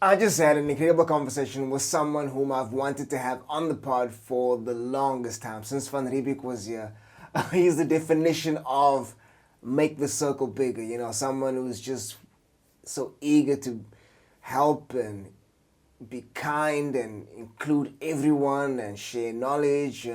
I just had an incredible conversation with someone whom I've wanted to have on the pod for the longest time, since Van Riebeek was here. He's the definition of make the circle bigger, someone who's just so eager to help and be kind and include everyone and share knowledge.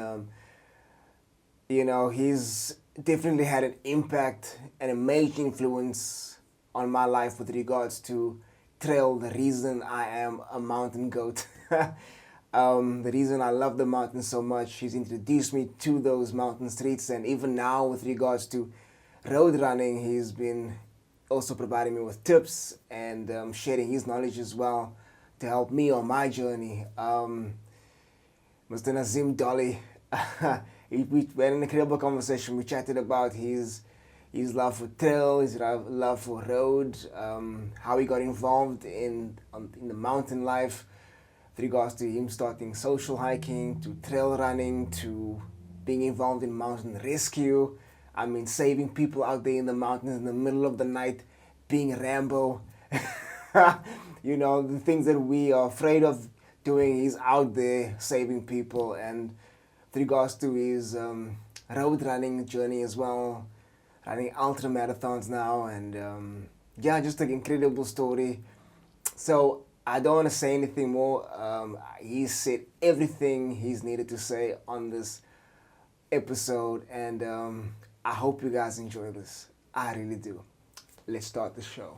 He's definitely had an impact and a major influence on my life with regards to trail, the reason I am a mountain goat. The reason I love the mountains so much. He's introduced me to those mountain streets, and even now with regards to road running, he's been also providing me with tips and sharing his knowledge as well to help me on my journey. Mr. Nazeem Dollie, we had an incredible conversation. We chatted about his love for trail, his love for road, how he got involved in the mountain life, with regards to him starting social hiking, to trail running, to being involved in mountain rescue. I mean, saving people out there in the mountains in the middle of the night, being Rambo. The things that we are afraid of doing, he's out there saving people. And with regards to his road running journey as well, running ultra marathons now, and just an incredible story. So I don't want to say anything more. He said everything he's needed to say on this episode, and I hope you guys enjoy this. I really do. Let's start the show.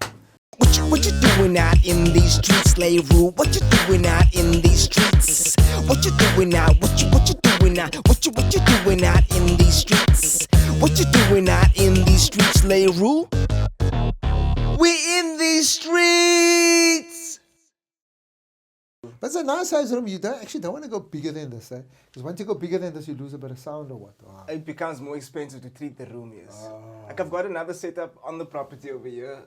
What you doing out in these streets, slave rule? What you doing out in these streets? What you doing out? What you doing out? What you doing out in these streets? What you doing out in these streets, slave rule? We in these streets. But it's a nice size room. You don't want to go bigger than this, eh? Because once you go bigger than this, you lose a bit of sound or what? It becomes more expensive to treat the room, yes. Like I've got another setup on the property over here.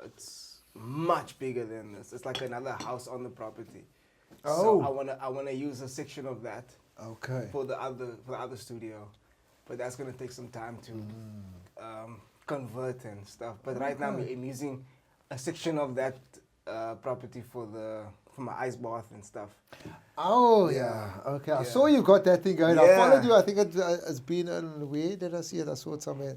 It's much bigger than this. It's like another house on the property. So I wanna use a section of that. Okay. For the other studio, but that's gonna take some time to convert and stuff. But right now I'm using a section of that property for my ice bath and stuff. Oh, yeah. Okay. I saw you got that thing going. Yeah. I followed you. I think it's been on, where did I see it? I saw it somewhere.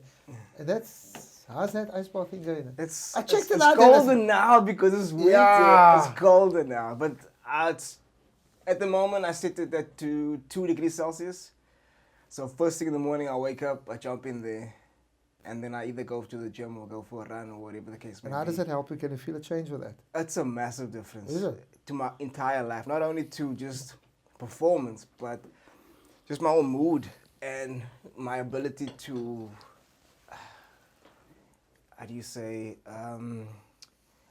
And how's that ice bath thing going? I checked it out. It's golden now because it's winter. Yeah. It's golden now. But at the moment, I set it at 2 degrees Celsius. So first thing in the morning, I wake up, I jump in there, and then I either go to the gym or go for a run or whatever the case may be. And how does that help you? Can you feel a change with that? It's a massive difference. Is it? To my entire life. Not only to just performance, but just my own mood and my ability to,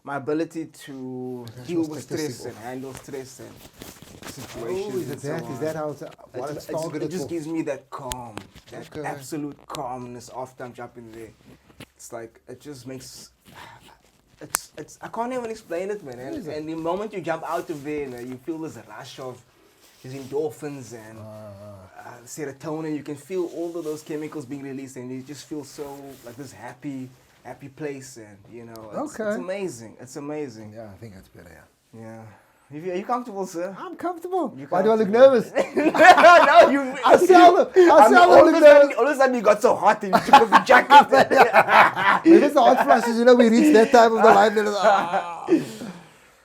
my ability to deal with stress and handle stress and situations. Oh, is it that? Is that how what it's targeted It just for? gives me that calm, that absolute calmness after I'm jumping there. It's like, it just makes, I can't even explain it, man. And the moment you jump out of there, you feel this rush of these endorphins and serotonin. You can feel all of those chemicals being released, and you just feel so like this happy place, and it's amazing. It's amazing. Yeah, I think that's better. Yeah. Are you comfortable, sir? I'm comfortable. Why do I look nervous? No, you. I seldom look nervous. All of a sudden you got so hot and you took off your jacket. Maybe it's the hot flushes, we reach that time of the life.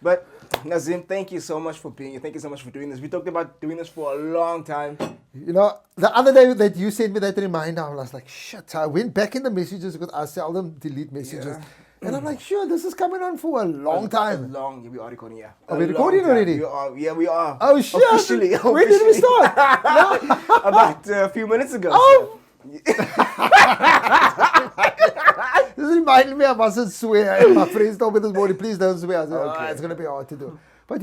But Nazeem, thank you so much for being here. Thank you so much for doing this. We talked about doing this for a long time. The other day that you sent me that reminder, I was like, shit. So I went back in the messages because I seldom delete messages. Yeah. And I'm like, sure, this is coming on for a long time. We are recording, yeah. Are we recording already? We are. Oh, shit. Officially. When did we start? About a few minutes ago. Oh! This reminded me, I mustn't swear. My friends told me this morning, please don't swear. I said, okay, it's going to be hard to do. But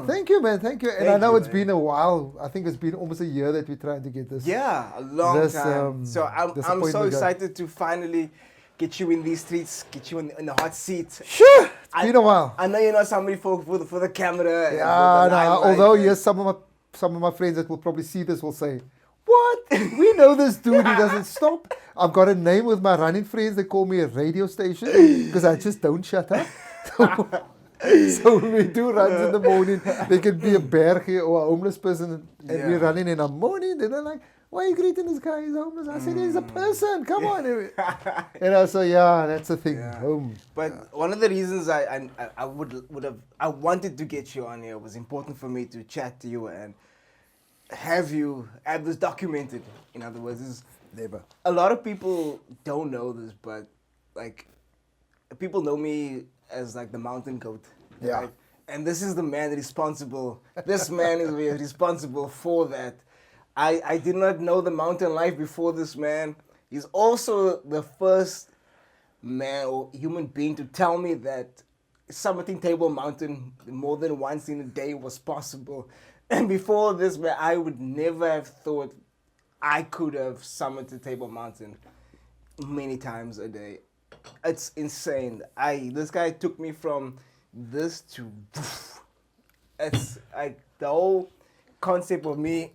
thank you, man. Thank you. And I know it's been a while. I think it's been almost a year that we're trying to get this. Yeah, a long time. So I'm so excited to finally get you in these streets, get you in the hot seat. Sure, it's been a while. I know you're not somebody for the camera. Yeah, although yes, some of my friends that will probably see this will say, what? We know this dude, he doesn't stop. I've got a name with my running friends. They call me a radio station because I just don't shut up. So when we do runs in the morning, there can be a berg here or a homeless person, and we're running in the morning. They're like, "Why are you greeting this guy? He's homeless." I said, "He's a person. Come on." So yeah, that's the thing. Yeah. But one of the reasons I wanted to get you on here was important for me to chat to you and have this documented. In other words, is Never. a lot of people don't know this, but like people know me as like the mountain goat. Yeah. Right? And this is the man responsible. This man is responsible for that. I did not know the mountain life before this man. He's also the first man or human being to tell me that summiting Table Mountain more than once in a day was possible. And before this, man, I would never have thought I could have summited Table Mountain many times a day. It's insane. This guy took me from this to it's like the whole concept of me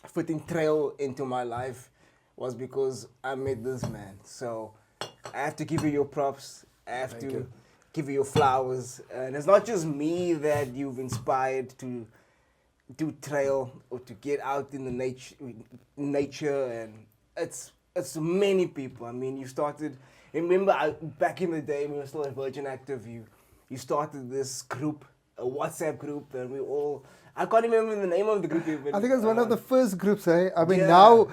fitting trail into my life was because I met this man. So I have to give you your props. I have to give you your flowers. And it's not just me that you've inspired to do trail or to get out in the nature, and it's many people. I mean, you started. Remember, back in the day when we were still at Virgin Active, you started this group, a WhatsApp group, and we all. I can't remember the name of the group even. I think it's one of the first groups, eh? I mean, Yeah. now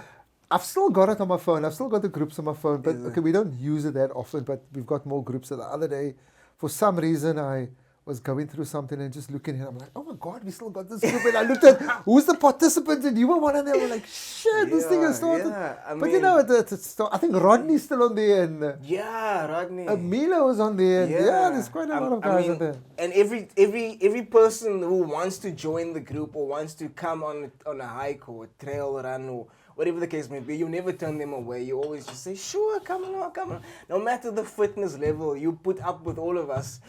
I've still got it on my phone. I've still got the groups on my phone, but okay, we don't use it that often. But we've got more groups. So the other day, for some reason, I was going through something and just looking at it. I'm like, oh my God, we still got this group. And I looked at who's the participants, and you were one of them. I'm like, shit, this thing has started. Yeah, But you know, I think Rodney's still on there, and yeah, Rodney. Mila was on there. And yeah, there's quite a lot of guys on there. And every person who wants to join the group or wants to come on a hike or a trail run or whatever the case may be, you never turn them away. You always just say, sure, come on. No matter the fitness level, you put up with all of us.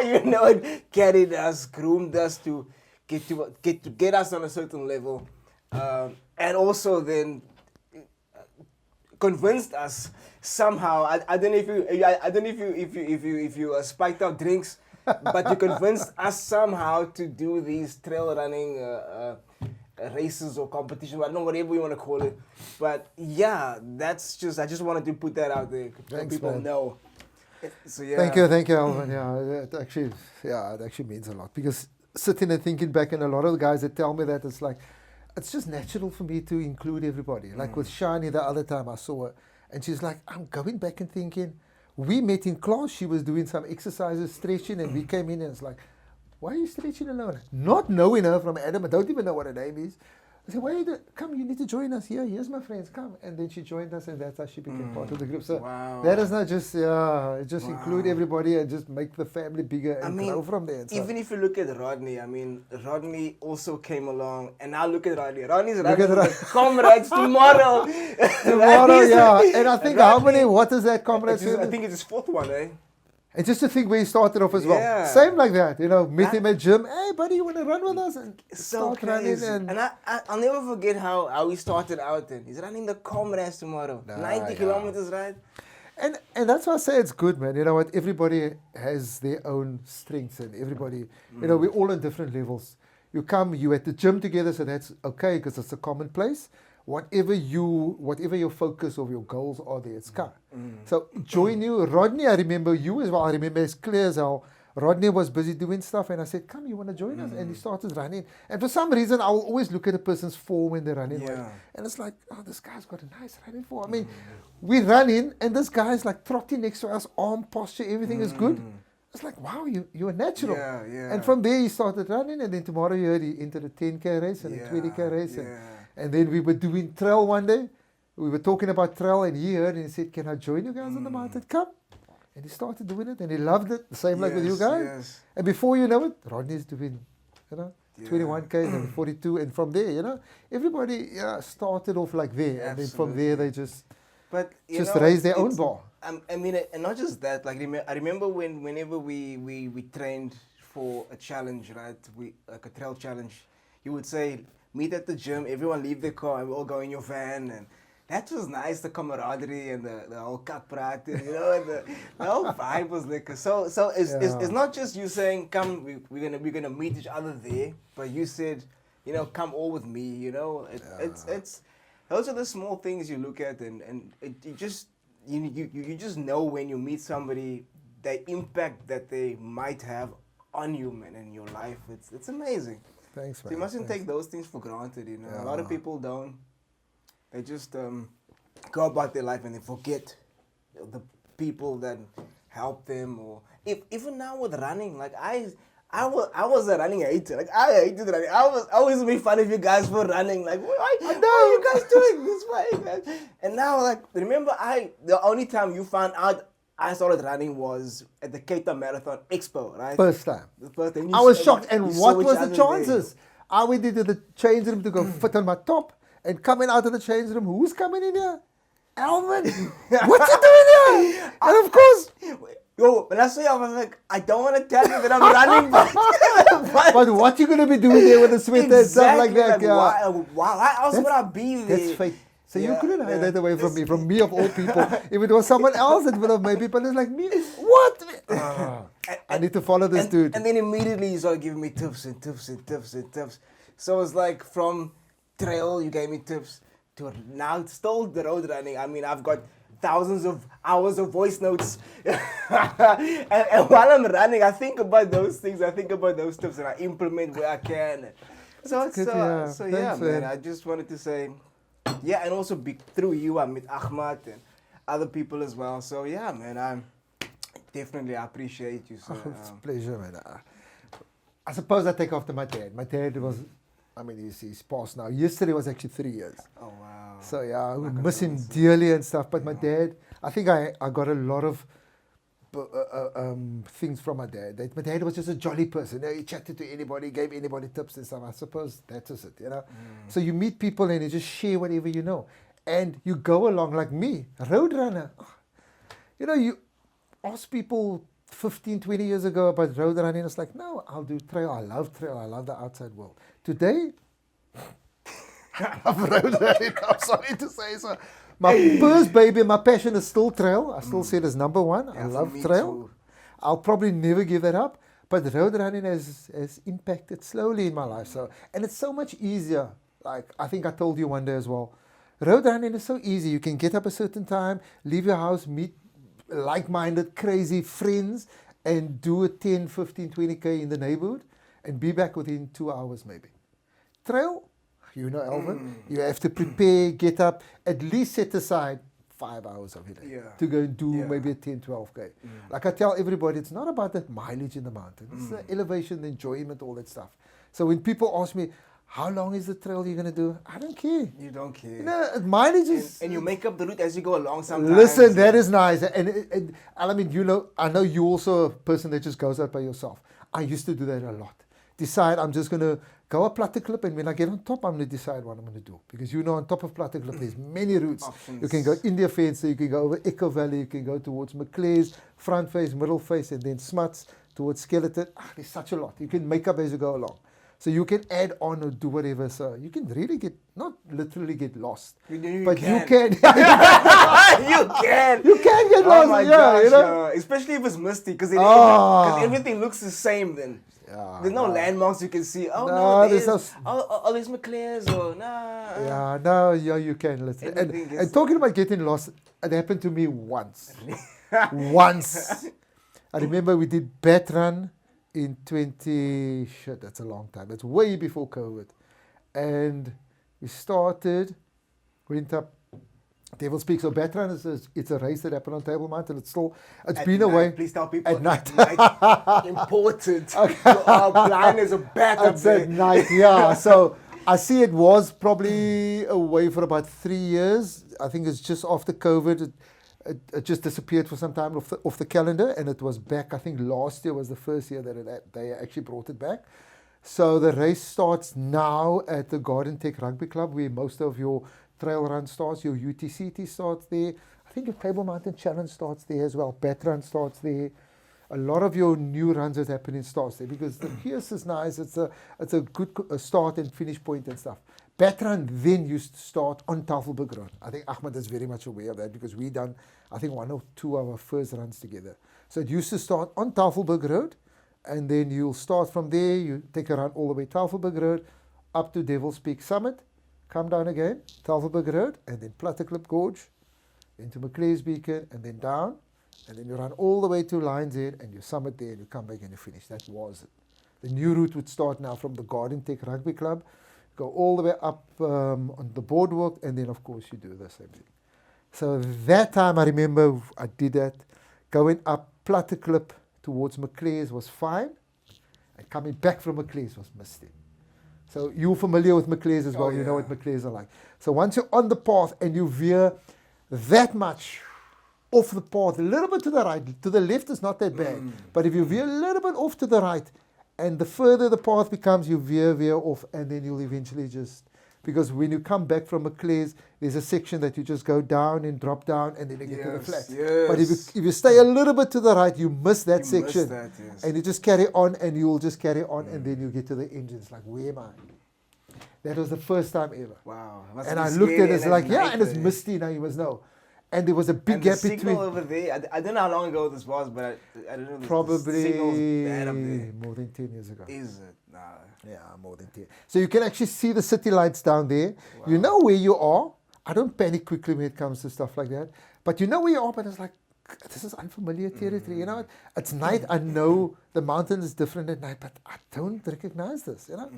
You know, it carried us, groomed us to get us on a certain level, and also then convinced us somehow. I don't know if you spiked out drinks, but you convinced us somehow to do these trail running races or competition. I don't know, whatever you want to call it. But yeah, I just wanted to put that out there so Thanks, people man. know. So yeah. Thank you, Alvin. Yeah, it actually means a lot, because sitting and thinking back, and a lot of the guys that tell me that, it's like, it's just natural for me to include everybody. Like with Shani the other time I saw her, and she's like, I'm going back and thinking, we met in class, she was doing some exercises, stretching, and we came in and it's like, why are you stretching alone? Not knowing her from Adam, I don't even know what her name is. I said, why are you come, you need to join us here. Here's my friends, come. And then she joined us, and that's how she became part of the group. So that is not just, include everybody and just make the family bigger and grow from there. So. Even if you look at Rodney, I mean, Rodney also came along, and now look at Rodney. Rodney's running with comrades tomorrow. Tomorrow, yeah. And I think what is that, comrades? I think it's his fourth one, eh? And just to think where he started off as well. Yeah. Same like that, meet him at gym. Hey, buddy, you want to run with us? And So start running. crazy. And I'll never forget how he started out then. He's running the comrades tomorrow. 90 kilometers, right? And that's why I say it's good, man. You know what? Everybody has their own strengths, and everybody, we're all on different levels. You at the gym together, so that's okay, because it's a common place. Whatever your focus or your goals are there, it's come. So join you. Rodney, I remember you as well. I remember as clear as how Rodney was busy doing stuff, and I said, come, you want to join us? And he started running. And for some reason, I'll always look at a person's form when they're running. Yeah. And it's like, oh, this guy's got a nice running form. I mean, we run in, and this guy's like trotting next to us, arm posture, everything is good. It's like, wow, you're natural. Yeah. And from there, he started running, and then tomorrow you heard he entered a 10K race and a 20K race. And then we were doing trail one day. We were talking about trail, and he heard and he said, can I join you guys on the mountain? Come. And he started doing it, and he loved it. The same like with you guys. Yes. And before you know it, Rodney's doing, 21Ks and 42. And from there, everybody started off like there. Absolutely. And then from there, they just raise their own bar. I mean, and not just that. Like, I remember whenever we trained for a challenge, right? Like a trail challenge, you would say, meet at the gym, everyone leave their car, and we all go in your van, and that was nice, the camaraderie and the whole kakpraat, and the whole vibe was like so. It's not just you saying come, we're gonna meet each other there, but you said, come all with me. It's those are the small things you look at, and you just know when you meet somebody, the impact that they might have on you, man, in your life. It's amazing. Thanks, man. So you mustn't take those things for granted, A lot of people don't. They just go about their life and they forget the people that help them. Or even now with running, like I was a running hater. Like I hated running. I always made fun of you guys for running. Like why are you guys doing this? Why, guys? And now, like, remember, the only time you found out I started running was at the Cape Town Marathon Expo, right? First time. The first time. I was shocked. And what was the chances? I went into the change room to go fit on my top, and coming out of the change room, who's coming in here? Alvin. What you doing here? And of course, when I saw you, I was like, I don't want to tell you that I'm running, but what you gonna be doing there with the sweater and stuff like that? Like, why else would I be there? That's fake. So you couldn't hide that away from me. From me of all people. If it was someone else, it would have made people like me. What? I need to follow this dude. And then immediately you started giving me tips and tips and tips and tips. So it's like from trail, you gave me tips, to now still the road running. I mean, I've got thousands of hours of voice notes. and while I'm running, I think about those things. I think about those tips and I implement where I can. So Thanks, man, I just wanted to say, yeah, and also through you, I met Ahmad and other people as well. So yeah, man, I appreciate you. So, it's a pleasure, man. I suppose I take after my dad. My dad was, he's passed now. Yesterday was actually 3 years. Oh, wow. So yeah, I would miss him dearly and stuff. But my dad, I think I got a lot of things from my dad. My dad was just a jolly person. He chatted to anybody, gave anybody tips and stuff. I suppose that is it, So you meet people and you just share whatever you know. And you go along like me, road runner. You ask people 15, 20 years ago about road running. It's like, no, I'll do trail. I love trail. I love the outside world. Today, I love road running. I'm sorry to say so. My first baby, my passion is still trail. I still say it as number one. I love trail. Too. I'll probably never give that up. But road running has impacted slowly in my life. So, and it's so much easier. Like, I think I told you one day as well. Road running is so easy. You can get up a certain time, leave your house, meet like-minded, crazy friends, and do a 10, 15, 20K in the neighborhood, and be back within 2 hours maybe. Trail, Alvin, you have to prepare, get up, at least set aside 5 hours of your day to go and do maybe a 10, 12K. Like I tell everybody, it's not about that mileage in the mountain. It's the elevation, the enjoyment, all that stuff. So when people ask me, how long is the trail you're going to do? I don't care. You don't care. Mileage is... And you make up the route as you go along sometimes. Listen, that is nice. And I know you also a person that just goes out by yourself. I used to do that a lot. Decide I'm just going to go up Platteklip, and when I get on top, I'm going to decide what I'm going to do. Because on top of Platteklip, there's many routes. Options. You can go India Fence, you can go over Echo Valley, you can go towards Maclear's, front face, middle face, and then Smuts, towards Skeleton. There's such a lot. You can make up as you go along. So you can add on or do whatever. So you can really not literally get lost. You can. You can. You can get lost. My gosh, especially if it's misty, because everything looks the same then. There's no landmarks you can see. Oh, there's Maclear's or nah. You can. Listen. And talking about getting lost, it happened to me once. Once. I remember we did Bat Run in that's a long time. It's way before COVID. And we went up Devil's Peak. So Bat Run it's a race that happened on Table Mountain. It's been away. Please tell people. At night. Important. Okay. You are blind as a bat up there. At night, yeah. So I see it was probably away for about 3 years. I think it's just after COVID. It just disappeared for some time off the calendar, and it was back. I think last year was the first year that they actually brought it back. So the race starts now at the Garden Tech Rugby Club, where most of your trail run starts. Your UTCT starts there. I think your Table Mountain Challenge starts there as well. Bat Run starts there. A lot of your new runs that happen starts there, because the Pierce is nice. It's a good start and finish point and stuff. Background then used to start on Tafelberg Road. I think Ahmed is very much aware of that because we done, I think, 1 or 2 of our first runs together. So it used to start on Tafelberg Road, and then you'll start from there, you take a run all the way Tafelberg Road, up to Devil's Peak Summit, come down again, Tafelberg Road, and then Platteklip Gorge, into Macleay's Beacon, and then down, and then you run all the way to Lions Head, and you summit there, and you come back and you finish. That was it. The new route would start now from the Garden Tech Rugby Club, go all the way up on the boardwalk, and then of course you do the same thing. So that time I remember I did that. Going up Platteklip towards Macleay's was fine, and coming back from Macleay's was misty. So you're familiar with Macleay's as well, you know what Macleay's are like. So once you're on the path and you veer that much off the path, a little bit to the right, to the left is not that bad, but if you veer a little bit off to the right, and the further the path becomes, you veer off, and then you'll eventually just, because when you come back from Macleay's, there's a section that you just go down and drop down, and then you get to the flat. Yes. But if you stay a little bit to the right, you miss that section, miss that, yes. and you just carry on, and you'll just carry on, and then you get to the engines. Like, where am I? That was the first time ever. Wow. And I looked at it, it's like, and it's misty now, you must know. And there was a big gap the between. signal over there, I don't know how long ago this was, but I don't know. Probably the signal's bad up there. more than 10 years ago. Is it? Nah. Yeah, more than 10. So you can actually see the city lights down there. Wow. You know where you are. I don't panic quickly when it comes to stuff like that. But you know where you are, but it's like, this is unfamiliar territory. You know, it's night. I know the mountain is different at night, but I don't recognize this, you know.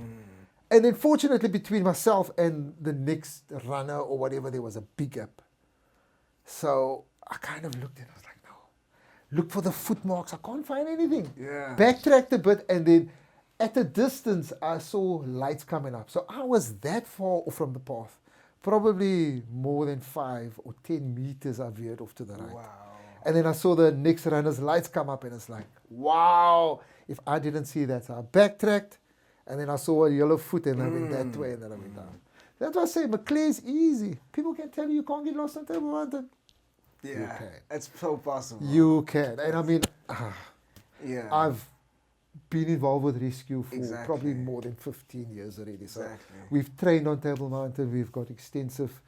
And then fortunately between myself and the next runner or whatever, there was a big gap. So I kind of looked and I was like, no. Look for the footmarks. I can't find anything. Yeah. Backtracked a bit, and then at a distance I saw lights coming up. So I was that far off from the path. Probably more than 5 or 10 meters I veered off to the right. Wow. And then I saw the next runner's lights come up, and it's like, wow. If I didn't see that, so I backtracked, and then I saw a yellow foot, and I went that way, and then I went down. That's why I say Macleay's easy. People can tell you can't get lost on Table Mountain. Yeah, you can. it's so possible. You can. And I mean, yeah, I've been involved with rescue for Exactly. probably more than 15 years already. So Exactly. we've trained on Table Mountain. We've got extensive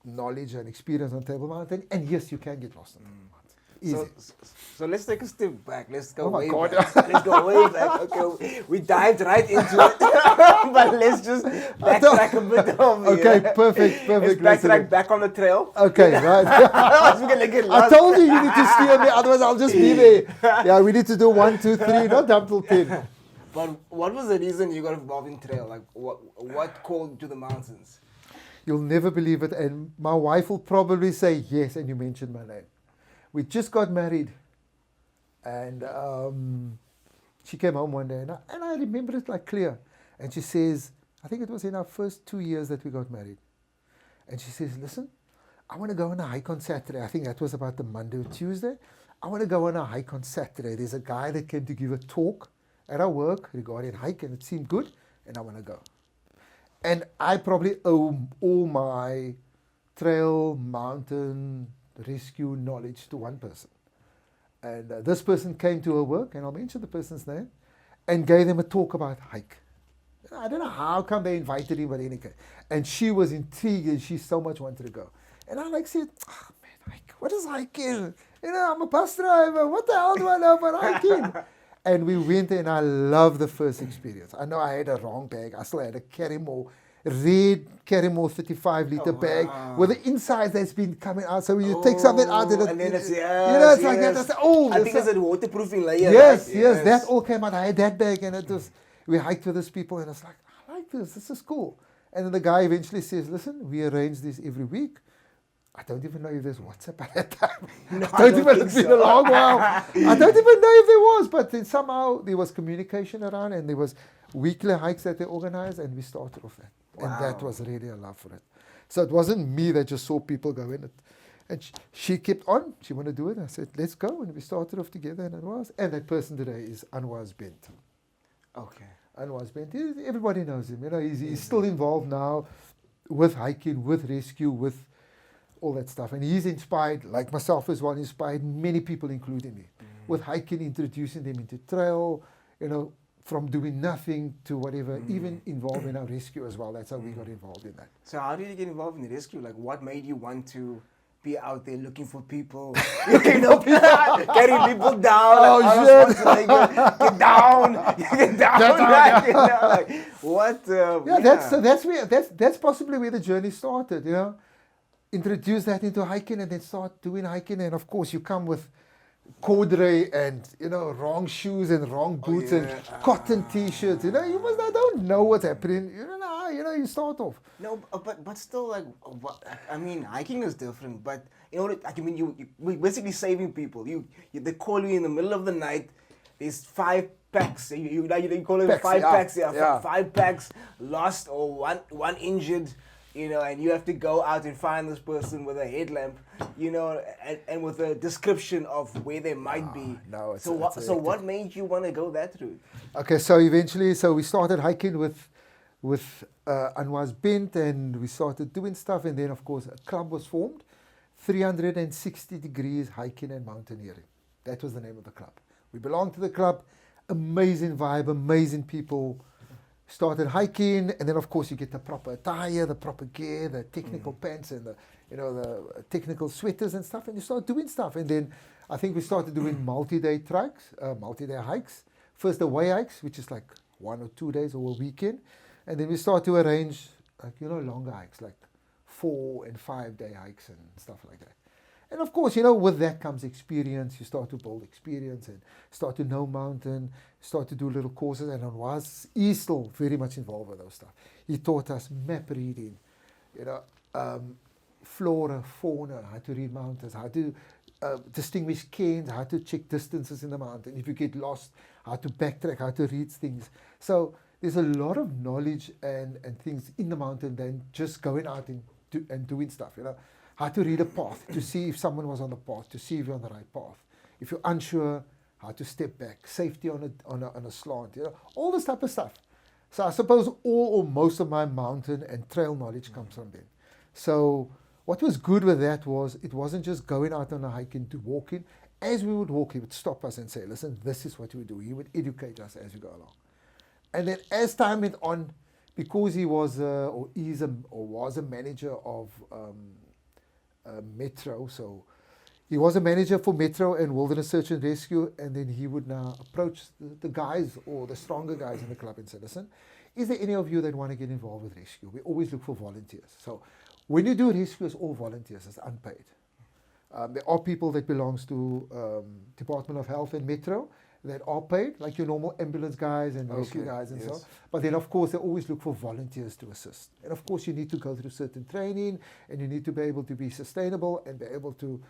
knowledge and experience on Table Mountain. And yes, you can get lost on Table Mountain. Easy. So let's take a step back. Let's go Oh my way God. back. Let's go way back. Okay, we dived right into it, but let's just backtrack a bit over Okay, here. perfect. Let's backtrack back on the trail. Okay, right. Otherwise we're gonna get I lost. told you need to steer me, otherwise I'll just be there. Yeah, we need to do 1, 2, 3, not jump till 10. But what was the reason you got involved in trail? Like, what called you to the mountains? You'll never believe it, and my wife will probably say yes, and you mentioned my name. We just got married, and she came home one day, and I remember it like clear. And she says, I think it was in our first 2 years that we got married. And she says, listen, I want to go on a hike on Saturday. I think that was about the Monday or Tuesday. I want to go on a hike on Saturday. There's a guy that came to give a talk at our work regarding hike, and it seemed good, and I want to go. And I probably owe all my trail, mountain, rescue knowledge to one person. And this person came to her work, and I'll mention the person's name, and gave them a talk about hike. I don't know how come they invited him, but anyway. And she was intrigued, and she so much wanted to go. And I like said, oh, man, hike, what is hiking? You know, I'm a bus driver. What the hell do I know about hiking? And we went, and I loved the first experience. I know I had a wrong bag. I still had a Carrymore, red Carrymore 35-liter bag with the inside that's been coming out. So when you take something out, and then it's, you know, it's like that. I said, I think it's a waterproofing layer. Yes, right? yes, that all came out. I had that bag, and it was, we hiked with these people, and it's like, I like this. This is cool. And then the guy eventually says, listen, we arrange this every week. I don't even know if there's WhatsApp at that time. No, I don't even, it's been a long while. I don't even know if there was, but then somehow there was communication around, and there was weekly hikes that they organized, and we started off that. Wow. And that was really a love for it. So it wasn't me that just saw people go in it. And she kept on. She wanted to do it. I said, let's go. And we started off together, and it was. And that person today is Anwar's Bent. Okay. Anwar's Bent. Everybody knows him. You know, he's still involved now with hiking, with rescue, with all that stuff. And he's inspired, like myself as well, inspired many people, including me, with hiking, introducing them into trail, you know, from doing nothing to whatever, even involved in our rescue as well. That's how we got involved in that. So how did you get involved in the rescue? Like, what made you want to be out there looking for people, carrying people down? Oh, like, shit. Get down, get down. Like, you know, like, what? That's possibly where the journey started. You know, introduce that into hiking and then start doing hiking, and of course you come with corduroy and wrong shoes and wrong boots and cotton t-shirts. I don't know what's happening. You start off. No, but still, like, I mean, hiking is different. But in order, I mean, we're basically saving people. They call you in the middle of the night. There's 5 packs. You call it Packs, 5 yeah. packs. Yeah. 5 packs lost or one injured. And you have to go out and find this person with a headlamp, and with a description of where they might be. No, so what made you want to go that route? Okay, so eventually, we started hiking with Anwar's Bint, and we started doing stuff, and then of course a club was formed, 360 degrees hiking and mountaineering. That was the name of the club. We belonged to the club, amazing vibe, amazing people. Started hiking, and then of course you get the proper attire, the proper gear, the technical pants, and the technical sweaters and stuff, and you start doing stuff. And then I think we started doing multi-day hikes. First the way hikes, which is like 1 or 2 days or a weekend, and then we start to arrange longer hikes, like 4 and 5 day hikes and stuff like that. And of course, with that comes experience. You start to build experience and start to know mountain, start to do little courses. And he's still very much involved with those stuff. He taught us map reading, flora, fauna, how to read mountains, how to distinguish cairns, how to check distances in the mountain. If you get lost, how to backtrack, how to read things. So there's a lot of knowledge and things in the mountain than just going out and doing stuff, How to read a path, to see if someone was on the path, to see if you're on the right path. If you're unsure, how to step back, safety on a slant, all this type of stuff. So I suppose all or most of my mountain and trail knowledge comes from them. So what was good with that was it wasn't just going out on a hike and walking. As we would walk, he would stop us and say, listen, this is what we do. He would educate us as we go along. And then as time went on, because he was was a manager of Metro, so he was a manager for Metro and Wilderness Search and Rescue, and then he would now approach the guys or the stronger guys in the club and say, listen, is there any of you that want to get involved with rescue? We always look for volunteers. So when you do rescue, it's all volunteers, it's unpaid. There are people that belongs to Department of Health and Metro that are paid, like your normal ambulance guys and rescue guys and so. But then, of course, they always look for volunteers to assist. And, of course, you need to go through certain training, and you need to be able to be sustainable and be able to,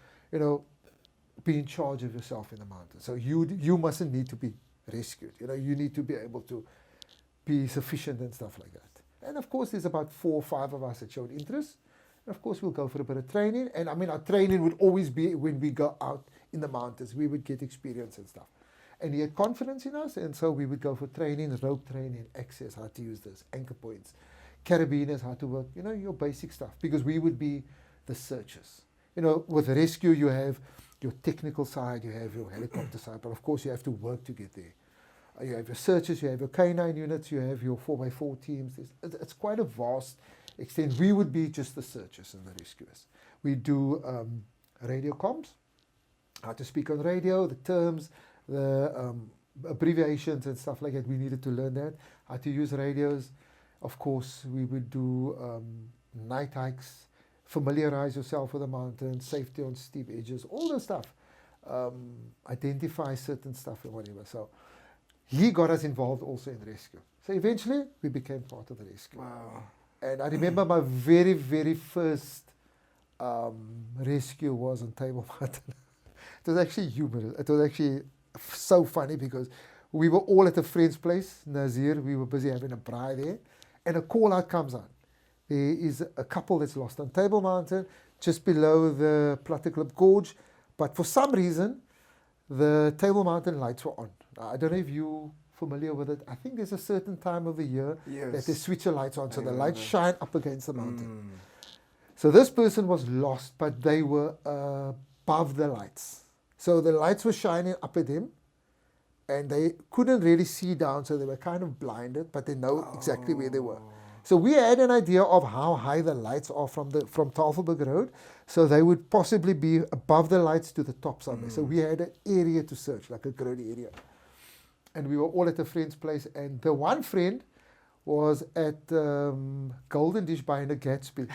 be in charge of yourself in the mountains. So you mustn't need to be rescued. You need to be able to be sufficient and stuff like that. And, of course, there's about 4 or 5 of us that showed interest. And, of course, we'll go for a bit of training. And, I mean, our training would always be when we go out in the mountains. We would get experience and stuff. And he had confidence in us, and so we would go for training, rope training, access, how to use this, anchor points, carabiners, how to work, your basic stuff, because we would be the searchers. With rescue, you have your technical side, you have your helicopter side, but of course you have to work to get there. You have your searchers, you have your K9 units, you have your 4x4 teams. It's quite a vast extent. We would be just the searchers and the rescuers. We do radio comms, how to speak on radio, the terms, the abbreviations and stuff like that. We needed to learn that, how to use radios. Of course, we would do night hikes, familiarize yourself with the mountain, safety on steep edges, all the stuff. Identify certain stuff and whatever. So he got us involved also in rescue. So eventually, we became part of the rescue. Wow. And I remember my very, very first rescue was on Table Mountain. It was actually humorous. It was actually so funny because we were all at a friend's place, Nazir. We were busy having a braai there, and a call out comes on. There is a couple that's lost on Table Mountain, just below the Platteklip Gorge, but for some reason, the Table Mountain lights were on. I don't know if you're familiar with it. I think there's a certain time of the year that they switch the lights on, so the lights shine up against the mountain. So this person was lost, but they were above the lights. So the lights were shining up at him, and they couldn't really see down, so they were kind of blinded, but they know exactly where they were. So we had an idea of how high the lights are from Tafelberg Road, so they would possibly be above the lights to the top somewhere. So we had an area to search, like a grid area. And we were all at a friend's place, and the one friend was at Golden Dish buying a Gatsby.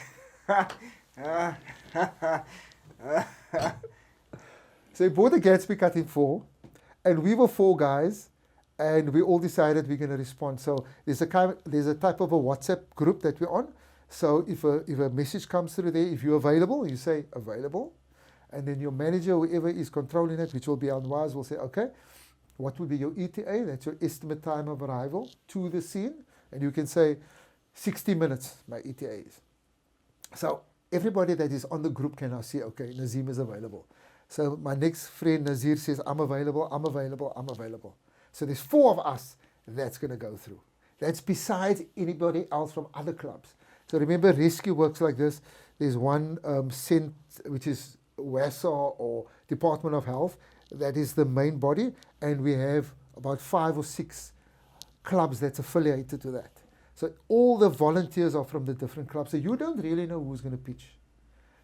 So he bought a Gatsby cut in 4, and we were 4 guys, and we all decided we're going to respond. So there's a type of a WhatsApp group that we're on. So if a message comes through there, if you're available, you say available, and then your manager, whoever is controlling it, which will be Anwaz, will say, okay, what will be your ETA? That's your estimate time of arrival to the scene. And you can say 60 minutes, my ETA is. So everybody that is on the group can now see, okay, Nazeem is available. So my next friend Nazir says, I'm available, I'm available, I'm available. So there's 4 of us that's going to go through. That's besides anybody else from other clubs. So remember, rescue works like this. There's one which is WASA or Department of Health. That is the main body. And we have about 5 or 6 clubs that's affiliated to that. So all the volunteers are from the different clubs. So you don't really know who's going to pitch.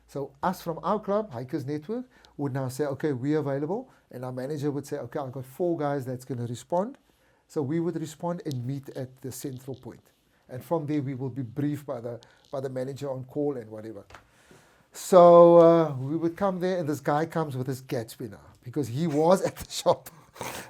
So us from our club, Hikers Network, would now say, okay, we're available. And our manager would say, okay, I've got 4 guys that's going to respond. So we would respond and meet at the central point. And from there, we will be briefed by the manager on call and whatever. So we would come there, and this guy comes with his Gatsby now, because he was at the shop.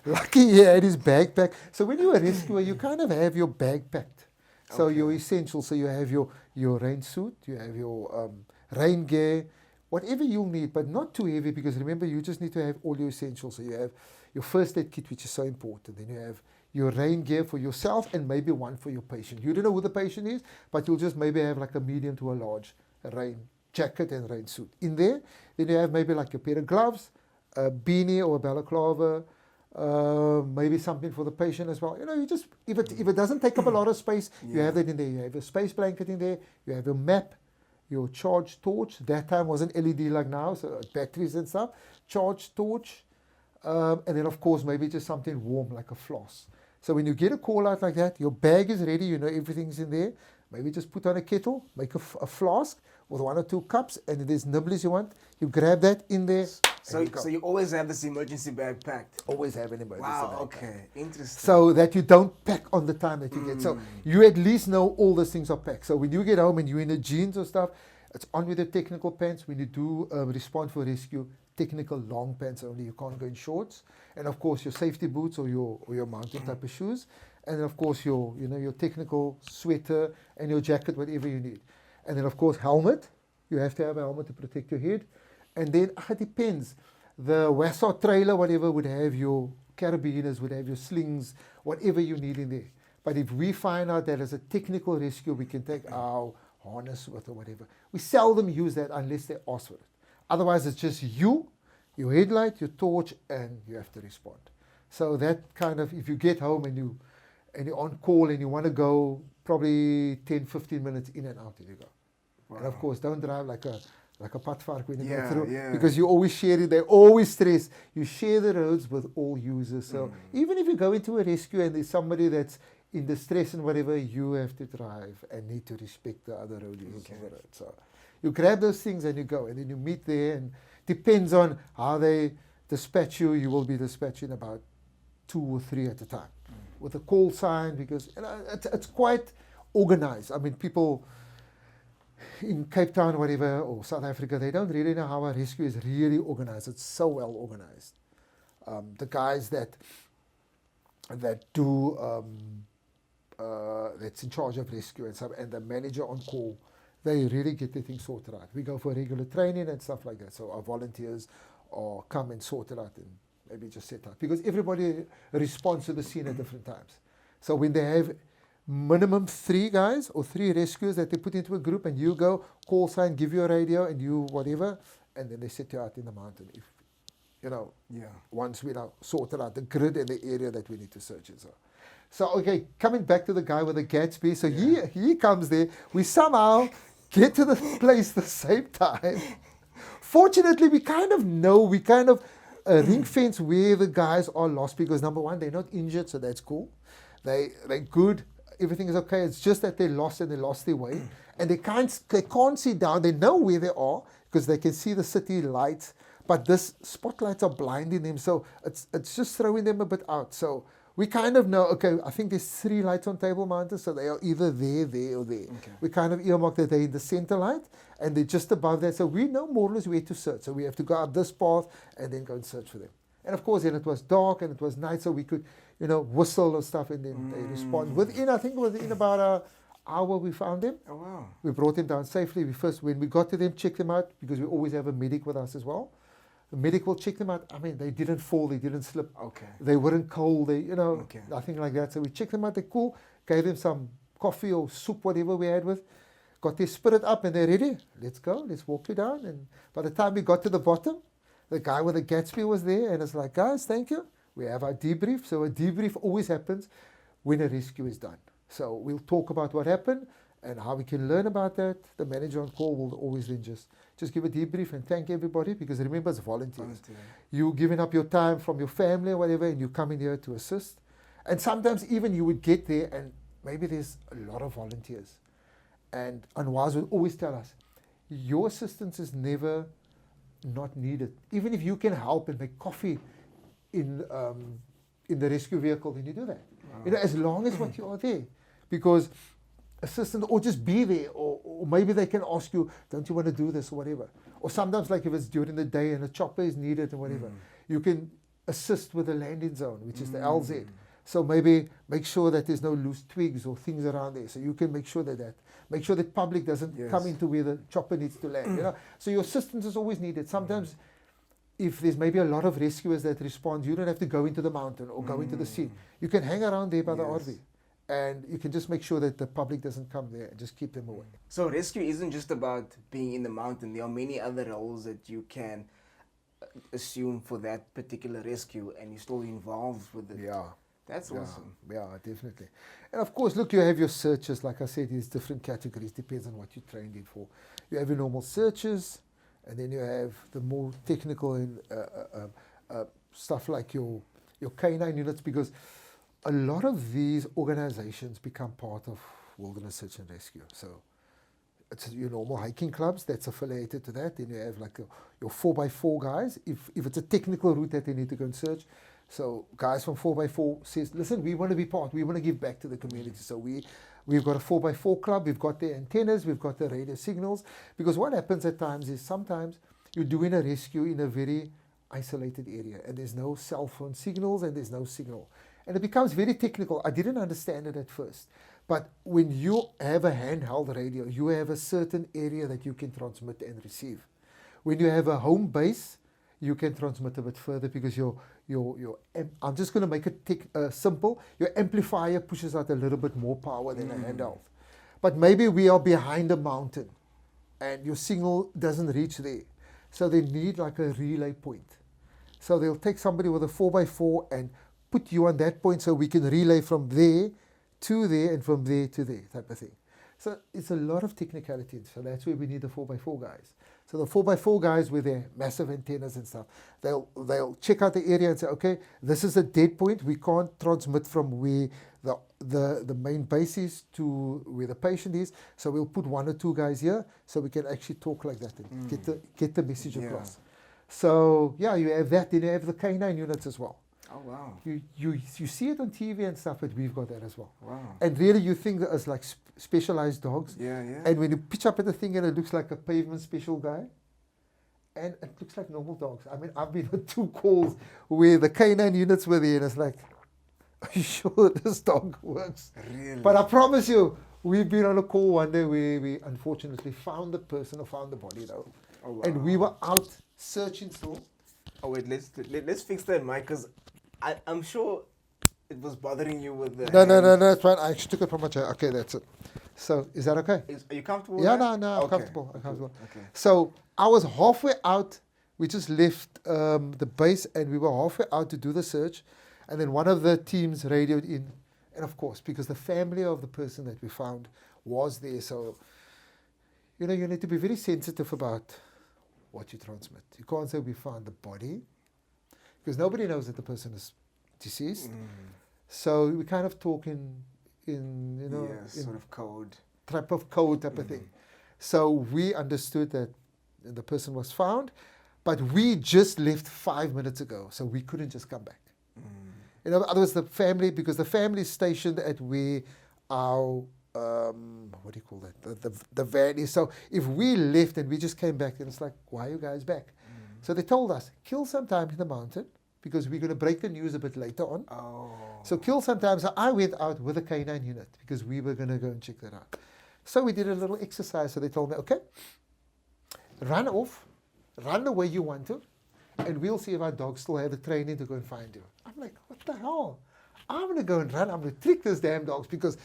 Lucky he had his bag packed. So when you're a rescuer, you kind of have your bag packed. So your essentials, so you have your rain suit, you have your rain gear, whatever you'll need, but not too heavy, because remember, you just need to have all your essentials. So you have your first aid kit, which is so important. Then you have your rain gear for yourself and maybe one for your patient. You don't know who the patient is, but you'll just maybe have like a medium to a large rain jacket and rain suit in there. Then you have maybe like a pair of gloves, a beanie or a balaclava, maybe something for the patient as well. You know, you just, if it doesn't take up a lot of space, you have that in there. You have a space blanket in there, you have your map, your charge torch. That time wasn't LED like now, so batteries and stuff. Charge torch, and then of course maybe just something warm like a floss. So when you get a call out like that, your bag is ready, you know everything's in there. Maybe just put on a kettle, make a flask with 1 or 2 cups, and if there's nibblies you want, you grab that in there. So you always have this emergency bag packed? Always have an emergency bag. Wow, okay, interesting. So that you don't pack on the time that you get. So you at least know all those things are packed. So when you get home and you're in the jeans or stuff, it's on with the technical pants. When you do respond for rescue, technical long pants only. You can't go in shorts. And of course your safety boots or your mountain type of shoes. And then of course your technical sweater and your jacket, whatever you need. And then of course helmet. You have to have a helmet to protect your head. And then it depends. The WASA trailer, whatever, would have your carabiners, would have your slings, whatever you need in there. But if we find out that as a technical rescue, we can take our harness with or whatever. We seldom use that unless they ask for it. Otherwise, it's just you, your headlight, your torch, and you have to respond. So that kind of, if you get home and you're on call and you want to go probably 10, 15 minutes in and out, and you go. Wow. And of course, don't drive like a padvark when you go through, because you always share it. They always stress you share the roads with all users. So even if you go into a rescue and there's somebody that's in distress and whatever, you have to drive and need to respect the other road users on the road. So you grab those things and you go, and then you meet there, and depends on how they dispatch you. You will be dispatching about 2 or 3 at a time with a call sign, because it's quite organized. I mean, people in Cape Town, whatever, or South Africa, they don't really know how a rescue is really organized. It's so well organized. The guys that do that's in charge of rescue and stuff, and the manager on call, they really get the thing sorted out. We go for regular training and stuff like that. So our volunteers come and sort it out and maybe just set out, because everybody responds to the scene at different times. So when they have minimum 3 guys or 3 rescuers that they put into a group, and you go, call sign, give you a radio, and you whatever, and then they set you out in the mountain. If once we now sorted out the grid and the area that we need to search it. So okay, coming back to the guy with the Gatsby. So he comes there. We somehow get to the place the same time. Fortunately, we kind of know. We kind of a ring fence where the guys are lost because number one, they're not injured, so that's cool. They're good. Everything is okay. It's just that they lost and they lost their way, and they can't see down. They know where they are because they can see the city lights, but this spotlights are blinding them, so it's just throwing them a bit out. So we kind of know, okay, I think there's 3 lights on Table Mountain, so they are either there, or there. Okay. We kind of earmark that they're in the center light, and they're just above that, so we know more or less where to search. So we have to go up this path and then go and search for them. And of course, then it was dark and it was night, so we could, whistle and stuff, and then they respond. Within about an hour, we found them. Oh, wow. We brought them down safely. When we got to them, checked them out, because we always have a medic with us as well. The medic will check them out. I mean, they didn't fall, they didn't slip. Okay. They weren't cold, Okay. nothing like that. So we checked them out, they're cool, gave them some coffee or soup, whatever we had with, got their spirit up and they're ready. Let's go, let's walk you down. And by the time we got to the bottom, the guy with the Gatsby was there and it's like, guys, thank you. We have our debrief. So a debrief always happens when a rescue is done. So we'll talk about what happened and how we can learn about that. The manager on call will always then just give a debrief and thank everybody, because remember, it's volunteers. You giving up your time from your family or whatever, and you come in here to assist. And sometimes even you would get there and maybe there's a lot of volunteers. And Anwaz would always tell us, your assistance is never not needed. Even if you can help and make coffee in the rescue vehicle, then you do that. Wow. As long as what you are there. Because assistant, or just be there, or maybe they can ask you, don't you want to do this or whatever. Or sometimes, like if it's during the day and a chopper is needed and whatever, you can assist with the landing zone, which is the LZ. So maybe make sure that there's no loose twigs or things around there. So you can make sure that public doesn't come into where the chopper needs to land. So your assistance is always needed. Sometimes if there's maybe a lot of rescuers that respond, you don't have to go into the mountain or go into the scene. You can hang around there by the RV. And you can just make sure that the public doesn't come there and just keep them away. So rescue isn't just about being in the mountain. There are many other roles that you can assume for that particular rescue, and you're still involved with it. Yeah. That's awesome. Yeah, definitely. And of course, look, you have your searches. Like I said, there's different categories. Depends on what you're trained in for. You have your normal searches, and then you have the more technical and stuff like your canine units, because a lot of these organizations become part of Wilderness Search and Rescue. So it's your normal hiking clubs that's affiliated to that. Then you have like your 4x4 guys, if it's a technical route that they need to go and search. So guys from 4x4 says, listen, we want to be part, we want to give back to the community. So we've got a 4x4 club, we've got the antennas, we've got the radio signals. Because what happens at times is sometimes you're doing a rescue in a very isolated area and there's no cell phone signals and there's no signal. And it becomes very technical. I didn't understand it at first. But when you have a handheld radio, you have a certain area that you can transmit and receive. When you have a home base, you can transmit a bit further because I'm just going to make it simple. Your amplifier pushes out a little bit more power than a handheld. But maybe we are behind a mountain and your signal doesn't reach there. So they need like a relay point. So they'll take somebody with a 4x4 and put you on that point so we can relay from there to there and from there to there type of thing. So it's a lot of technicality. So that's where we need the 4x4 guys. So the 4x4 guys with their massive antennas and stuff, they'll check out the area and say, okay, this is a dead point. We can't transmit from where the main base is to where the patient is. So we'll put 1 or 2 guys here so we can actually talk like that and get the message across. So yeah, you have that. Then you have the canine units as well. Oh, wow. You see it on TV and stuff, but we've got that as well. Wow. And really you think that it's like specialized dogs. Yeah. And when you pitch up at the thing and it looks like a pavement special guy, and it looks like normal dogs. I mean, I've been on 2 calls where the canine units were there and it's like, are you sure this dog works? Really? But I promise you, we've been on a call one day where we unfortunately found the person or found the body though. Oh, wow. And we were out searching still. Oh, wait, let's fix that mic, because I'm sure it was bothering you with the... No, it's fine. I actually took it from my chair. Okay, that's it. So, is that okay? Are you comfortable? Yeah, with that? no, I'm comfortable. Okay. So, I was halfway out. We just left the base and we were halfway out to do the search. And then one of the teams radioed in. And of course, because the family of the person that we found was there. So, you need to be very sensitive about what you transmit. You can't say we found the body. because nobody knows that the person is deceased. So we kind of talk in sort of code. type of code type of thing. So we understood that the person was found, but we just left 5 minutes ago, so we couldn't just come back. In other words, the family, because the family is stationed at where our what do you call that? The van is. So if we left and we just came back, then it's like, why are you guys back? So they told us, kill some time in the mountain, because we're going to break the news a bit later on. So kill some time. So I went out with a canine unit because we were going to go and check that out. So we did a little exercise. So they told me, okay, run off, run the way you want to, and we'll see if our dogs still have the training to go and find you. I'm like, what the hell? I'm going to go and run. I'm going to trick these damn dogs because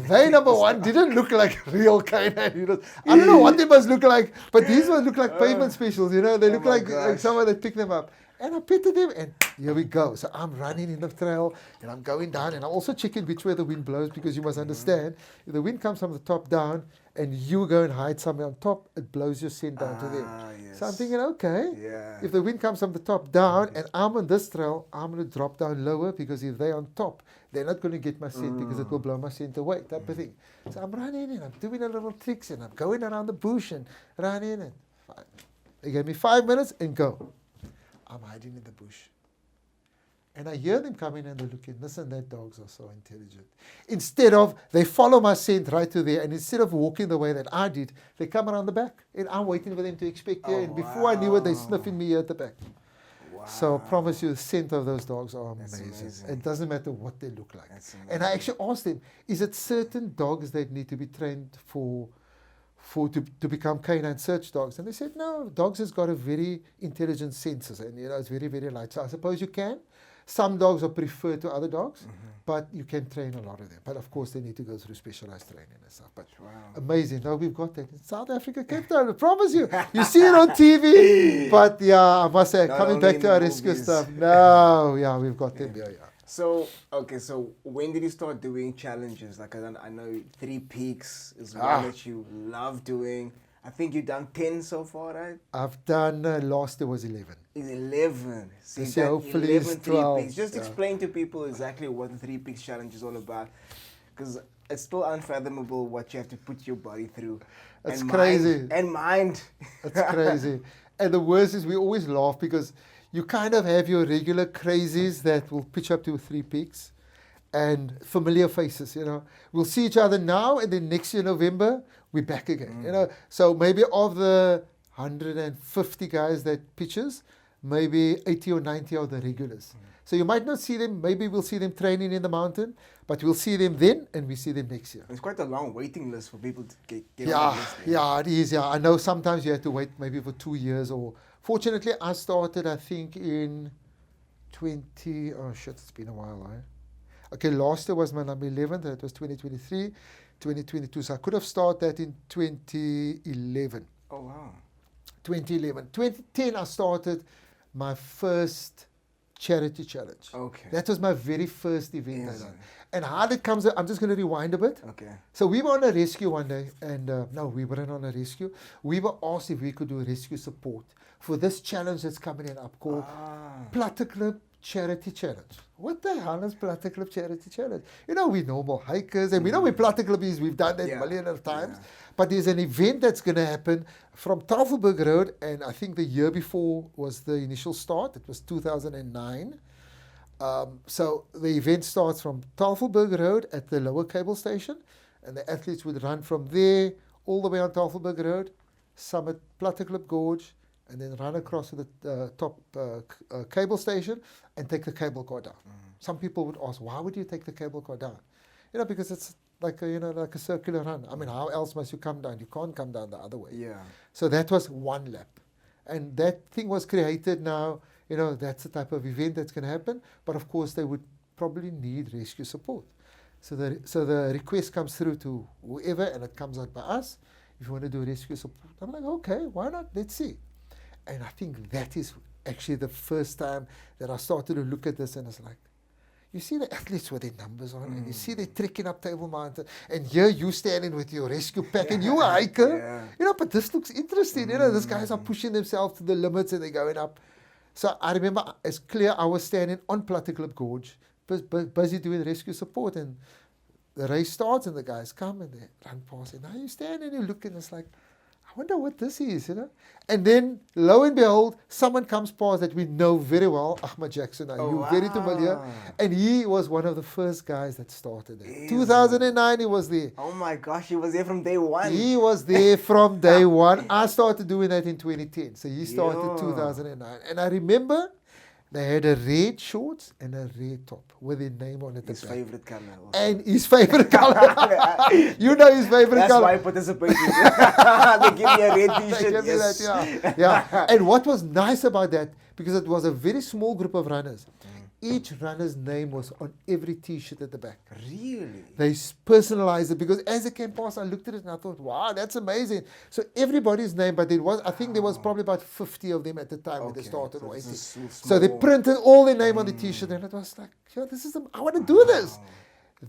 they, number one, didn't look like real canine units. I don't know what they must look like, but these ones look like pavement specials, you know. They look like someone that picked them up. And I petted them, and here we go. So I'm running in the trail, and I'm going down, and I'm also checking which way the wind blows, because you must understand, if the wind comes from the top down, and you go and hide somewhere on top, it blows your scent down to them. Yes. So I'm thinking, okay, if the wind comes from the top down, and I'm on this trail, I'm going to drop down lower, because if they're on top, they're not going to get my scent, because it will blow my scent away, type of thing. So I'm running, and I'm doing a little tricks, and I'm going around the bush, and running, and fine. They gave me 5 minutes, and go. I'm hiding in the bush. And I hear them coming and they're looking. Listen, that dogs are so intelligent. Instead of, they follow my scent right to there, and instead of walking the way that I did, they come around the back. And I'm waiting for them to expect there. And before I knew it, they're sniffing me here at the back. So I promise you, the scent of those dogs are amazing. It doesn't matter what they look like. And I actually asked them, is it certain dogs that need to be trained to become canine search dogs? And they said, no, dogs has got a very intelligent senses, and it's very, very light. So I suppose you can. Some dogs are preferred to other dogs, but you can train a lot of them. But of course, they need to go through specialized training and stuff. But amazing. Now we've got that in South Africa, Cape Town. I promise you. You see it on TV. But yeah, I must say, coming back to our rescue stuff. No, yeah, we've got them here, yeah. So, okay, so when did you start doing challenges? Like, I know 3 Peaks is one that you love doing. I think you've done 10 so far, right? I've done, last year was 11. It's 11. See, this year hopefully it's 12. 3 Peaks. Just explain to people exactly what the 3 Peaks challenge is all about. Because it's still unfathomable what you have to put your body through. It's crazy. Mind. It's crazy. And the worst is we always laugh because you kind of have your regular crazies that will pitch up to 3 Peaks and familiar faces, We'll see each other now, and then next year, November, we're back again, So maybe of the 150 guys that pitches, maybe 80 or 90 are the regulars. So you might not see them, maybe we'll see them training in the mountain, but we'll see them then, and we see them next year. It's quite a long waiting list for people to get yeah, on the list. Yeah, it is, yeah. I know sometimes you have to wait maybe for 2 years, or fortunately I started, I think, in it's been a while, eh? Okay, last year was my number 11, that was 2023, 2022, so I could have started that in 2011. Oh, wow. 2011. 2010, I started my first charity challenge. Okay. That was my very first event I done. And how it comes, I'm just going to rewind a bit. Okay. So we were on a rescue one day, and no, we weren't on a rescue. We were asked if we could do rescue support for this challenge that's coming up called Platteklip Charity Challenge. What the hell is Platteklip Charity Challenge? We normal hikers, and we know where Platteklip is. We've done that a million of times. But there's an event that's going to happen from Tafelberg Road, and I think the year before was the initial start. It was 2009. So the event starts from Tafelberg Road at the lower cable station, and the athletes would run from there all the way on Tafelberg Road, summit Platteklip Gorge, and then run across to the top cable station and take the cable car down. Some people would ask, why would you take the cable car down? Because it's like a circular run. I mean, how else must you come down? You can't come down the other way. Yeah. So that was one lap. And that thing was created now, that's the type of event that's going to happen. But of course, they would probably need rescue support. So the request comes through to whoever, and it comes out by us. If you want to do rescue support, I'm like, okay, why not? Let's see. And I think that is actually the first time that I started to look at this, and it's like, you see the athletes with their numbers on, and you see they trekking up Table Mountain, and here you standing with your rescue pack, and you a hiker, but this looks interesting, these guys are pushing themselves to the limits, and they're going up. So I remember it's clear I was standing on Platteklip Gorge, busy doing rescue support, and the race starts and the guys come and they run past. And now you stand and you look and it's like, I wonder what this is, you know. And then, lo and behold, someone comes past that we know very well, Ahmed Jackson. You're very familiar. And he was one of the first guys that started it. 2009, he was there. Oh my gosh, he was there from day one. He was there from day one. I started doing that in 2010. So he started 2009. And I remember they had a red shorts and a red top with their name on it. His favorite color. Also. And his favorite color. You know his favorite color. That's why I participated. They give me a red t-shirt. They give me Yes. that, yeah. And what was nice about that, because it was a very small group of runners, each runner's name was on every t-shirt at the back. Really? They personalized it, because as it came past, I looked at it and I thought, wow, that's amazing. So everybody's name, but I think there was probably about 50 of them at the time when they started. So, or this 80. is So they printed all their name on the t-shirt, and it was like, yeah, I want to do this.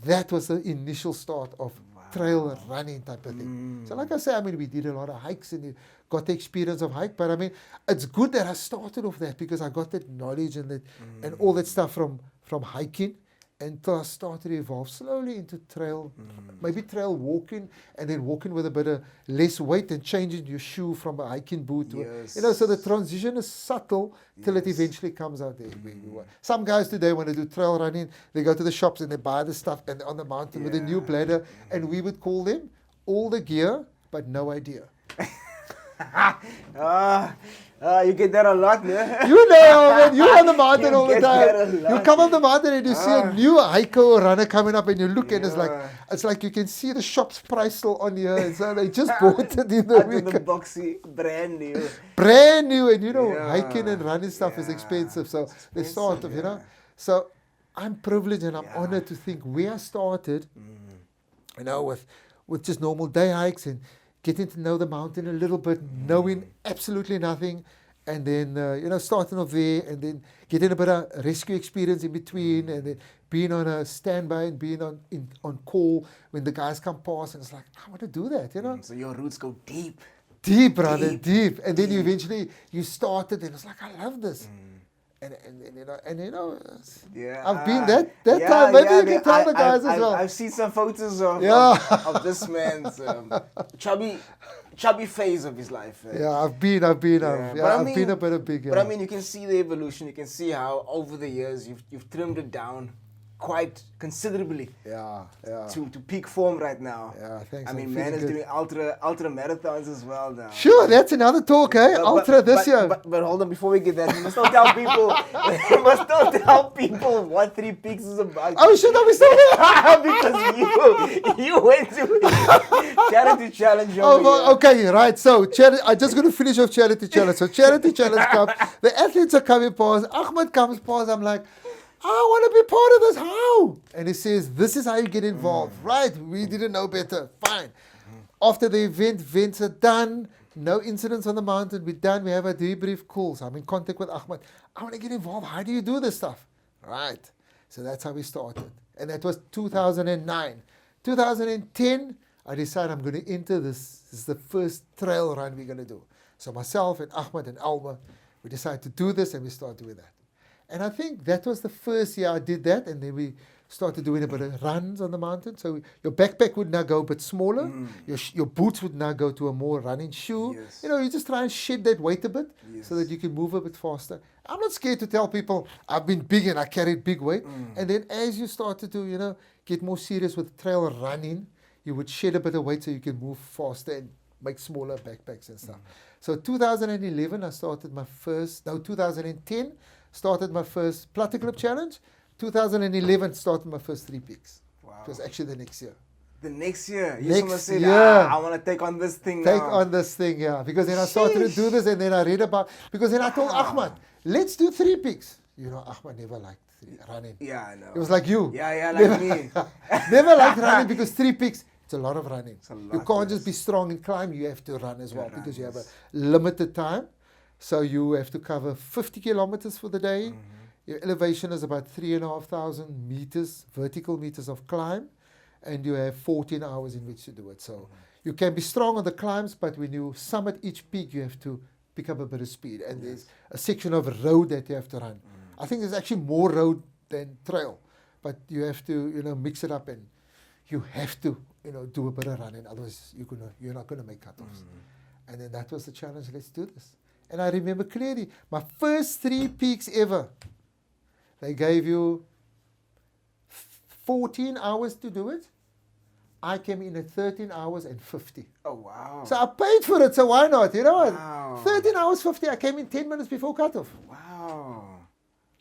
That was the initial start of trail running type of thing. So like I say, I mean, we did a lot of hikes and you got the experience of hike, but I mean, it's good that I started off that, because I got that knowledge and that and all that stuff from hiking, until I started to evolve slowly into trail, maybe trail walking, and then walking with a bit of less weight and changing your shoe from a hiking boot to Yes. you know, so the transition is subtle till it eventually comes out there. Some guys today, when they do trail running, they go to the shops and they buy the stuff and on the mountain with a new bladder, and we would call them all the gear but no idea. You get that a lot, yeah? You know, man, you're on the mountain You all the get that a time. lot. You come up the mountain and you see a new hiker or runner coming up, and you look and it's like you can see the shop's price still on here, and so they just bought it in the Out of the weekend. boxy, brand new. Brand new, and you know, Yeah. hiking and running stuff is expensive, so they start of, you know. So I'm privileged and I'm honored to think where I started, you know, with just normal day hikes and getting to know the mountain a little bit, knowing absolutely nothing, and then, you know, starting off there and then getting a bit of rescue experience in between, and then being on a standby and being on call when the guys come past, and it's like, I want to do that, you know. So your roots go deep. Deep, brother, deep. And then you eventually, you started and it's like, I love this. And you know, Yeah, I've been that time. Maybe you can tell the guys as well. I've seen some photos of this man's chubby phase of his life. Yeah, I've been a bit of big. But I mean, you can see the evolution. You can see how over the years you've trimmed it down quite considerably. To peak form right now. Yeah, thanks. I mean, I'm man is feeling doing ultra marathons as well now. Sure, that's another talk, eh? Ultra this year. But hold on, before we get that, we must still tell people. We must still tell people what 3 Peaks is about. Oh, should I be still there? Because you went to charity challenge. Okay, right. So I'm just going to finish off charity challenge. So charity challenge comes. The athletes are coming past. Ahmed comes past. I'm like, I want to be part of this. How? And he says, this is how you get involved. Right. We didn't know better. Fine. After the events are done. No incidents on the mountain. We're done. We have a debrief. Cool. So I'm in contact with Ahmed. I want to get involved. How do you do this stuff? Right. So that's how we started. And that was 2009. 2010, I decided I'm going to enter this. This is the first trail run we're going to do. So myself and Ahmed and Alma, we decided to do this, and we started doing that. And I think that was the first year I did that, and then we started doing a bit of runs on the mountain. So your backpack would now go a bit smaller. Your boots would now go to a more running shoe. Yes. You know, you just try and shed that weight a bit so that you can move a bit faster. I'm not scared to tell people I've been big and I carried big weight. And then as you started to, you know, get more serious with trail running, you would shed a bit of weight so you can move faster and make smaller backpacks and stuff. So 2011, I started my first, 2010, started my first Platteklip challenge. 2011 started my first 3 Peaks. Wow. It was actually the next year. The next year, you Next said, year. I want to take on this thing Take now. on this thing, yeah. Because then I started to do this, and then I read about, because then I told Ahmed, let's do 3 Peaks. You know, Ahmed never liked running. Yeah, I know. It was like you. Yeah, like me. Never liked running, because 3 Peaks, it's a lot of running. a lot, You can't just yes. be strong and climb, you have to run as well, because you have a limited time. So you have to cover 50 kilometers for the day. Your elevation is about 3,500 meters, vertical meters of climb, and you have 14 hours in which to do it. So you can be strong on the climbs, but when you summit each peak, you have to pick up a bit of speed. And there's a section of road that you have to run. I think there's actually more road than trail, but you have to, mix it up, and you have to, do a bit of running. Otherwise, you're not going to make cutoffs. And then that was the challenge. Let's do this. And I remember clearly my first 3 peaks ever. They gave you 14 hours to do it. I came in at 13 hours and 50. Oh, wow. So I paid for it, so why not? You know what? Wow. 13 hours 50. I came in 10 minutes before cutoff. Wow.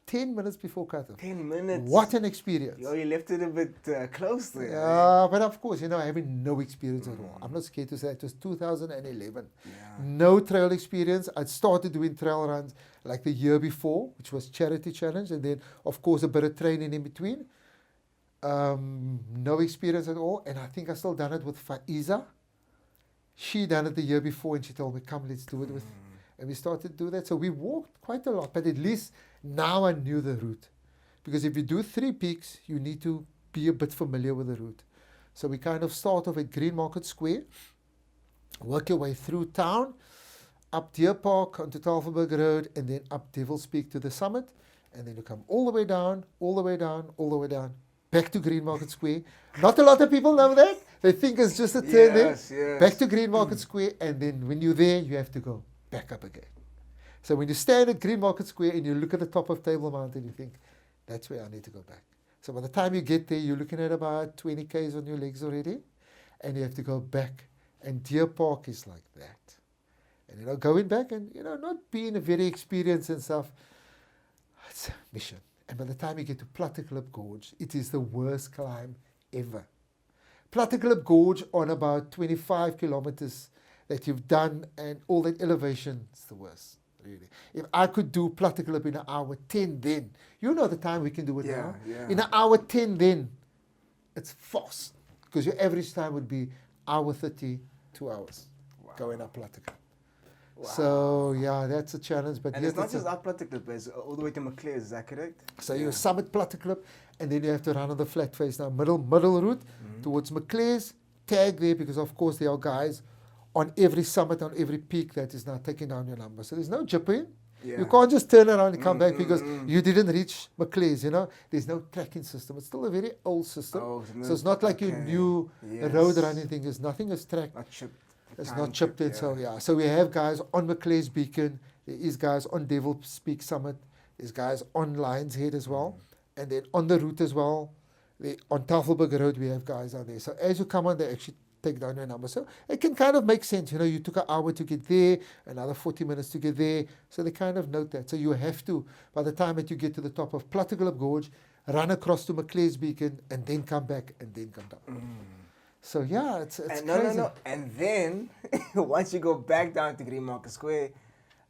10 minutes before cutoff. 10 minutes. What an experience. Yo, you left it a bit close there. Yeah, but of course, having no experience at all. I'm not scared to say it was 2011. Yeah. No trail experience. I started doing trail runs like the year before, which was Charity Challenge, and then, of course, a bit of training in between. No experience at all, and I think I still done it with Faiza. She done it the year before, and she told me, come, let's do it with. And we started to do that. So we walked quite a lot, but at least now I knew the route. Because if you do 3 peaks, you need to be a bit familiar with the route. So we kind of start off at Green Market Square, work your way through town, up Deer Park onto Tafelberg Road, and then up Devil's Peak to the summit. And then you come all the way down, all the way down, all the way down, back to Green Market Square. Not a lot of people know that. They think it's just a turn there. Yes. Back to Green Market Square, and then when you're there, you have to go back up again. So when you stand at Green Market Square and you look at the top of Table Mountain, you think, that's where I need to go back. So by the time you get there, you're looking at about 20 Ks on your legs already, and you have to go back. And Deer Park is like that. And, going back and, not being very experienced and stuff, it's a mission. And by the time you get to Platteklip Gorge, it is the worst climb ever. Platteklip Gorge on about 25 kilometers that you've done, and all that elevation, it's the worst, really. If I could do Platteklip in an hour 10 then, the time we can do it now. Yeah. In an hour 10 then, it's fast. Because your average time would be hour 30, 2 hours, going up Platteklip. Wow. So, yeah, that's a challenge. But And it's not just up Platteklip, it's all the way to Maclear, is that correct? So you summit Platteklip, and then you have to run on the flat face now, middle route towards Maclear's, tag there, because of course there are guys on every summit, on every peak that is now taking down your number. So there's no jipping. Yeah. You can't just turn around and come back because you didn't reach Maclear's, There's no tracking system. It's still a very old system. So it's not like your new road running thing. Nothing is tracked. Not chipped. It's not chipped in, so yeah. So we have guys on Maclear's Beacon. There is guys on Devil's Peak Summit. There's guys on Lion's Head as well. And then on the route as well, on Tafelberg Road, we have guys out there. So as you come on, they actually take down your number. So it can kind of make sense. You took an hour to get there, another 40 minutes to get there. So they kind of note that. So you have to, by the time that you get to the top of Platteklip Gorge, run across to Maclear's Beacon, and then come back, and then come down. So yeah, it's and crazy. No. And then, once you go back down to Green Market Square,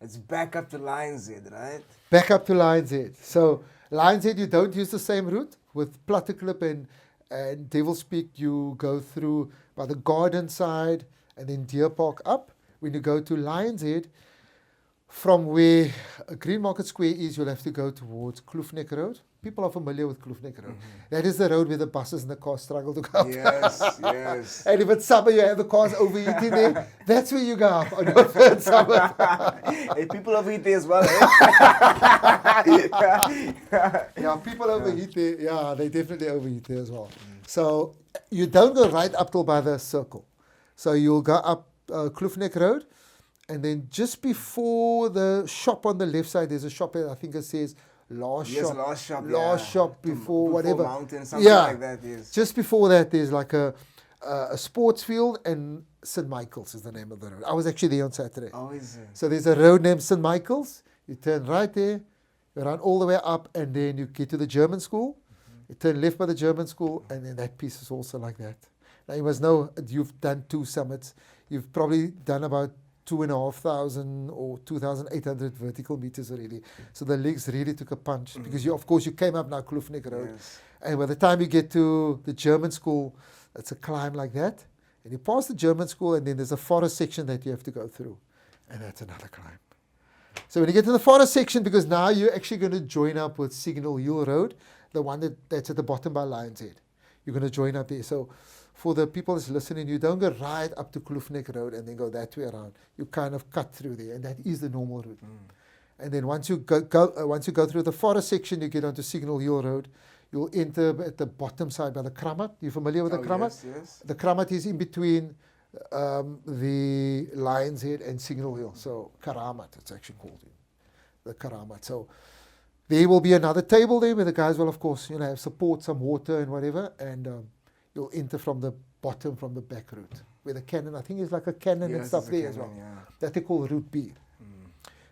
it's back up to Lion's Head, right? Back up to Lion's Head. So Lion's Head, you don't use the same route. With Platteklip and Devil's Peak, you go through by the garden side and then Deer Park up. When you go to Lion's Head, from where Green Market Square is, you'll have to go towards Kloofneck Road. People are familiar with Kloofneck Road. That is the road where the buses and the cars struggle to go up. Yes. And if it's summer, you have the cars overheating there. That's where you go up on your third summer. Hey, people overheat there as well, Yeah, people overheat there. Yeah, they definitely overheat there as well. So you don't go right up till by the circle. So you'll go up Kloofneck Road, and then just before the shop on the left side, there's a shop there, I think it says last shop before whatever. Mountain, something like that, yes. Just before that, there's like a sports field, and St. Michael's is the name of the road. I was actually there on Saturday. Oh, is it? So there's a road named St. Michael's. You turn right there, you run all the way up, and then you get to the German school. You turn left by the German school, and then that piece is also like that. Now you must know, you've done 2 summits. You've probably done about 2,500 or 2,800 vertical meters already. So the legs really took a punch because of course you came up now Kloofneck Road. Yes. And by the time you get to the German school, it's a climb like that. And you pass the German school, and then there's a forest section that you have to go through. And that's another climb. So when you get to the forest section, because now you're actually going to join up with Signal Hill Road, the one that's at the bottom by Lion's Head. you're going to join up there. So for the people that's listening, you don't go right up to Kloofneck Road and then go that way around. You kind of cut through there, and that is the normal route. And then once you go through the forest section, you get onto Signal Hill Road. You'll enter at the bottom side by the Kramat. You familiar with the Kramat? Yes. The Kramat is in between the Lion's Head and Signal Hill. So Karamat, it's actually called the Karamat. So there will be another table there where the guys will, of course, have support, some water and whatever. And you'll enter from the bottom, from the back route, where the cannon, I think it's like a cannon and stuff there as well. Yeah. That they call Route B.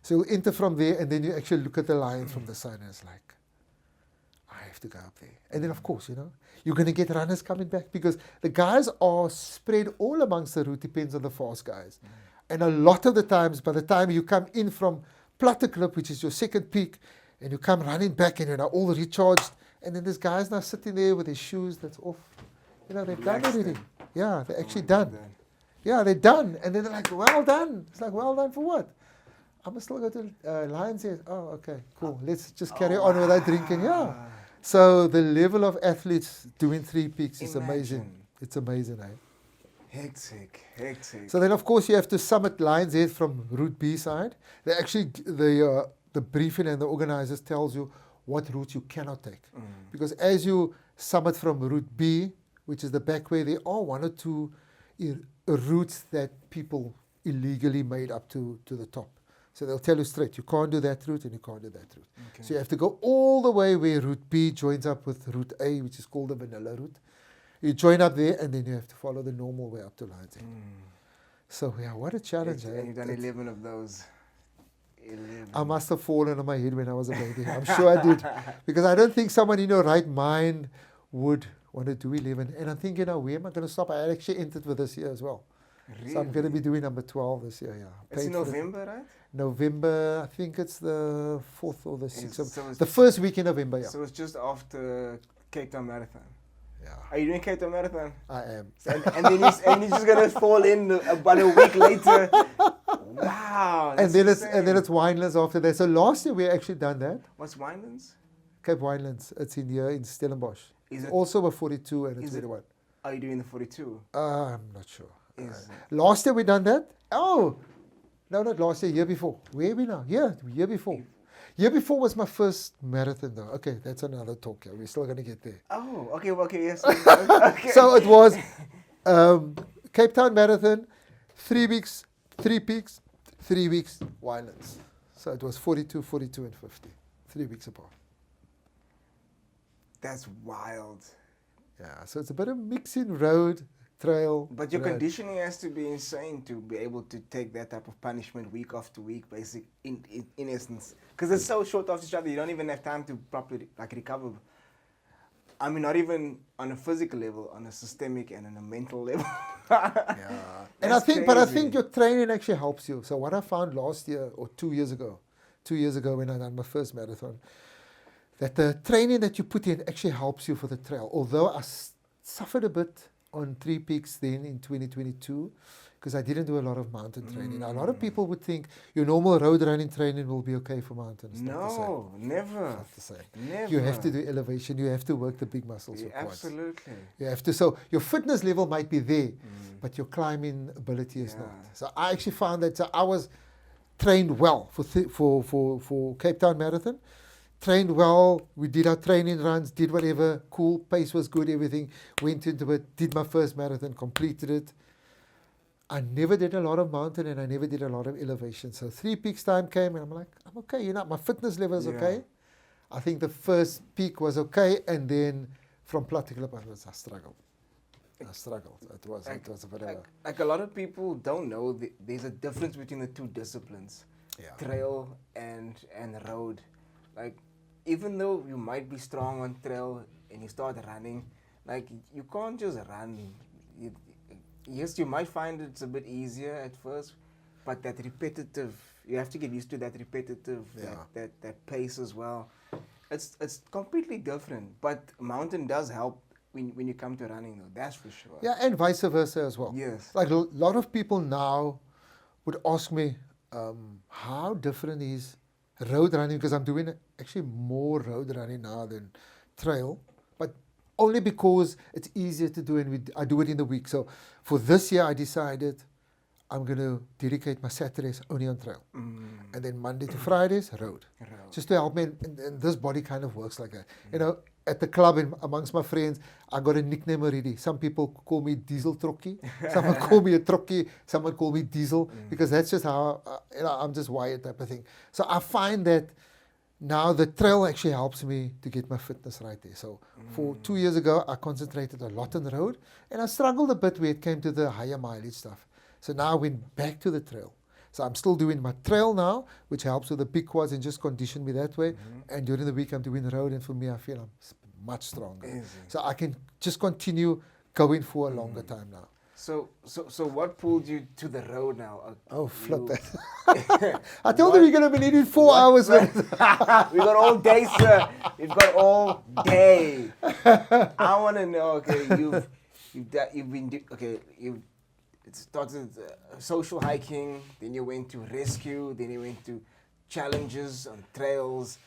So you'll enter from there, and then you actually look at the lions from the side, and it's like, I have to go up there. And then, of course, you're going to get runners coming back, because the guys are spread all amongst the route, depends on the fast guys. And a lot of the times, by the time you come in from Platteklip, which is your second peak, and you come running back and you're now all recharged, and then there's guys now sitting there with their shoes that's off. They've done already. Yeah, they're actually done. Yeah, they're done. And then they're like, well done. It's like, well done for what? I must still go to Lions Head. Oh, okay, cool. Let's just carry on without drinking. Yeah. So the level of athletes doing 3 peaks is amazing. It's amazing, eh? Hectic. So then, of course, you have to summit Lions Head from Route B side. They actually, the briefing and the organizers tells you what routes you cannot take. Because as you summit from Route B, which is the back way, there are 1 or 2 routes that people illegally made up to the top. So they'll tell you straight, you can't do that route and you can't do that route. Okay. So you have to go all the way where Route B joins up with Route A, which is called the vanilla route. You join up there, and then you have to follow the normal way up to Lions Head. So yeah, what a challenge. And you've done 11 of those. 11. I must have fallen on my head when I was a baby. I'm sure I did. Because I don't think someone in your right mind would want to do 11. And I'm thinking, where am I going to stop? I actually entered for this year as well. Really? So I'm going to be doing number 12 this year, yeah. It's in November, right? November, I think it's the 4th or the 6th. So the first week in November, yeah. So it's just after Cape Town Marathon. Yeah. Are you doing Cape Town Marathon? I am. And then you're just going to fall in about a week later. Wow. And then it's Winelands after that. So last year we actually done that. What's Winelands? Cape Winelands. It's in here in Stellenbosch. Is it also a 42 and a 21? Are you doing the 42? I'm not sure. Last year we done that. Oh, no, not last year, year before. Where are we now? Year before. Year before was my first marathon though. Okay, that's another talk. Yeah. We're still going to get there. Oh, okay, yes. Okay. So it was Cape Town Marathon, 3 weeks, 3 peaks, 3 weeks, Winelands. So it was 42, 42 and 50. 3 weeks apart. That's wild. Yeah, so it's a bit of mixing road, trail. But your conditioning has to be insane to be able to take that type of punishment week after week, basic in essence. Because it's so short after each other, you don't even have time to properly recover. I mean, not even on a physical level, on a systemic and on a mental level. Yeah. And I think your training actually helps you. So what I found last year or 2 years ago when I done my first marathon, that the training that you put in actually helps you for the trail. Although I suffered a bit on 3 peaks then in 2022 because I didn't do a lot of mountain training. Now, a lot of people would think your normal road running training will be okay for mountains. No, never. Not the same. Never. You have to do elevation. You have to work the big muscles. Yeah, absolutely. You have to. So your fitness level might be there, but your climbing ability is not. So I actually found that I was trained well for Cape Town Marathon. Trained well, we did our training runs, did whatever, cool, pace was good, everything, went into it, did my first marathon, completed it. I never did a lot of mountain and I never did a lot of elevation. So 3 peaks time came and I'm like, I'm okay, my fitness level is okay. I think the first peak was okay, and then from Platteklip onwards I struggled. It was a bit of a... Like a lot of people don't know there's a difference between the two disciplines, trail and road. Like, even though you might be strong on trail and you start running, like, you can't just run. Yes, you might find it's a bit easier at first, but that repetitive, you have to get used to that repetitive, that pace as well. It's completely different, but mountain does help when you come to running, though, that's for sure. Yeah, and vice versa as well. Yes. Like, a lot of people now would ask me, how different is road running, because I'm doing actually more road running now than trail, but only because it's easier to do and I do it in the week. So for this year, I decided I'm going to dedicate my Saturdays only on trail. And then Monday to Fridays, road. Just to help me. And this body kind of works like that. You know, at the club and amongst my friends, I got a nickname already. Some people call me Diesel Trokkie. Someone call me a Trokkie. Someone call me Diesel. Because that's just how, I'm just wired type of thing. So I find that now the trail actually helps me to get my fitness right there. So for 2 years ago, I concentrated a lot on the road. And I struggled a bit when it came to the higher mileage stuff. So now I went back to the trail. So I'm still doing my trail now, which helps with the big quads and just condition me that way. And during the week, I'm doing the road. And for me, I feel I'm much stronger. So I can just continue going for a longer time now. So what pulled you to the road now? Oh, flip that. I told them we're going to be needing 4 hours. We got all day, sir. We've got all day. I want to know, okay, you've started social hiking, then you went to rescue, then you went to challenges on trails,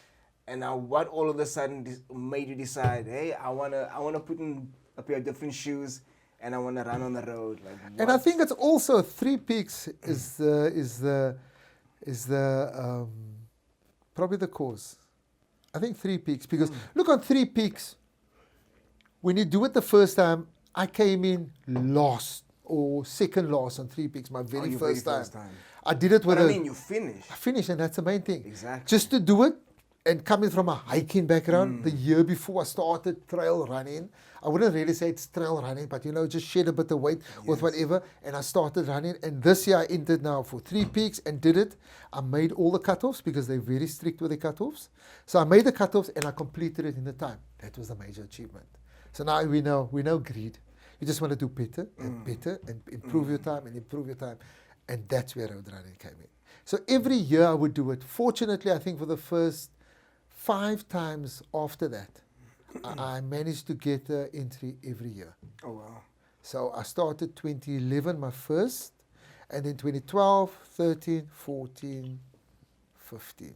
and now what all of a sudden made you decide, hey, I wanna put in a pair of different shoes and I wanna run on the road? Like, and I think it's also Three Peaks is the probably the cause. I think Three Peaks, because look, on Three Peaks, when you do it the first time, I came in last or second last on Three Peaks, my very first time. I did it with you finished. I finished, and that's the main thing. Exactly. Just to do it, and coming from a hiking background, the year before I started trail running, I wouldn't really say it's trail running, but just shed a bit of weight with whatever, and I started running. And this year I entered now for Three Peaks and did it. I made all the cutoffs because they're very strict with the cutoffs. So I made the cutoffs and I completed it in the time. That was the major achievement. So now we know greed. You just want to do better and better and improve your time and improve your time. And that's where road running came in. So every year I would do it. Fortunately, I think for the first 5 times after that, I managed to get an entry every year. Oh, wow. So I started 2011, my first, and then 2012, 13, 14, 15.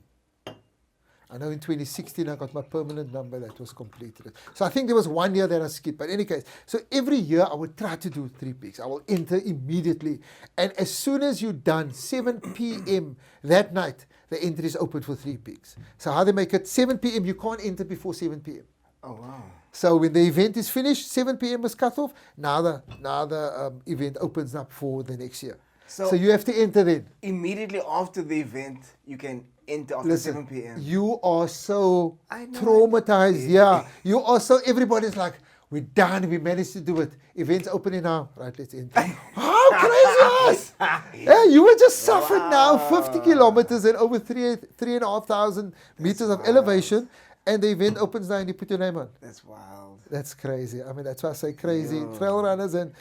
I know in 2016 I got my permanent number that was completed. So I think there was 1 year that I skipped. But in any case, so every year I would try to do Three Peaks. I will enter immediately. And as soon as you're done, 7 p.m. that night, the entry is open for Three Peaks. So how they make it, 7 p.m., you can't enter before 7 p.m. Oh, wow. So when the event is finished, 7 p.m. is cut off. Now the event opens up for the next year. So you have to enter then. Immediately after the event, you can enter after 7 p.m. You are so traumatized. Yeah. You are so, everybody's like, we're done. We managed to do it. Event's opening now. Right, let's enter. How crazy is yeah, you were just suffered now 50 kilometers and over 3,500 meters of elevation. And the event opens now and you put your name on. That's wild. That's crazy. I mean, that's why I say crazy. Trail runners, and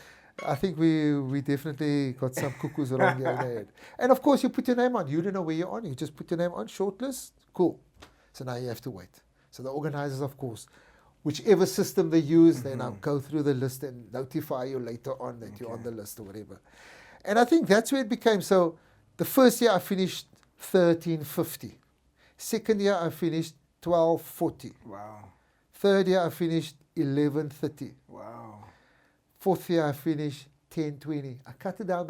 I think we definitely got some cuckoos around the other head. And of course, you put your name on. You don't know where you're on. You just put your name on, shortlist, cool. So now you have to wait. So the organizers, of course, whichever system they use, they now go through the list and notify you later on that you're on the list or whatever. And I think that's where it became. So the first year I finished 1350. Second year I finished 1240. Wow. Third year I finished 1130. Wow. Fourth year I finished 1020. I cut it down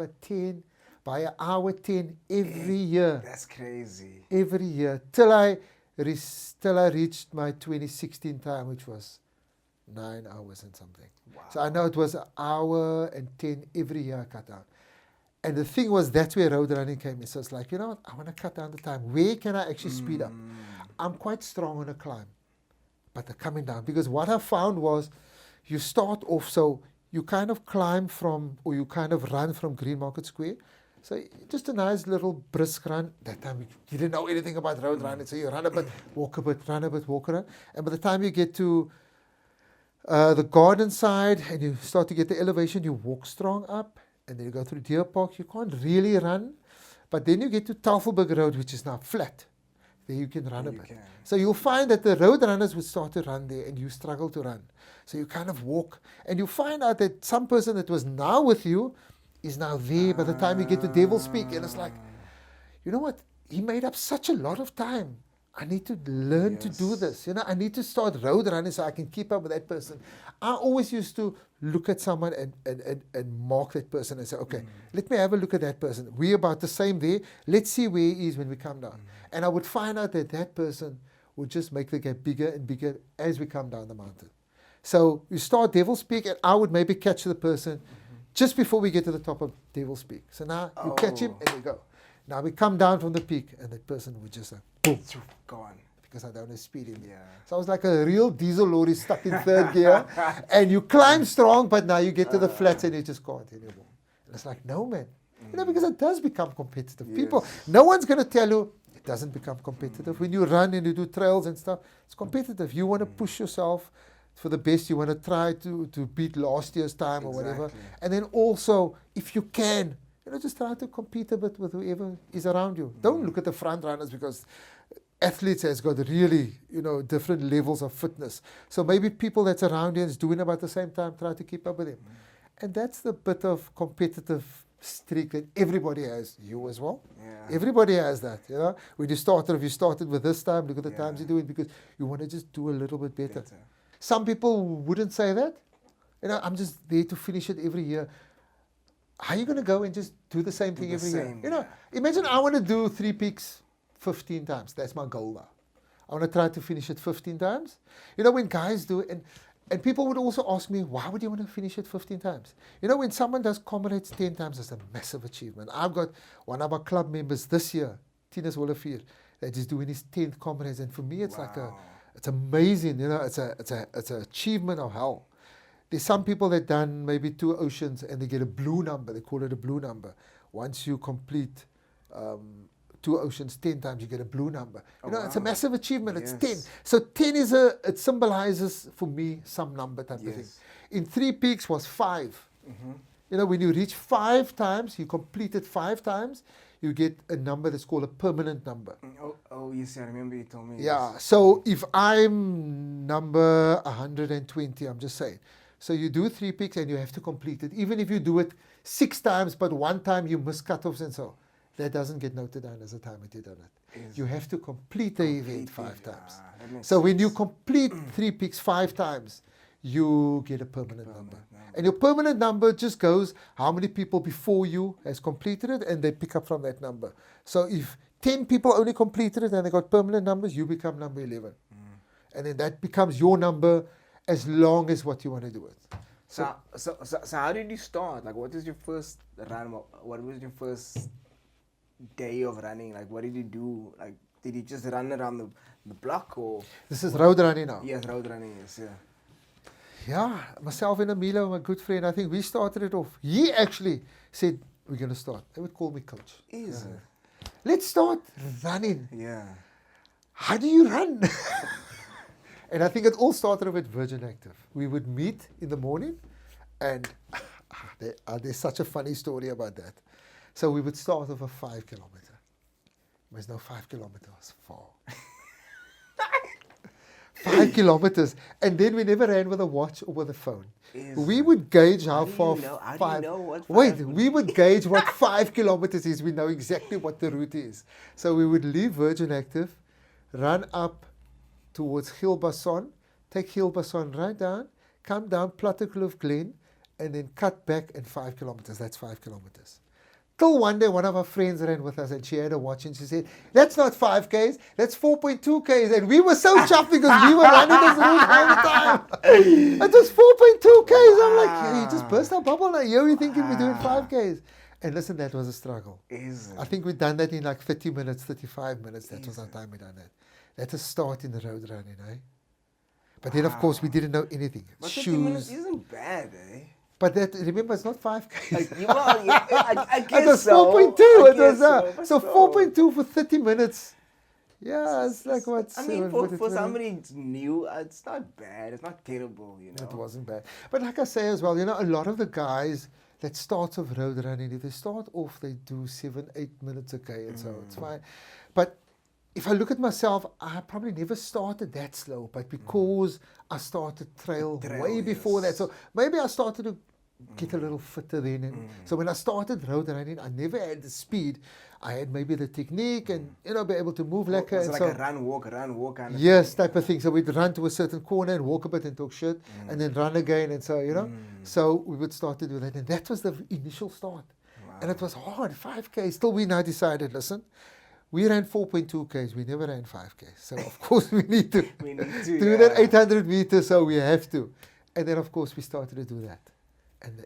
by an hour 10 every year. That's crazy. Every year till I reached my 2016 time, which was 9 hours and something. Wow. So I know it was an hour and 10 every year I cut down. And the thing was, that's where road running came in. So it's like, you know what, I want to cut down the time. Where can I actually speed up? I'm quite strong on a climb, but the coming down. Because what I found was, you start off, so you kind of climb from, or you kind of run from Green Market Square. So just a nice little brisk run. That time you didn't know anything about road running. So you run a bit, walk a bit, run a bit, walk around. And by the time you get to the garden side and you start to get the elevation, you walk strong up. And then you go through Deer Park. You can't really run. But then you get to Tafelberg Road, which is now flat. There you can run a bit. So you'll find that the road runners would start to run there and you struggle to run. So you kind of walk and you find out that some person that was now with you is now there by the time you get to Devil's Peak. And it's like, you know what? He made up such a lot of time. I need to learn to do this. You know, I need to start road running so I can keep up with that person. I always used to look at someone and mark that person and say, okay, let me have a look at that person. We're about the same there. Let's see where he is when we come down. And I would find out that that person would just make the gap bigger and bigger as we come down the mountain. So you start Devil's Peak, and I would maybe catch the person just before we get to the top of Devil's Peak. So now you catch him and you go. Now we come down from the peak, and that person would just like, boom, gone. Because I don't have speed in there. Yeah. So I was like a real diesel lorry stuck in third gear, and you climb strong, but now you get to the flats and you just can't anymore. And it's like, no, man. You know, because it does become competitive. Yes. People, no one's going to tell you it doesn't become competitive. When you run and you do trails and stuff, it's competitive. You want to push yourself for the best. You want to try to beat last year's time or whatever. And then also, if you can, you know, just try to compete a bit with whoever is around you. Don't look at the front runners, because athletes has got really, you know, different levels of fitness. So maybe people that's around you and is doing about the same time, try to keep up with them. And that's the bit of competitive streak that everybody has. You as well. Yeah. Everybody has that, you know. When you started, if you started with this time, look at the times you're doing, because you want to just do a little bit better. Some people wouldn't say that. You know, I'm just there to finish it every year. How are you going to go and just do the same thing every year? You know, imagine I want to do 3 peaks 15 times. That's my goal now. I want to try to finish it 15 times. You know, when guys do it, and people would also ask me, why would you want to finish it 15 times? You know, when someone does comrades 10 times, it's a massive achievement. I've got one of our club members this year, Tinus Wollevier, that is doing his 10th comrades. And for me, it's like it's amazing. You know, it's an achievement of hell. There's some people that done maybe 2 oceans and they get a blue number. They call it a blue number. Once you complete 2 oceans 10 times, you get a blue number. You know, it's a massive achievement. It's 10. So 10 is it symbolizes for me some number type of thing. In 3 peaks was 5. You know, when you reach 5 times, you complete it 5 times, you get a number that's called a permanent number. Oh, yes, I remember you told me. Yeah. So if I'm number 120, I'm just saying. So you do 3 peaks and you have to complete it. Even if you do it 6 times, but 1 time you miss cutoffs and so, that doesn't get noted down as a time that you done it. You have to complete the event 5 times. So when you complete 3 peaks 5 times, you get a permanent number. And your permanent number just goes how many people before you has completed it, and they pick up from that number. So if 10 people only completed it and they got permanent numbers, you become number 11. And then that becomes your number as long as what you want to do it. So how did you start? Like, what was your first run? What was your first day of running? Like, what did you do? Like, did you just run around the block, or? This is road running now. Yes, road running, yes, yeah. Yeah, myself and Emilio, my good friend, I think we started it off. He actually said, we're going to start. They would call me coach. Is it? Let's start running. Yeah. How do you run? And I think it all started with Virgin Active. We would meet in the morning, and there's such a funny story about that. So we would start with a 5 kilometer. There's no 5 kilometers far. 5 kilometers. And then we never ran with a watch or with a phone. We would gauge how far we would gauge what 5 kilometers is. We know exactly what the route is. So we would leave Virgin Active, run up towards Gilbasson, take Gilbasson right down, come down Plattekloof Glen, and then cut back and 5 kilometers. That's 5 kilometers. Till one day, one of our friends ran with us and she had a watch and she said, that's not 5Ks, that's 4.2 Ks. And we were so chuffed because we were running this route all the time. It was 4.2 Ks. I'm like, yeah, you just burst our bubble now. Here we thinking we're doing 5Ks. And listen, that was a struggle. I think we'd done that in like 30 minutes, 35 minutes. That was our time we done that. That's a start in the road running, eh? But then, of course, we didn't know anything. But shoes. 30 minutes isn't bad, eh? But that, remember, it's not 5K. I guess it was 4.2. So 4.2 for 30 minutes. Yeah, it's like what? I mean, for somebody new, it's not bad. It's not terrible, you know. It wasn't bad. But like I say as well, you know, a lot of the guys that start off road running, if they start off, they do 7-8 minutes a K, and so it's fine. But if I look at myself, I probably never started that slow, but because I started trail way before that. So maybe I started get a little fitter then. And so when I started road running, I never had the speed. I had maybe the technique and, be able to move lekker. Was it and like so, a run, walk kind of yes, thing? type of thing. So we'd run to a certain corner and walk a bit and talk shit and then run again. And so, so we would start to do that. And that was the initial start. Wow. And it was hard, 5K. Still, we now decided, listen, we ran 4.2 Ks. We never ran 5K. So, of course, we need to, do that 800 meters. So we have to. And then, of course, we started to do that.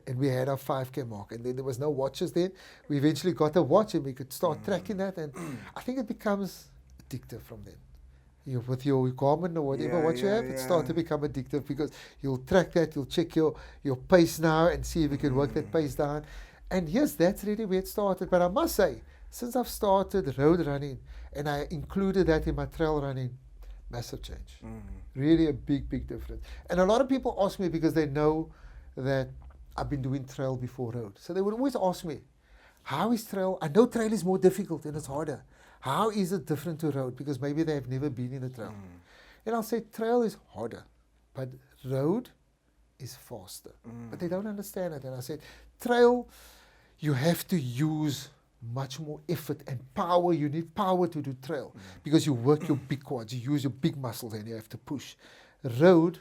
And we had our 5K mark. And then there was no watches then. We eventually got a watch and we could start tracking that. And I think it becomes addictive from then. With your Garmin or whatever watch you have, it starts to become addictive because you'll track that, you'll check your pace now and see if you can work that pace down. And yes, that's really where it started. But I must say, since I've started road running and I included that in my trail running, massive change. Really a big, big difference. And a lot of people ask me because they know that I've been doing trail before road. So they would always ask me, how is trail? I know trail is more difficult and it's harder. How is it different to road? Because maybe they have never been in a trail. And I'll say trail is harder, but road is faster. But they don't understand it. And I said, trail, you have to use much more effort and power. You need power to do trail because you work your big quads, you use your big muscles and you have to push. Road,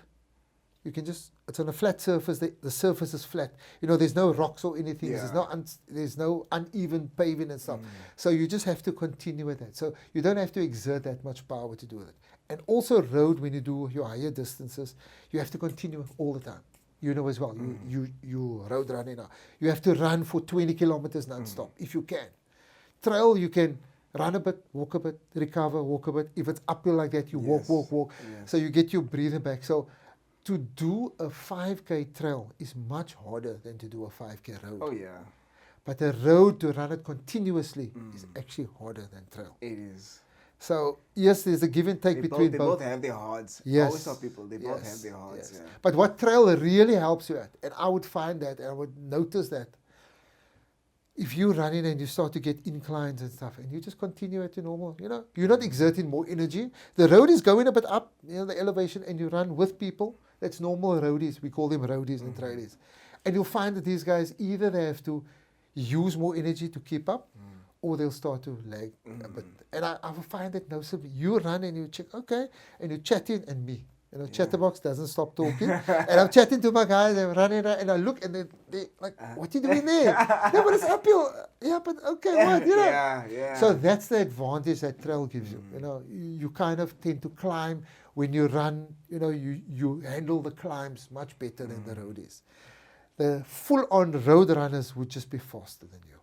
you can just, it's on a flat surface, the surface is flat. There's no rocks or anything, there's no uneven paving and stuff. So you just have to continue with that. So you don't have to exert that much power to do it. And also road, when you do your higher distances, you have to continue all the time. As well, you road running now. You have to run for 20 kilometers non-stop, if you can. Trail, you can run a bit, walk a bit, recover, walk a bit. If it's uphill like that, you walk. Yes. So you get your breathing back. So to do a 5K trail is much harder than to do a 5K road. Oh, yeah. But a road, to run it continuously, is actually harder than trail. It is. So, yes, there's a give and take between both. They both have their hards. Yes. I always tell people, they both have their hards. Yes. Yeah. But what trail really helps you at, and I would find that, and I would notice that, if you're running and you start to get inclines and stuff, and you just continue at your normal, you're not exerting more energy. The road is going a bit up, the elevation, and you run with people. That's normal roadies. We call them roadies and trailees. And you'll find that these guys, either they have to use more energy to keep up, or they'll start to lag a bit. And I will find that you run and you check, okay, and you're chatting, and me. Chatterbox doesn't stop talking. And I'm chatting to my guys, I'm running, and I look, and they like, what are you doing there? Yeah, but it's uphill. Yeah, but okay, what? Yeah. So that's the advantage that trail gives you. You kind of tend to climb. When you run, you handle the climbs much better than the roadies. The full-on road runners would just be faster than you.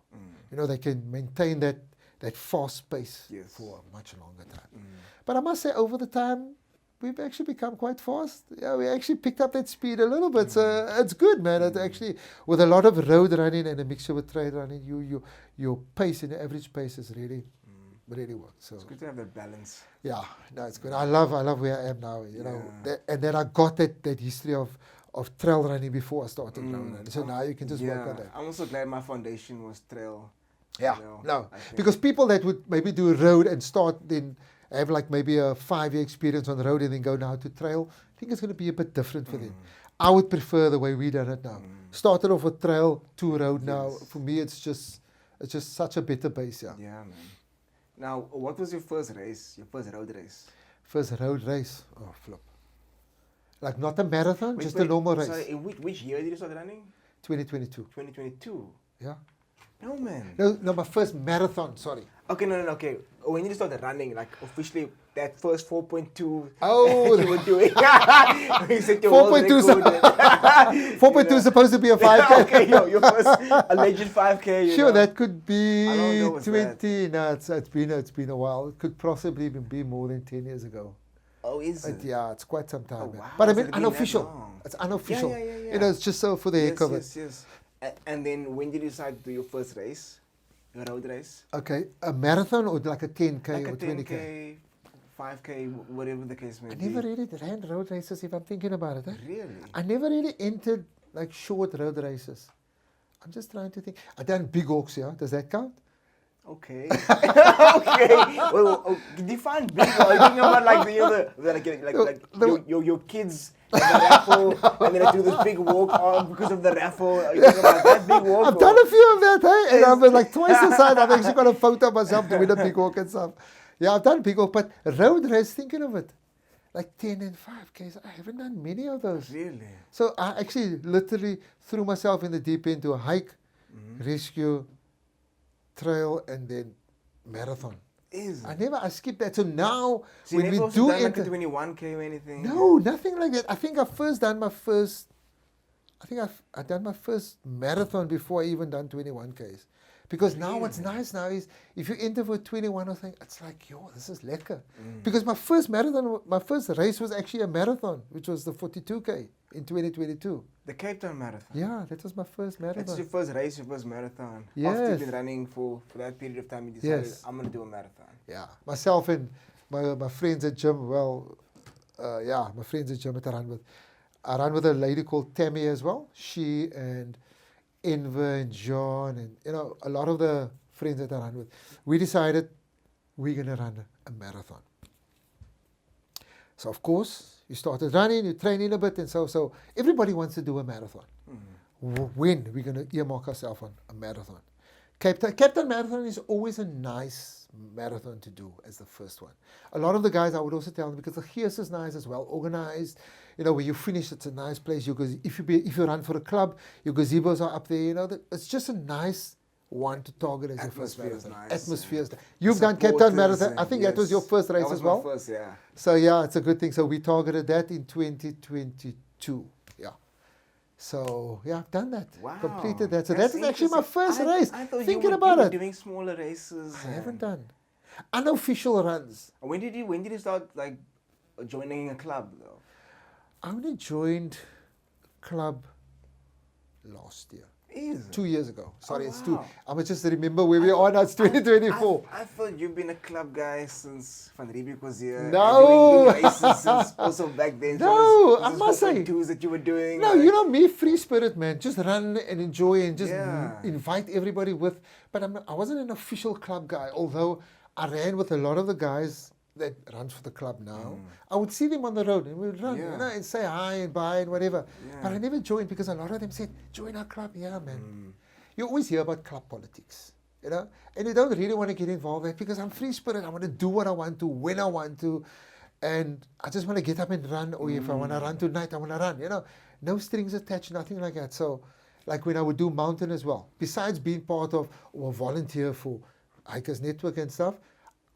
They can maintain that fast pace for a much longer time. But I must say, over the time, we've actually become quite fast. Yeah, we actually picked up that speed a little bit. So it's good, man. It actually, with a lot of road running and a mixture with trail running, your pace and your average pace is really works. So it's good to have that balance. Yeah, no, it's good. I love where I am now. And then I got that history of trail running before I started road running. So now you can just work on that. I'm also glad my foundation was trail. Yeah, because people that would maybe do road and start then have like maybe a 5-year experience on the road and then go now to trail, I think it's going to be a bit different for them. I would prefer the way we done it now. Started off with trail to road now. For me, it's just such a better base. Yeah, man. Now, what was your first race? Your first road race? First road race? Oh, flip. Like not a marathon, just a normal race. Sorry, in which year did you start running? 2022. 2022? Yeah. No, man. No, my first marathon, sorry. Okay, no, okay. When did you start running, like officially, that first 4.2 oh, you were doing? You set your 4.2 4.2 is supposed to be a 5K. Okay, your first alleged 5K. Sure, that could be How long ago was 20. That? No, it's been a while. It could possibly even be more than 10 years ago. Oh, is it? Yeah, it's quite some time. Oh, wow. But I mean, unofficial. It's unofficial. Yeah. It's just so for the heck of it. Yes. And then when did you decide to do your first race? Your road race? Okay, a marathon or like a 10K like or a 20K? 5K, whatever the case may be. I never really ran road races if I'm thinking about it. Really? I never really entered like short road races. I'm just trying to think. I've done big hawks, yeah? Does that count? Okay. Okay. Well, define big. Are you talking about like your kids and the raffle, and then I do this big walk on because of the raffle? Are you talking about that big walk? I've done a few of that, hey? And I've been like twice the size. I've actually got a photo of myself doing a big walk and stuff. Yeah, I've done big walk, but road race, thinking of it, like 10 and 5Ks. I haven't done many of those. Really? So I actually literally threw myself in the deep end to a hike, rescue, trail, and then marathon. I skipped that. So now So when you we never also do done like a enter, 21K or anything? no, nothing like that. I think I've done my first marathon before I even done 21Ks. Because now what's nice now is if you enter for 21 or something, it's like, yo, this is lekker. Because my first race was actually a marathon, which was the 42K in 2022. The Cape Town Marathon? Yeah, that was my first marathon. That's your first race, your first marathon. Yes. After you've been running for that period of time, you decided, Yes. I'm going to do a marathon. Yeah, myself and my friends at gym, my friends at gym that I run with a lady called Tammy as well. She and Enver and John and, a lot of the friends that I run with. We decided we're going to run a marathon. So, of course, you started running, you training a bit, and so everybody wants to do a marathon. When we're going to earmark ourselves on a marathon. Cape Town Marathon is always a nice marathon to do as the first one. A lot of the guys, I would also tell them, because the Gears is nice as well, organized. When you finish, it's a nice place. If you run for a club, your gazebos are up there. It's just a nice one to target as your first marathon. Nice, Atmosphere is nice. You've done Cape Town Marathon. I think that was your first race that was as well. My first, yeah. So yeah, it's a good thing. So we targeted that in 2022. Yeah. So yeah, I've done that. Wow. Completed that. So That's that is actually my first race. I thought Thinking you were about it. doing smaller races. I haven't done unofficial runs. When did you start like joining a club though? I only joined club last year. 2 years ago. Sorry, it's two. Wow. I must just remember where we are now. It's 2024. I thought you've been a club guy since Van Riebeek was here. No. Doing races since also back then. No, I must say. Twos that you were doing. No, like, me, free spirit, man. Just run and enjoy and just Yeah. invite everybody with. But I wasn't an official club guy, although I ran with a lot of the guys that run for the club now. I would see them on the road and we would run, Yeah. and say hi and bye and whatever. Yeah. But I never joined because a lot of them said, join our club. Yeah, man. You always hear about club politics, and you don't really want to get involved in it because I'm free spirit. I want to do what I want to, when I want to, and I just want to get up and run, or if I want to run tonight, I want to run, no strings attached, nothing like that. So, like when I would do mountain as well, besides being part of or volunteer for Hikers Network and stuff,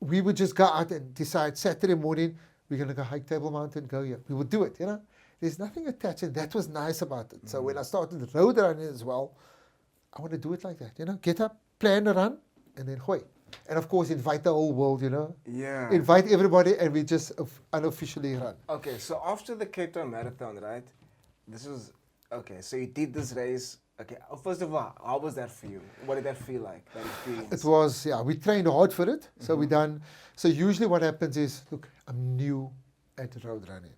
we would just go out and decide Saturday morning, we're going to go hike Table Mountain, go here. We would do it, There's nothing attached, and that was nice about it. So when I started road running as well, I want to do it like that, get up, plan a run, and then hoy. And of course, invite the whole world, Yeah. Invite everybody, and we just unofficially run. Okay, so after the Cape Town Marathon, right? So you did this race. Okay, first of all, how was that for you? What did that feel like, that experience? It was, we trained hard for it. So so usually what happens is, look, I'm new at road running,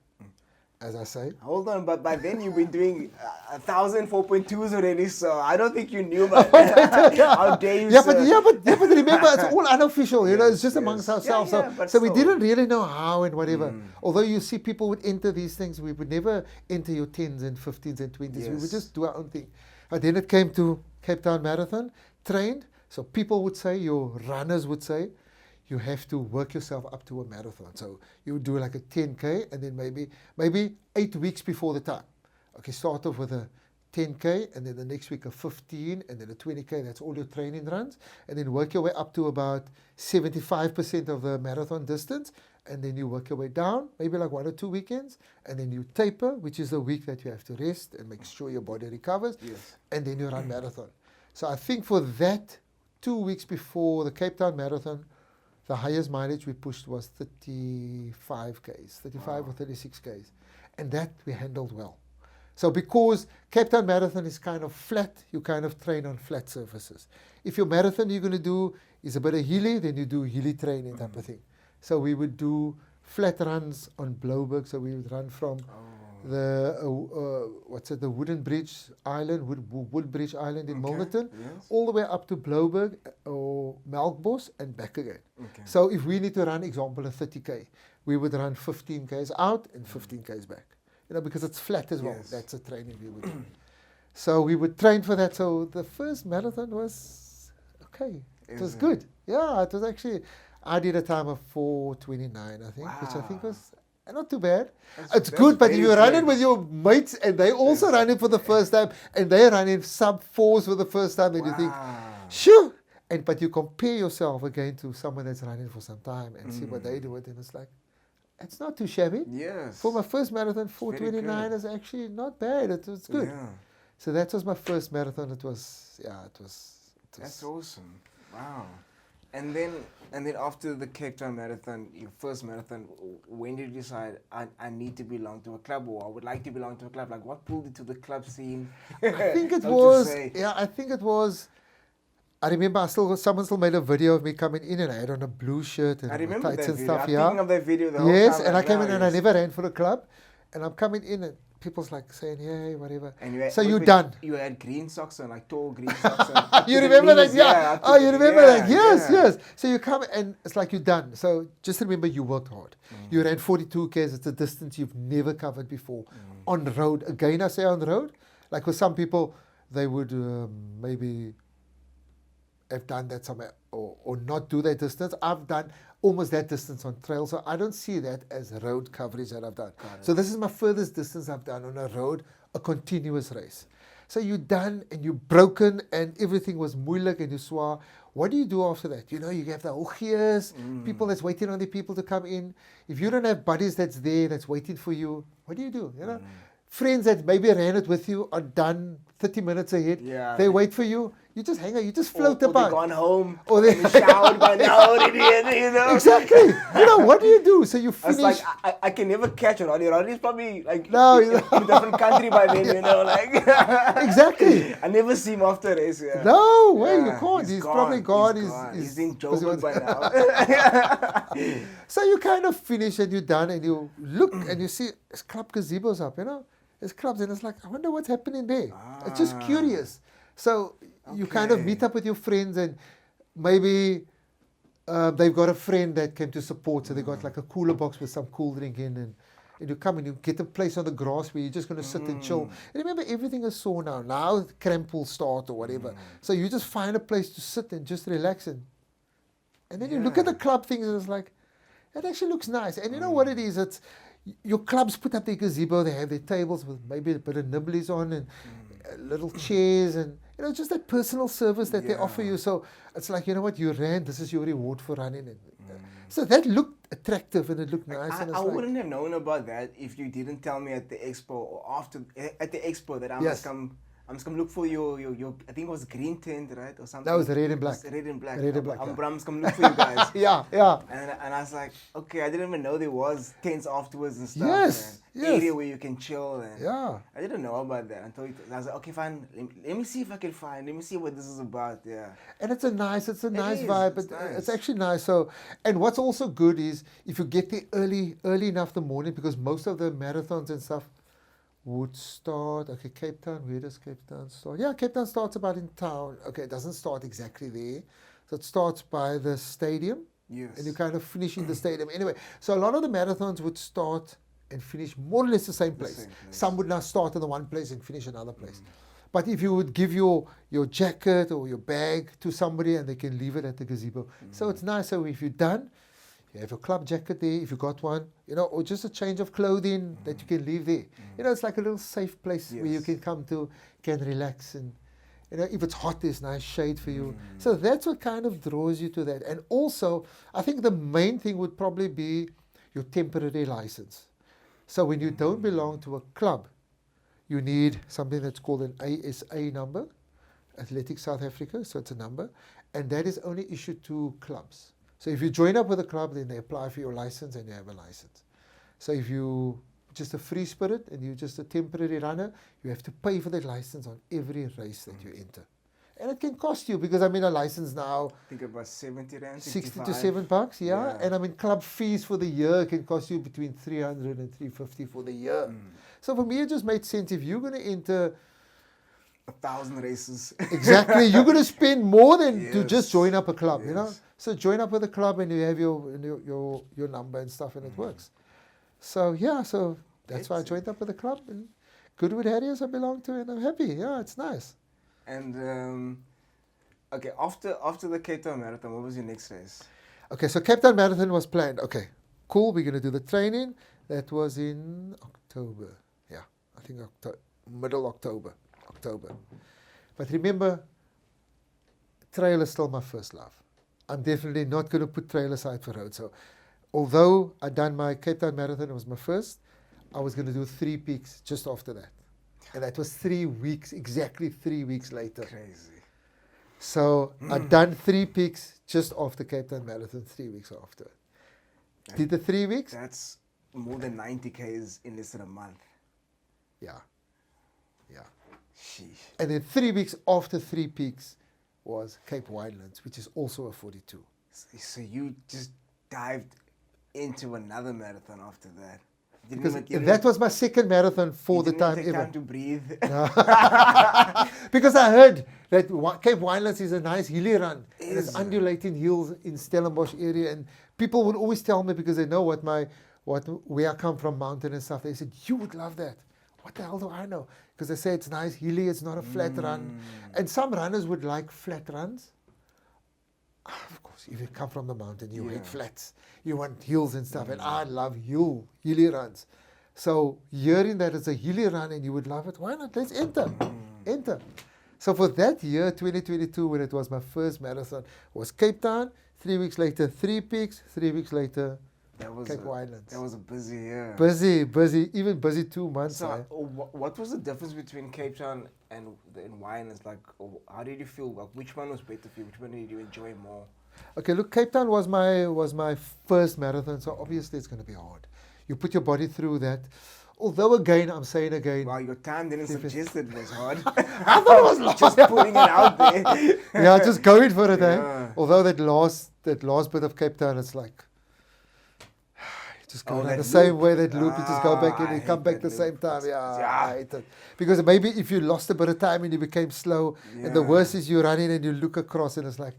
as I say. Hold on, but by then you've been doing 1,000 4.2s already, so I don't think you knew about that. How dare you, Yeah, sir? but remember, it's all unofficial, it's just amongst ourselves. Yeah, but so we still. didn't really know how and whatever. Although you see people would enter these things, we would never enter your 10s and 15s and 20s. We would Yes. just do our own thing. And then it came to Cape Town Marathon, trained. So people would say, your runners would say, you have to work yourself up to a marathon. So you would do like a 10K and then maybe 8 weeks before the time. Okay, start off with a 10K and then the next week a 15 and then a 20K. That's all your training runs. And then work your way up to about 75% of the marathon distance. And then you work your way down, maybe like 1 or 2 weekends. And then you taper, which is the week that you have to rest and make sure your body recovers. Yes. And then you run marathon. So I think for that 2 weeks before the Cape Town Marathon, the highest mileage we pushed was 35 Ks, 35 or 36 Ks. And that we handled well. So because Cape Town Marathon is kind of flat, you kind of train on flat surfaces. If your marathon you're going to do is a bit of hilly, then you do hilly training type of thing. So we would do flat runs on Blouberg. So we would run from the the Wooden Bridge Island, Woodbridge Island in Milnerton, Yes. all the way up to Blouberg or Melkbos and back again. Okay. So if we need to run, example, a 30k, we would run 15 k's out and 15 k's back. You know, because it's flat as well. Yes. That's a training we would do. So we would train for that. So the first marathon was okay. It was good. Yeah, it was actually. I did a time of 4:29, I think, which I think was not too bad. It's good, but if you run it with your mates and they also run it for the first time and they run in sub-4s for the first time, then you think, sure. But you compare yourself again to someone that's running for some time and see what they do it, and it's like, it's not too shabby. Yes. For my first marathon, 4:29 is actually not bad. It was good. Yeah. So that was my first marathon. It was. That's awesome. Wow. And then after the Cape Town Marathon, your first marathon, when did you decide I need to belong to a club, or I would like to belong to a club? Like, what pulled you to the club scene? I think it was. Yeah, I think it was. I remember someone still made a video of me coming in, and I had on a blue shirt and I remember tights that and video. stuff. I'm Yeah. thinking of that video the whole Yes, time. and I came in and I yes. never ran for a club, and I'm coming in and people's like saying, "Yay, whatever." And you had, so you wait, done. You had green socks on, like tall green socks on. Up You to the remember that? knees, Yeah. up to Oh, the- you remember yeah, that? Yes, yeah. yes. So you come and it's like you're done. So just remember you worked hard. You ran 42 k's. It's a distance you've never covered before. On the road. Again, I say on the road. Like with some people, they would maybe have done that somewhere or not do that distance. I've done almost that distance on trail. So I don't see that as road coverage that I've done. So this is my furthest distance I've done on a road, a continuous race. So you're done and you're broken and everything was moeilijk and you swore. What do you do after that? You know, you have the oogjes, people that's waiting on the people to come in. If you don't have buddies that's there, that's waiting for you, what do? You know, friends that maybe ran it with you are done 30 minutes ahead. Yeah. They wait for you. You just hang out. You just float Or about. they've gone home. Or they showered by now. You know. Exactly. You know, what do you do? So you finish. It's like I can never catch Ronnie. Ronnie's probably like No, in a different country by then, you know, like Exactly. I never see him after race. Yeah. No way, you Yeah, can't. He's probably gone. He's in because he Joburg wants- by now. So you kind of finish and you're done and you look and you see his club gazebo's up, you know. There's clubs and it's like, I wonder what's happening there. It's just curious. So you kind of Okay. meet up with your friends and maybe they've got a friend that came to support. So they got like a cooler box with some cool drink in and you come and you get a place on the grass where you're just going to sit and chill. And remember, everything is sore now. Now cramp will start or whatever. So you just find a place to sit and just relax and then you look at the club things and it's like, it actually looks nice. And you know what it is? It's your clubs put up their gazebo, they have their tables with maybe a bit of nibblies on and little chairs and, you know, just that personal service that they offer you. So it's like, you know what, you ran, this is your reward for running. And, so that looked attractive and it looked nice. And it's I like, wouldn't have known about that if you didn't tell me at the expo or after at the expo that I Yes. must come look for your I think it was green tent, right, or something. That was red and black. It was red and black. Red and black, yeah. But I must come look for you guys. yeah, yeah. And I was like, okay, I didn't even know there was tents afterwards and stuff. Yes, and yes. area where you can chill. And Yeah. I didn't know about that until I was like, okay, fine. Let me see if I can find. Let me see what this is about. Yeah. And it's a nice is, vibe. it's nice. It's actually nice. So, and what's also good is if you get there early enough in the morning, because most of the marathons and stuff would start. Okay, Cape Town. Where does Cape Town start? Yeah, Cape Town starts about in town. Okay, it doesn't start exactly there. So it starts by the stadium. Yes. And you kind of finish in the stadium. Anyway, so a lot of the marathons would start and finish more or less the same place. Some would now start in the one place and finish another place. But if you would give your jacket or your bag to somebody and they can leave it at the gazebo. So it's nice. So if you're done, you have a club jacket there, if you got one, you know, or just a change of clothing that you can leave there. You know, it's like a little safe place where you can come to, can relax and, you know, if it's hot, there's nice shade for you. So that's what kind of draws you to that. And also, I think the main thing would probably be your temporary license. So when you don't belong to a club, you need something that's called an ASA number, Athletic South Africa, so it's a number, and that is only issued to clubs. So if you join up with a club, then they apply for your license and you have a license. So if you just a free spirit and you're just a temporary runner, you have to pay for that license on every race that you enter. And it can cost you, because I'm in a license now, I think about 70 rand, 60 to 65. $7, yeah? Yeah. And I mean, club fees for the year can cost you between 300 and 350 for the year. So for me, it just made sense. If you're going to enter, 1,000 races. exactly, you're going to spend more than to just Yes. join up a club, you know? Yes. So join up with a club and you have your number and stuff, and it works. So yeah, so that's why I joined up with a club. And Goodwood Harriers I belong to, and I'm happy. Yeah, it's nice. And okay, after the Cape Town Marathon, what was your next race? Okay, so Cape Town Marathon was planned. Okay, cool. We're going to do the training. That was in October. Yeah, I think middle October. But remember, trail is still my first love. I'm definitely not going to put trail aside for road. So although I done my Cape Town Marathon, it was my first, I was going to do 3 peaks just after that. And that was 3 weeks, exactly 3 weeks later. Crazy. So I'd done 3 peaks just after Cape Town Marathon, 3 weeks after. Did the 3 weeks? That's more than 90 Ks in less than a month. Yeah. Yeah. Sheesh. And then 3 weeks after 3 peaks was Cape Winelands, which is also a 42. So you just dived into another marathon after that. Because that was my second marathon for the time take ever. time to breathe. Because I heard that Cape Winelands is a nice hilly run. And it's Is. undulating hills in Stellenbosch area. And people would always tell me, because they know where I come from, mountain and stuff. They said, you would love that. What the hell do I know? Because they say it's nice, hilly, it's not a flat run. And some runners would like flat runs. Of course, if you come from the mountain, you hate flats. You want hills and stuff. And I love hilly runs. So hearing that it's a hilly run and you would love it, why not? Let's enter. Enter. So for that year, 2022, when it was my first marathon, was Cape Town. 3 weeks later, 3 peaks. 3 weeks later, Cape Winelands. That was a busy year. Busy, even busy 2 months. So what was the difference between Cape Town and Winelands? Like, how did you feel? Like, which one was better for you? Which one did you enjoy more? Okay, look, Cape Town was my first marathon, so obviously it's going to be hard. You put your body through that. Although again, I'm saying again. Well, your time didn't suggest it was hard. I thought it was long. Just putting it out there. Yeah, just going for it, Yeah. eh? Although that last bit of Cape Town, it's like you just go down that the same loop. way, that loop, you just go back and I you come hate back that the same loop. time. Yeah, Yeah. I hate it. Because maybe if you lost a bit of time and you became slow, and the Yeah. worst is you're running and you look across and it's like,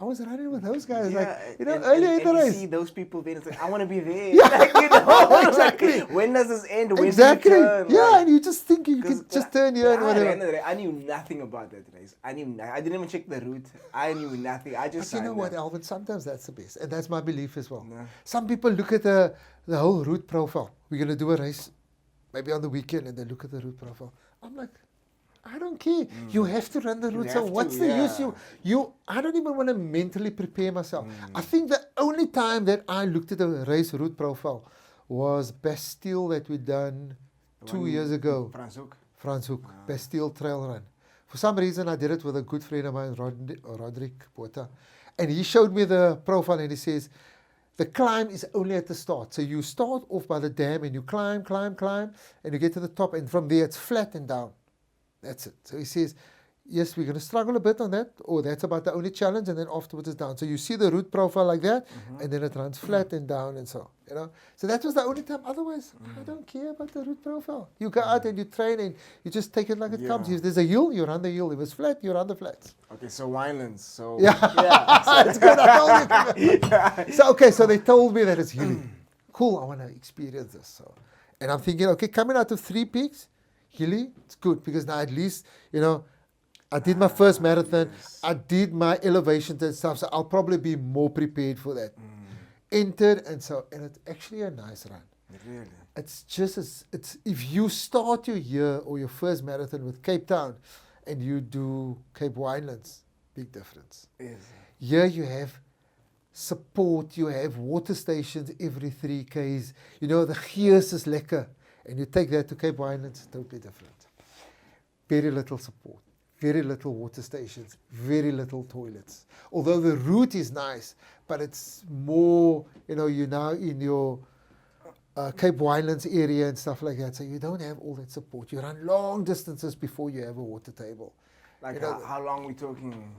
I was running with those guys. Yeah, Like, and earlier in the you race. see those people there, it's like, I want to be there. Like, Exactly. Like, when does this end? When Exactly. do you turn? Yeah, Like, and you just think you can just turn here and at the whatever. end of the day, I knew nothing about that race. I didn't even check the route. I knew nothing. I just But you know signed what, up. Alvin? Sometimes that's the best. And that's my belief as well. Yeah. Some people look at the whole route profile. We're going to do a race maybe on the weekend, and they look at the route profile. I'm like, I don't care. You have to run the route. So have what's to, the use? yeah. I don't even want to mentally prepare myself. I think the only time that I looked at the race route profile was Bastille that we done 2 years ago. Franshoek, Bastille Trail Run. For some reason, I did it with a good friend of mine, Roderick Botha. And he showed me the profile and he says, the climb is only at the start. So you start off by the dam and you climb, and you get to the top. And from there, it's flat and down. That's it. So he says, yes, we're going to struggle a bit on that, or that's about the only challenge, and then afterwards it's down. So you see the route profile like that, and then it runs flat and down and so, you know. So that was the only time. Otherwise, I don't care about the route profile. You go out and you train and you just take it like it comes. If there's a hill, you run the hill. If it's flat, you run the flats. Okay, so Winelands. So Yeah, it's good. I told you. So, okay, so they told me that it's hilly. Cool, I want to experience this. So, and I'm thinking, okay, coming out of 3 peaks, hilly, it's good because now at least, you know, I did my first marathon, I did my elevations and stuff, so I'll probably be more prepared for that. Entered, and it's actually a nice run. Really? It's just, it's if you start your year or your first marathon with Cape Town and you do Cape Winelands, big difference. Yes. Here you have support, you have water stations every 3 Ks, you know, the gears is lekker. And you take that to Cape Winelands, totally different. Very little support, very little water stations, very little toilets. Although the route is nice, but it's more, you know, you're now in your Cape Winelands area and stuff like that, so you don't have all that support. You run long distances before you have a water table. Like You know, how long we talking?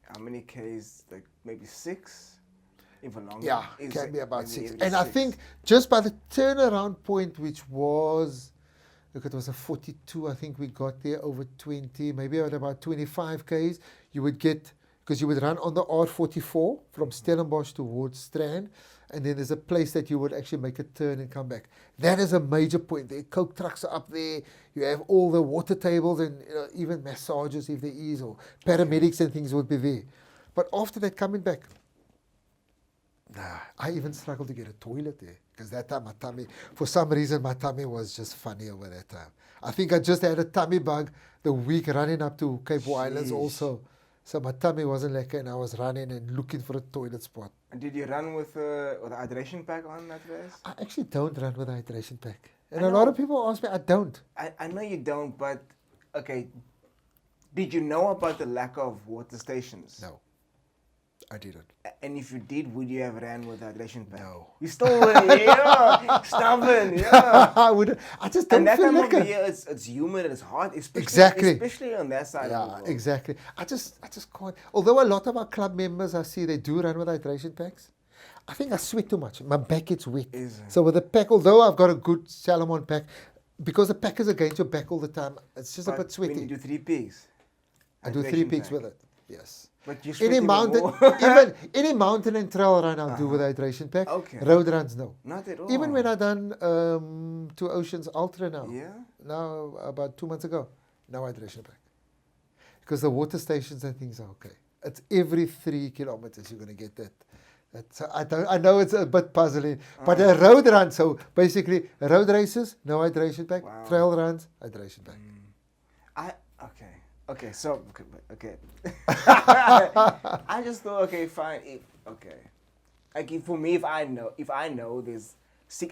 How many Ks? Like maybe 6, even longer. yeah, Is can it be about maybe 6. every And I 6? think just by the turnaround point, which was, look, it was a 42, I think we got there over 20, maybe at about 25 Ks, you would get, because you would run on the R44 from Stellenbosch towards Strand, and then there's a place that you would actually make a turn and come back. That is a major point. The Coke trucks are up there. You have all the water tables and even massages if there is, or paramedics and things would be there. But after that, coming back, nah, I even struggled to get a toilet there because that time my tummy, for some reason, my tummy was just funny over that time. I think I just had a tummy bug the week running up to Cape Winelands Sheesh. also. So my tummy wasn't lekker and I was running and looking for a toilet spot. And did you run with the hydration pack on that race? I actually don't run with a hydration pack. And I a lot know. of people ask me, I don't. I know you don't, but okay. Did you know about the lack of water stations? No, I didn't. And if you did, would you have ran with hydration pack? No. You still would, yeah. Stubborn, yeah. I just don't And that feel time of the lekker. year, it's humid, it's hot, Exactly. especially on that side of the Yeah, world. exactly. I just can't. Although a lot of our club members, I see they do run with hydration packs. I think I sweat too much. My back gets wet. Is it? So with the pack, although I've got a good Salomon pack, because the pack is against your back all the time, it's just a bit When you sweaty. do 3 peaks. I do 3 hydration peaks pack. with it. Yes. But you Any sweat even mountain, more. even any mountain and trail run, I'll do with hydration pack. Okay. Road runs, no. Not at all. Even when I done 2 Oceans Ultra now, Yeah? now about 2 months ago, no hydration pack. Because the water stations and things are okay. It's every 3 kilometers you're going to get that. So I know it's a bit puzzling, but a road run, so basically road races, no hydration pack. Wow. Trail runs, hydration pack. Okay, so okay. I just thought, okay, fine. For me, if I know there's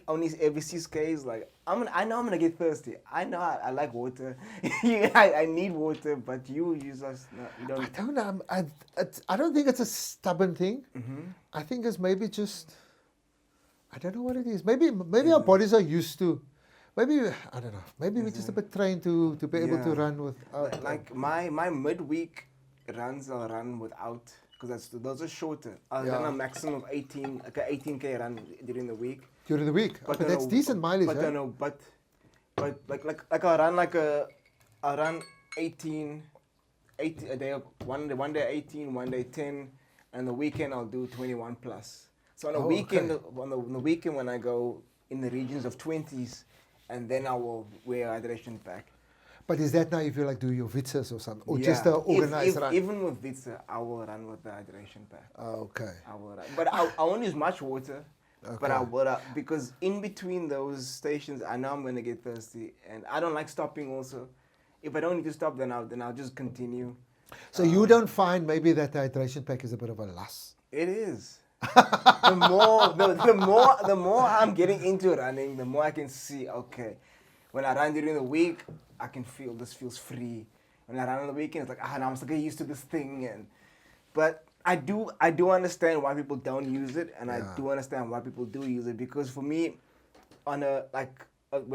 only every 6 Ks, like I know I'm gonna get thirsty. I know I like water. I need water, but you just no, you don't. I don't know. I don't think it's a stubborn thing. Mm-hmm. I think it's maybe just, I don't know what it is. Maybe our bodies are used to. Maybe I don't know. Maybe we're just a bit trained to be able to Yeah. run with. Like my midweek runs, I'll run without, because those are shorter. I'll run a maximum of 18K run during the week. During the week, but that's no, decent mileage, But eh? no, but like I'll run 18 a day, one day 18, one day 10, and the weekend I'll do 21 plus. So on the weekend, okay. on the weekend when I go in the regions of 20s, and then I will wear a hydration pack. But is that now if you like do your Vitzes or something, or Yeah. just an organized run? Even with Vitsa, I will run with the hydration pack. Okay. I will run. But I won't use much water. But Okay. I would, because in between those stations, I know I'm going to get thirsty. And I don't like stopping also. If I don't need to stop, then I'll just continue. So you don't find maybe that the hydration pack is a bit of a loss? It is. the more I'm getting into running, the more I can see, okay, when I run during the week, I can feel this feels free. When I run on the weekend, it's like, now I'm still getting used to this thing. But I do understand why people don't use it, and I do understand why people do use it, because for me, when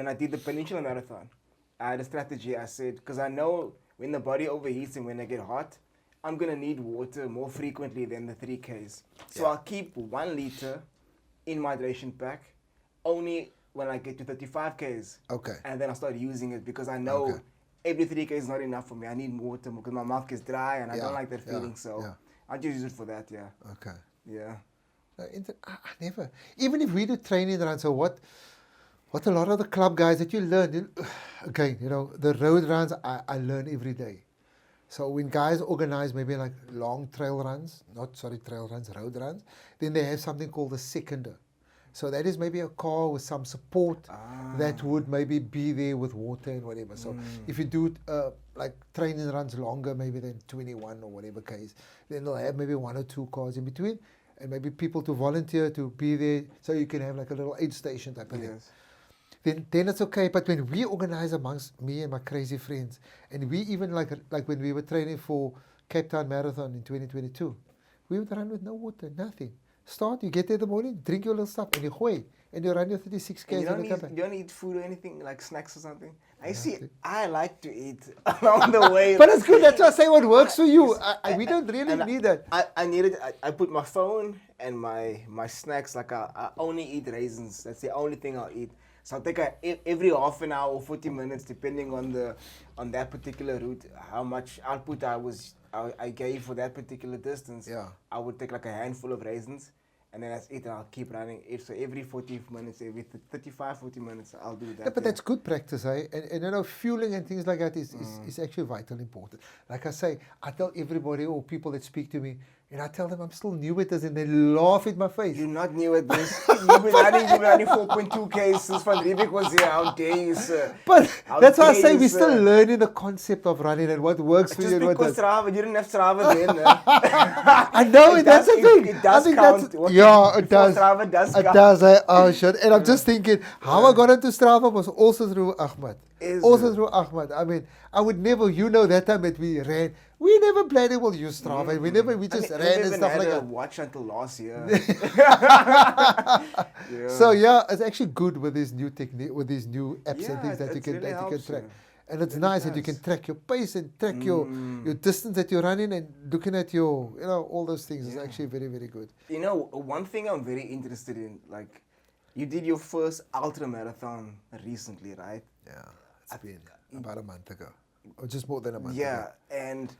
I did the Peninsula Marathon, I had a strategy. I said, because I know when the body overheats and when I get hot, I'm going to need water more frequently than the 3Ks. So I'll keep 1 liter in my hydration pack only when I get to 35Ks. Okay. And then I'll start using it, because I know every 3K is not enough for me. I need more water because my mouth gets dry and I don't like that feeling. So I just use it for that, Okay. Yeah. I never, even if we do training runs, so what a lot of the club guys that you learn, again, the road runs, I learn every day. So when guys organize maybe like long trail runs, road runs, then they have something called the seconder. So that is maybe a car with some support that would maybe be there with water and whatever. So if you do like training runs longer, maybe than 21 or whatever case, then they'll have maybe 1 or 2 cars in between, and maybe people to volunteer to be there, so you can have like a little aid station type of thing. Then it's okay. But when we organize amongst me and my crazy friends, and we even like when we were training for Cape Town Marathon in 2022, we would run with no water, nothing. Start, you get there in the morning, drink your little stuff, and you gooi. and you run your 36 And k's and you come back. you don't eat food or anything, like snacks or something? I Nothing. I like to eat along the way. But it's good. That's why I say what works for you. We don't really need that. I needed. I put my phone and my snacks. Like I only eat raisins. That's the only thing I'll eat. So I'll take every half an hour or 40 minutes, depending on that particular route, how much output I gave for that particular distance. Yeah. I would take like a handful of raisins, and then that's it. And I'll keep running. So every 40 minutes, every 35, 40 minutes, I'll do that. Yeah, but that's good practice, eh? And you know, fueling and things like that is actually vital important. Like I say, I tell everybody or people that speak to me, and I tell them I'm still new at this, and they laugh in my face. You're not new at this. You've been running 4.2 Ks since Van Riebeck was here. How dare you, sir? But How that's why I dare say you, we're sir? still learning the concept of running and what works for you Just and what because doesn't. Strava, you didn't have Strava then. I know, It that's does- the thing. it does I think count. that's What- yeah, it before does. Strava does It count. does. Oh shit! And I'm just thinking how I got into Strava was also through Ahmad. Is Also it? through Ahmad. I mean, I would never. You know, that time that we ran, we never planned it. We'll use Strava. We just I ran and never stuff had like a that. watch until last year. Yeah. So yeah, it's actually good with these new technique, with these new apps and Yeah, things that you it can really that you can helps track. you. And it's It nice that you does. can track your pace and track your distance that you're running and looking at your, you know, all those things is Yeah. actually very, very good. You know, one thing I'm very interested in, like, you did your first ultra marathon recently, right? Yeah, it's been about a month ago, or just more than a month ago. Yeah, and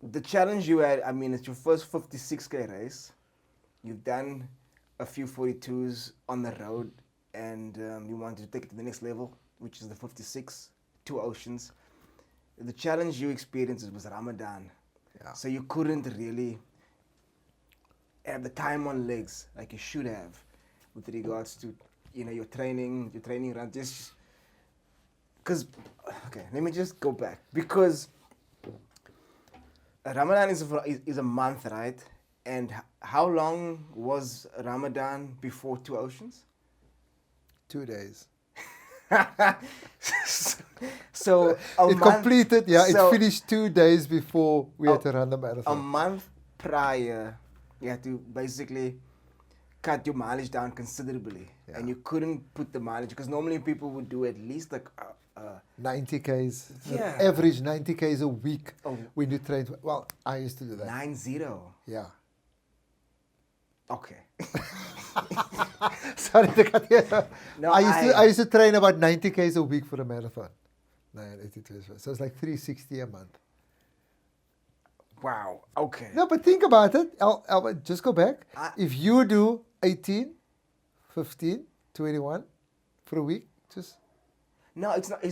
the challenge you had, I mean, it's your first 56K race. You've done a few 42s on the road, and you wanted to take it to the next level, which is the 56, 2 oceans. The challenge you experienced was Ramadan. Yeah. So you couldn't really have the time on legs like you should have with regards to, you know, your training run. Just because, okay, let me just go back. Because Ramadan is a month, right? And how long was Ramadan before 2 oceans? 2 days. So It completed, yeah, so it finished 2 days before we had to run the a marathon. month prior, you had to basically cut your mileage down considerably, Yeah. and you couldn't put the mileage because normally people would do at least like 90 Ks, Yeah. average 90 Ks a week Oh. when you train. Well, I used to do that. 9-0. Yeah. Okay. Sorry to cut you. No, I used to train about 90 Ks a week for a marathon. 982. So it's like 360 a month. Wow. Okay. No, but think about it. Albert, just go back. I- If you do 18, 15, 21 for a week, just No, it's not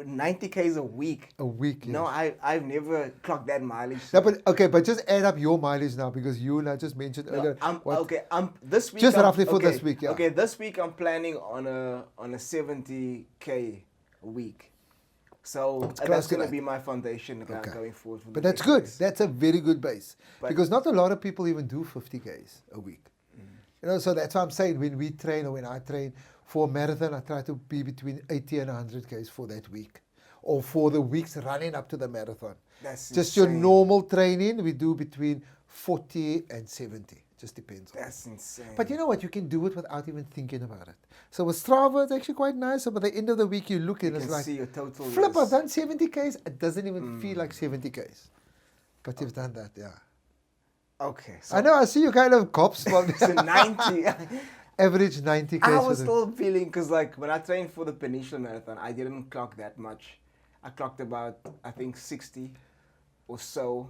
90 Ks a week. a week. No, yes. I've never clocked that mileage. No, so- but okay, but just add up your mileage now because you and I just mentioned earlier. I'm this week. Just I'm- roughly for okay, this week, yeah. Okay, this week I'm planning on a 70K a week. So close that's to gonna that. be my foundation Okay. going forward. For the But that's next good. race. That's a very good base. But- Because not a lot of people even do 50 Ks a week. You know, so that's why I'm saying when we train or when I train for a marathon, I try to be between 80 and 100 Ks for that week. Or for the weeks running up to the marathon. That's Just your insane. normal training, we do between 40 and 70. Just depends on. That's insane. But you know what? You can do it without even thinking about it. So with Strava, it's actually quite nice. So by the end of the week, you look you and can it's like, see your total. flip, I've is- done 70 Ks. It doesn't even feel like 70 Ks. But you've done that, yeah. Okay. So, I know, I see you kind of cops. So 90. Average 90 Ks. I for was the- still feeling because like when I trained for the Peninsula Marathon, I didn't clock that much. I clocked about I think 60 or so,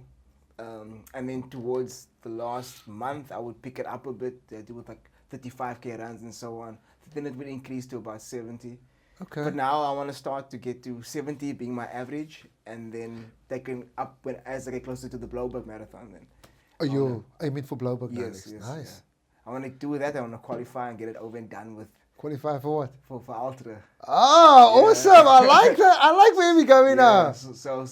and then towards the last month I would pick it up a bit, do with like 35K runs and so on. Then it would increase to about 70. Okay. But now I want to start to get to 70 being my average, and then taking up as I get closer to the Bloberg Marathon. Then Are you aiming for Bloberg now yes, next? yes, Nice. yeah. I want to do that. I want to qualify and get it over and done with Qualify for what? for ultra. Oh, Yeah. awesome. I like that. I like where we're going Yeah, now. so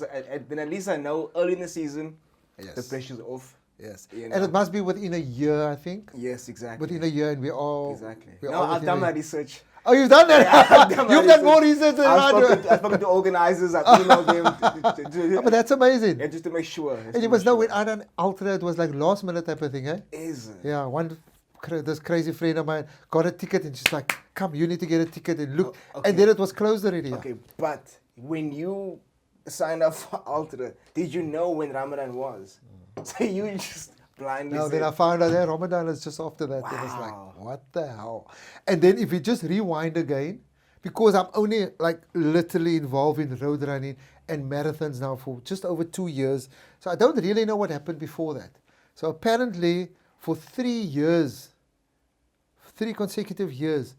then at least I know early in the season Yes. the pressure's off. Yes. You And know. it must be within a year, I think. Yes, exactly. Within a year, and we're all. Exactly. We're No, all I've within done a my year. research. Oh, you've done that? I've done my You've done more research than I I've do. spoken to organizers. I've emailed them Oh, but that's amazing. yeah, just to make sure. And you must know when I done Ultra, it was like last minute type of thing, eh? Is it? Yeah, one this crazy friend of mine got a ticket, and she's like, come, you need to get a ticket, and look. Okay. And then it was closed already. Okay, but when you signed up for Ultra, did you know when Ramadan was? So you just blindly No, said, then I found out that Ramadan is just after that. It was Wow. like, what the hell? And then if you just rewind again, because I'm only like literally involved in road running and marathons now for just over 2 years, so I don't really know what happened before that. So apparently for 3 years, 3 consecutive years,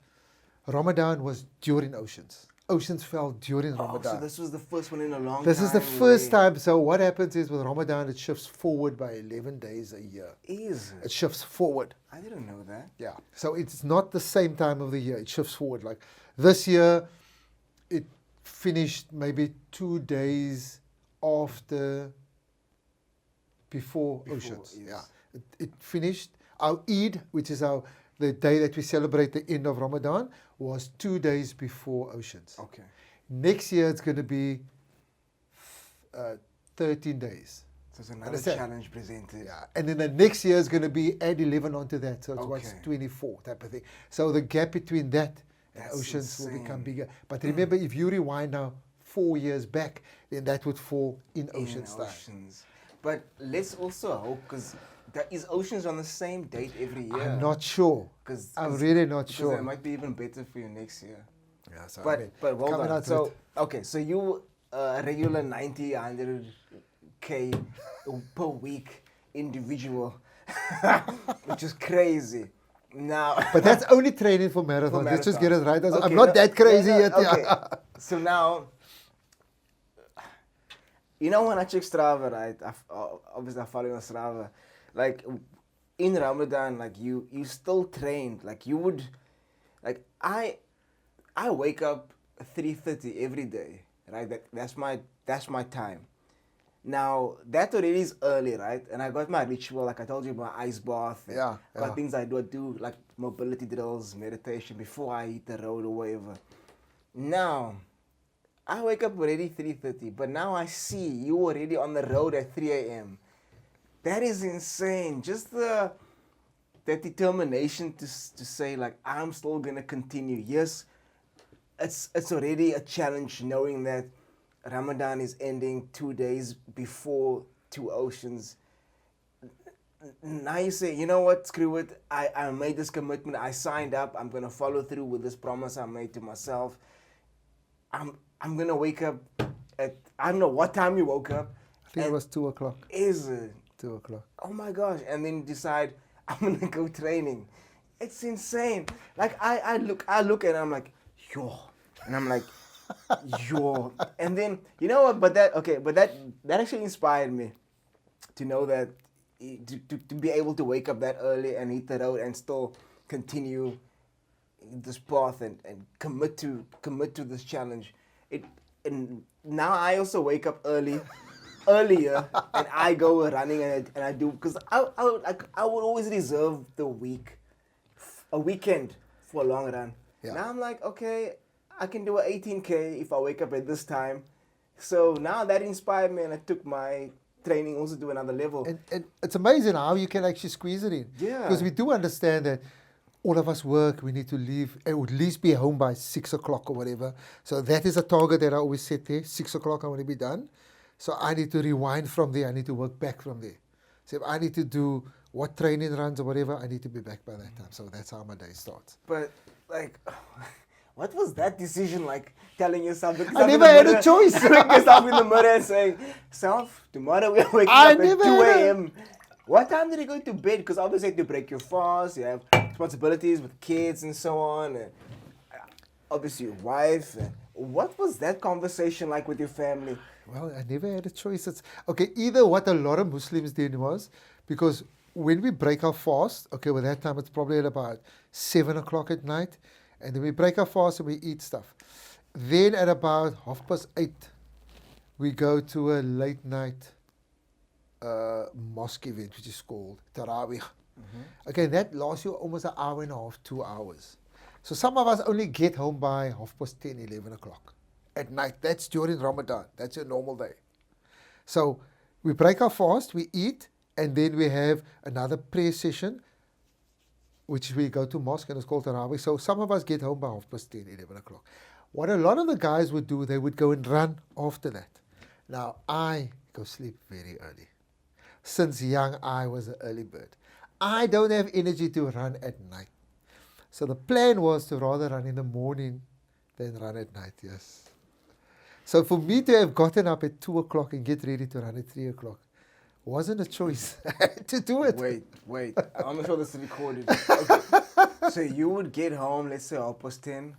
Ramadan was during Oceans. Oceans fell during oh, Ramadan. so this was the first one in a long time. This is the first time. So what happens is with Ramadan, it shifts forward by 11 days a year. Is It it? shifts forward. I didn't know that. Yeah. So it's not the same time of the year. It shifts forward. Like this year, it finished maybe 2 days after, before Oceans. yes. Yeah. It finished. Our Eid, which is the day that we celebrate the end of Ramadan, was 2 days before Oceans. Okay. Next year, it's going to be 13 days. So it's another Understand? challenge presented. Yeah, and then the next year is going to be add 11 onto that, so it's what's Okay. 24 type of thing. So the gap between that and That's Oceans will become insane. bigger. But remember, if you rewind now 4 years back, then that would fall in In Oceans time. Oceans. But let's also hope, because is Oceans on the same date every year? I'm not sure. Cause, I'm really not because sure. it might be even better for you next year. Yeah, so But well coming done. out So with- okay, so you a regular 90, 100K per week individual, which is crazy. Now, but that's only training for marathon. Let's just get it right. Okay, I'm not no- that crazy no, yet. okay. Yeah. So now, you know when I check Strava, right? Obviously I follow you on Strava. Like in Ramadan, like you still trained. Like you would, like I wake up 3:30 every day, right? That's my time. Now that already is early, right? And I got my ritual, like I told you, my ice bath. And Yeah, got yeah. things I do like mobility drills, meditation before I hit the road or whatever. Now, I wake up already 3:30, but now I see you already on the road at 3 a.m. That is insane. Just that determination to say like I'm still gonna continue. Yes, it's already a challenge knowing that Ramadan is ending 2 days before Two Oceans. Now you say, you know what, screw it. I made this commitment. I signed up. I'm gonna follow through with this promise I made to myself. I'm gonna wake up at, I don't know what time you woke up. I think it and was 2 o'clock. Is it? 2 o'clock. Oh my gosh. And then decide I'm gonna go training. It's insane. Like I look and I'm like, yo. And I'm like, yo. And then you know what, but that actually inspired me to know that to be able to wake up that early and hit the road and still continue this path and commit to this challenge. And now I also wake up earlier, and I go running and I do, because I would always reserve a weekend for a long run. Yeah. Now I'm like, okay, I can do an 18K if I wake up at this time. So now that inspired me, and I took my training also to another level. And it's amazing how you can actually squeeze it in. Yeah. Because we do understand that all of us work, we need to leave, at least be home by 6 o'clock or whatever. So that is a target that I always set there. 6 o'clock I want to be done. So I need to rewind from there. I need to work back from there. So if I need to do what training runs or whatever, I need to be back by that time. So that's how my day starts. But like, what was that decision like? Telling yourself, I never had a choice. Looking yourself in the mirror and saying, "Self, tomorrow we're waking I up at never 2 had a- a.m." What time did you go to bed? Because obviously you have to break your fast. You have responsibilities with kids and so on. And obviously your wife. What was that conversation like with your family? Well, I never had a choice. It's okay. Either what a lot of Muslims did was, because when we break our fast, okay, well that time it's probably at about 7 o'clock at night, and then we break our fast and we eat stuff. Then at about 8:30, we go to a late night mosque event, which is called Tarawih. Okay, that lasts you almost an hour and a half, 2 hours. So some of us only get home by 10:30, 11 o'clock at night. That's during Ramadan. That's your normal day. So we break our fast, we eat, and then we have another prayer session which we go to mosque, and it's called Tarawih. So some of us get home by 10:30, 11 o'clock. What a lot of the guys would do, they would go and run after that. Now, I go sleep very early. Since young, I was an early bird. I don't have energy to run at night. So the plan was to rather run in the morning than run at night, yes. So for me to have gotten up at 2 o'clock and get ready to run at 3 o'clock wasn't a choice. I had to do it. Wait. I'm not sure this is recorded. Okay. So you would get home, let's say 10:30,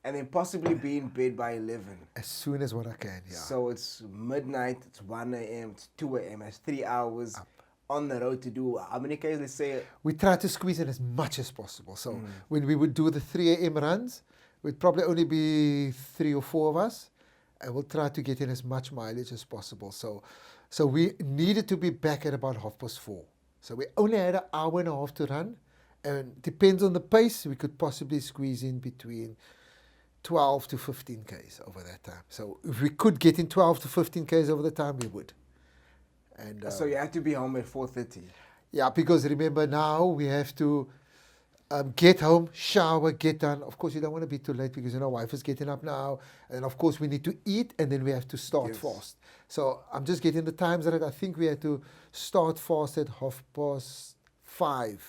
and then possibly be in bed by 11. As soon as what I can, yeah. So it's midnight, it's 1 a.m., it's 2 a.m., that's 3 hours on the road to do how many Ks, let's say? We try to squeeze in as much as possible. So when we would do the 3 a.m. runs, we'd probably only be 3 or 4 of us, and we'll try to get in as much mileage as possible. So we needed to be back at about 4:30. So we only had an hour and a half to run, and depends on the pace, we could possibly squeeze in between 12 to 15 Ks over that time. So if we could get in 12 to 15 Ks over the time, we would. And So you had to be home at 4:30. yeah, because remember now we have to get home, shower, get done. Of course, you don't want to be too late because wife is getting up now, and of course we need to eat, and then we have to start fast. So I'm just getting the times right. I think we had to start fast at 5:30.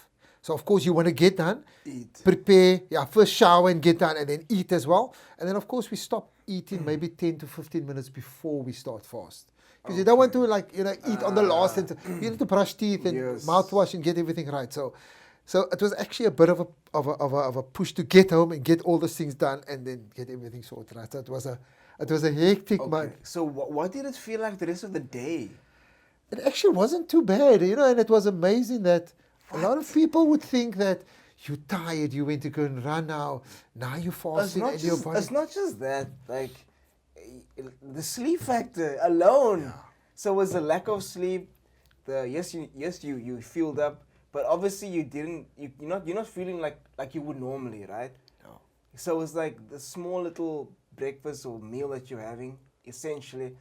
So of course you want to get done, Eat. prepare, first shower and get done, and then eat as well. And then of course we stop eating maybe 10 to 15 minutes before we start fast. Because you don't want to eat on the last, and you need to brush teeth and mouthwash and get everything right. So it was actually a bit of a push to get home and get all those things done and then get everything sorted right. So it was a hectic month. So what did it feel like the rest of the day? It actually wasn't too bad, and it was amazing that a lot of people would think that you're tired, you went to go and run now you're fasting and your body. It's not just that, like the sleep factor alone. Yeah. So was the lack of sleep, you filled up, but obviously you're not feeling like you would normally, right? No. So it's like the small little breakfast or meal that you're having, essentially,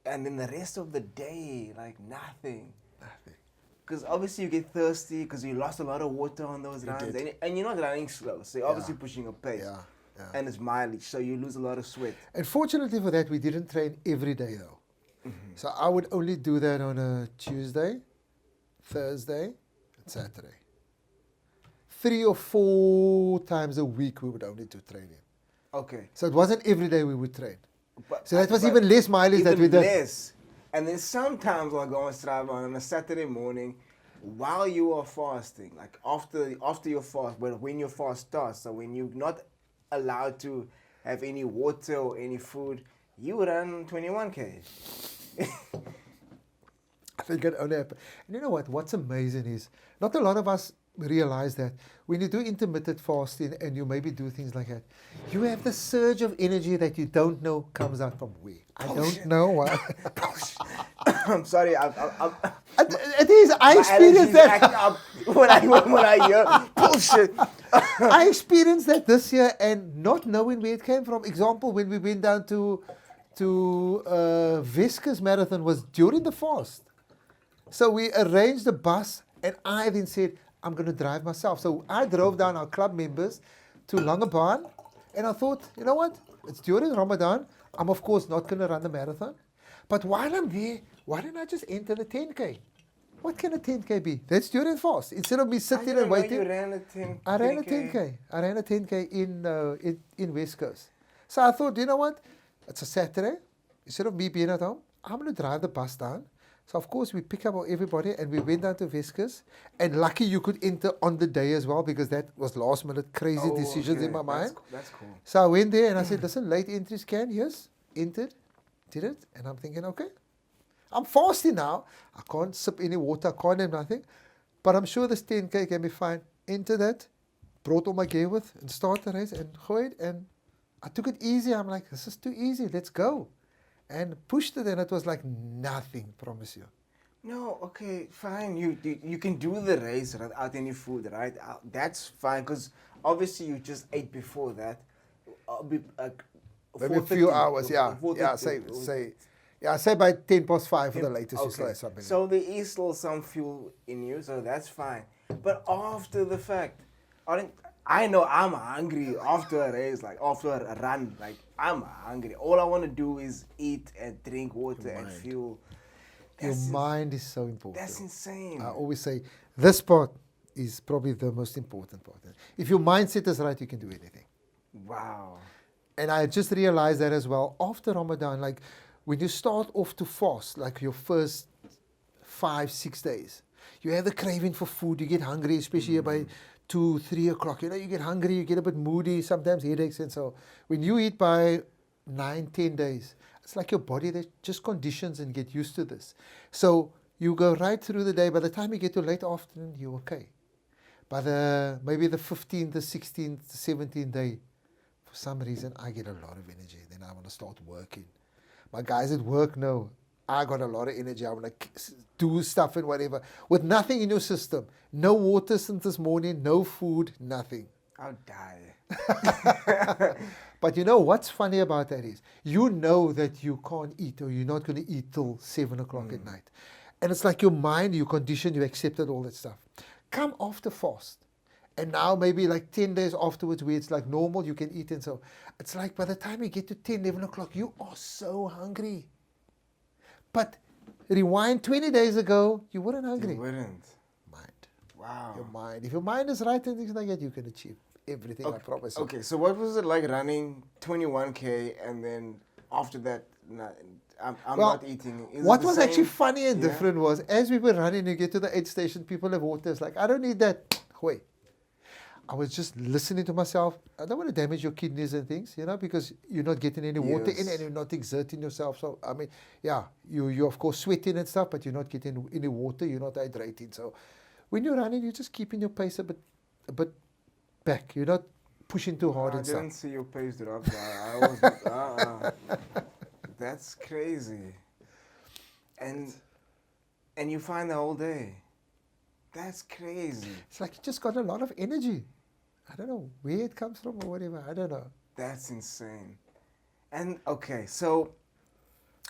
and then the rest of the day, like nothing. Because obviously you get thirsty because you lost a lot of water on those runs, and you're not running slow, so you're obviously pushing a pace. Yeah. And it's mileage, so you lose a lot of sweat. And fortunately for that, we didn't train every day though. Mm-hmm. So I would only do that on a Tuesday, Thursday, and Saturday. 3 or 4 times a week we would only do training. Okay. So it wasn't every day we would train. So that was even less mileage that we did. Less. And then sometimes I'll go and strive on a Saturday morning while you are fasting, like after your fast, when your fast starts, so when you're not allowed to have any water or any food, you run 21 Ks. I think it only happened. And you know what? What's amazing is not a lot of us realize that when you do intermittent fasting and you maybe do things like that, you have the surge of energy that you don't know comes out from where. I don't know why. I'm sorry. It is. I experienced that. When I hear bullshit. I experienced that this year and not knowing where it came from. Example, when we went down to Viscus Marathon was during the fast. So we arranged a bus and I then said, I'm going to drive myself. So I drove down our club members to Langebaan and I thought, you know what? It's during Ramadan. I'm of course not going to run the marathon. But while I'm there, why don't I just enter the 10K? What can a 10K be? That's during fast. Instead of me sitting and waiting. You ran a 10K. I ran a 10K. I ran a 10K in West Coast. So I thought, you know what? It's a Saturday. Instead of me being at home, I'm going to drive the bus down. So of course we pick up everybody and we went down to Viscus. And lucky you could enter on the day as well because that was last minute crazy decisions in my mind. That's cool. So I went there and I said, listen, late entry scan, yes, entered, did it. And I'm thinking, okay, I'm fasting now. I can't sip any water, I can't have nothing. But I'm sure this 10K can be fine. Entered that, brought all my gear with and started the race and go ahead. And I took it easy. I'm like, this is too easy, let's go. And pushed it and it was like nothing, promise you. No, okay, fine. You can do the race without any food, right? That's fine because obviously you just ate before that. Maybe a few hours, yeah. Yeah, say by 10:05 for the latest. Okay. So there is still some fuel in you, so that's fine. But after the fact, I know I'm hungry after a race, like after a run. Like I'm hungry. All I want to do is eat and drink water and mind. fuel. Your mind is so important. That's insane. I always say this part is probably the most important part. If your mindset is right, you can do anything. Wow. And I just realized that as well after Ramadan, like when you start off to fast, like your first 5-6 days, you have the craving for food, you get hungry, especially by 2-3 o'clock. You get hungry, you get a bit moody, sometimes headaches. And so when you eat by 9-10 days, it's like your body that just conditions and get used to this. So you go right through the day. By the time you get to late afternoon, you're okay. By maybe the 15th, the 16th, the 17th day, for some reason, I get a lot of energy. Then I want to start working. My guys at work know I got a lot of energy. I want to do stuff and whatever. With nothing in your system. No water since this morning, no food, nothing. I'll die. But you know what's funny about that is, you know that you can't eat or you're not going to eat till 7 o'clock at night. And it's like your mind, you conditioned, you accepted all that stuff. Come after fast. And now maybe like 10 days afterwards where it's like normal, you can eat. And so it's like by the time you get to 10, 11 o'clock, you are so hungry. But rewind 20 days ago, you weren't hungry. You wouldn't. Mind. Wow. Your mind. If your mind is right and things like that, you can achieve everything, I promise you. Okay, so what was it like running 21K and then after that, I'm not eating? Is What it the was same? actually funny and Yeah? different was, as we were running, you get to the aid station, people have water. It's like, I don't need that. Wait. I was just listening to myself. I don't want to damage your kidneys and things, because you're not getting any water in Yes. and you're not exerting yourself. So, I mean, yeah, you're of course sweating and stuff, but you're not getting any water, you're not hydrating. So when you're running, you're just keeping your pace a bit back. You're not pushing too hard I and didn't stuff. see your pace drop. I was, that's crazy. And you find the whole day. That's crazy. It's like you just got a lot of energy. I don't know where it comes from or whatever. I don't know. That's insane. And okay, so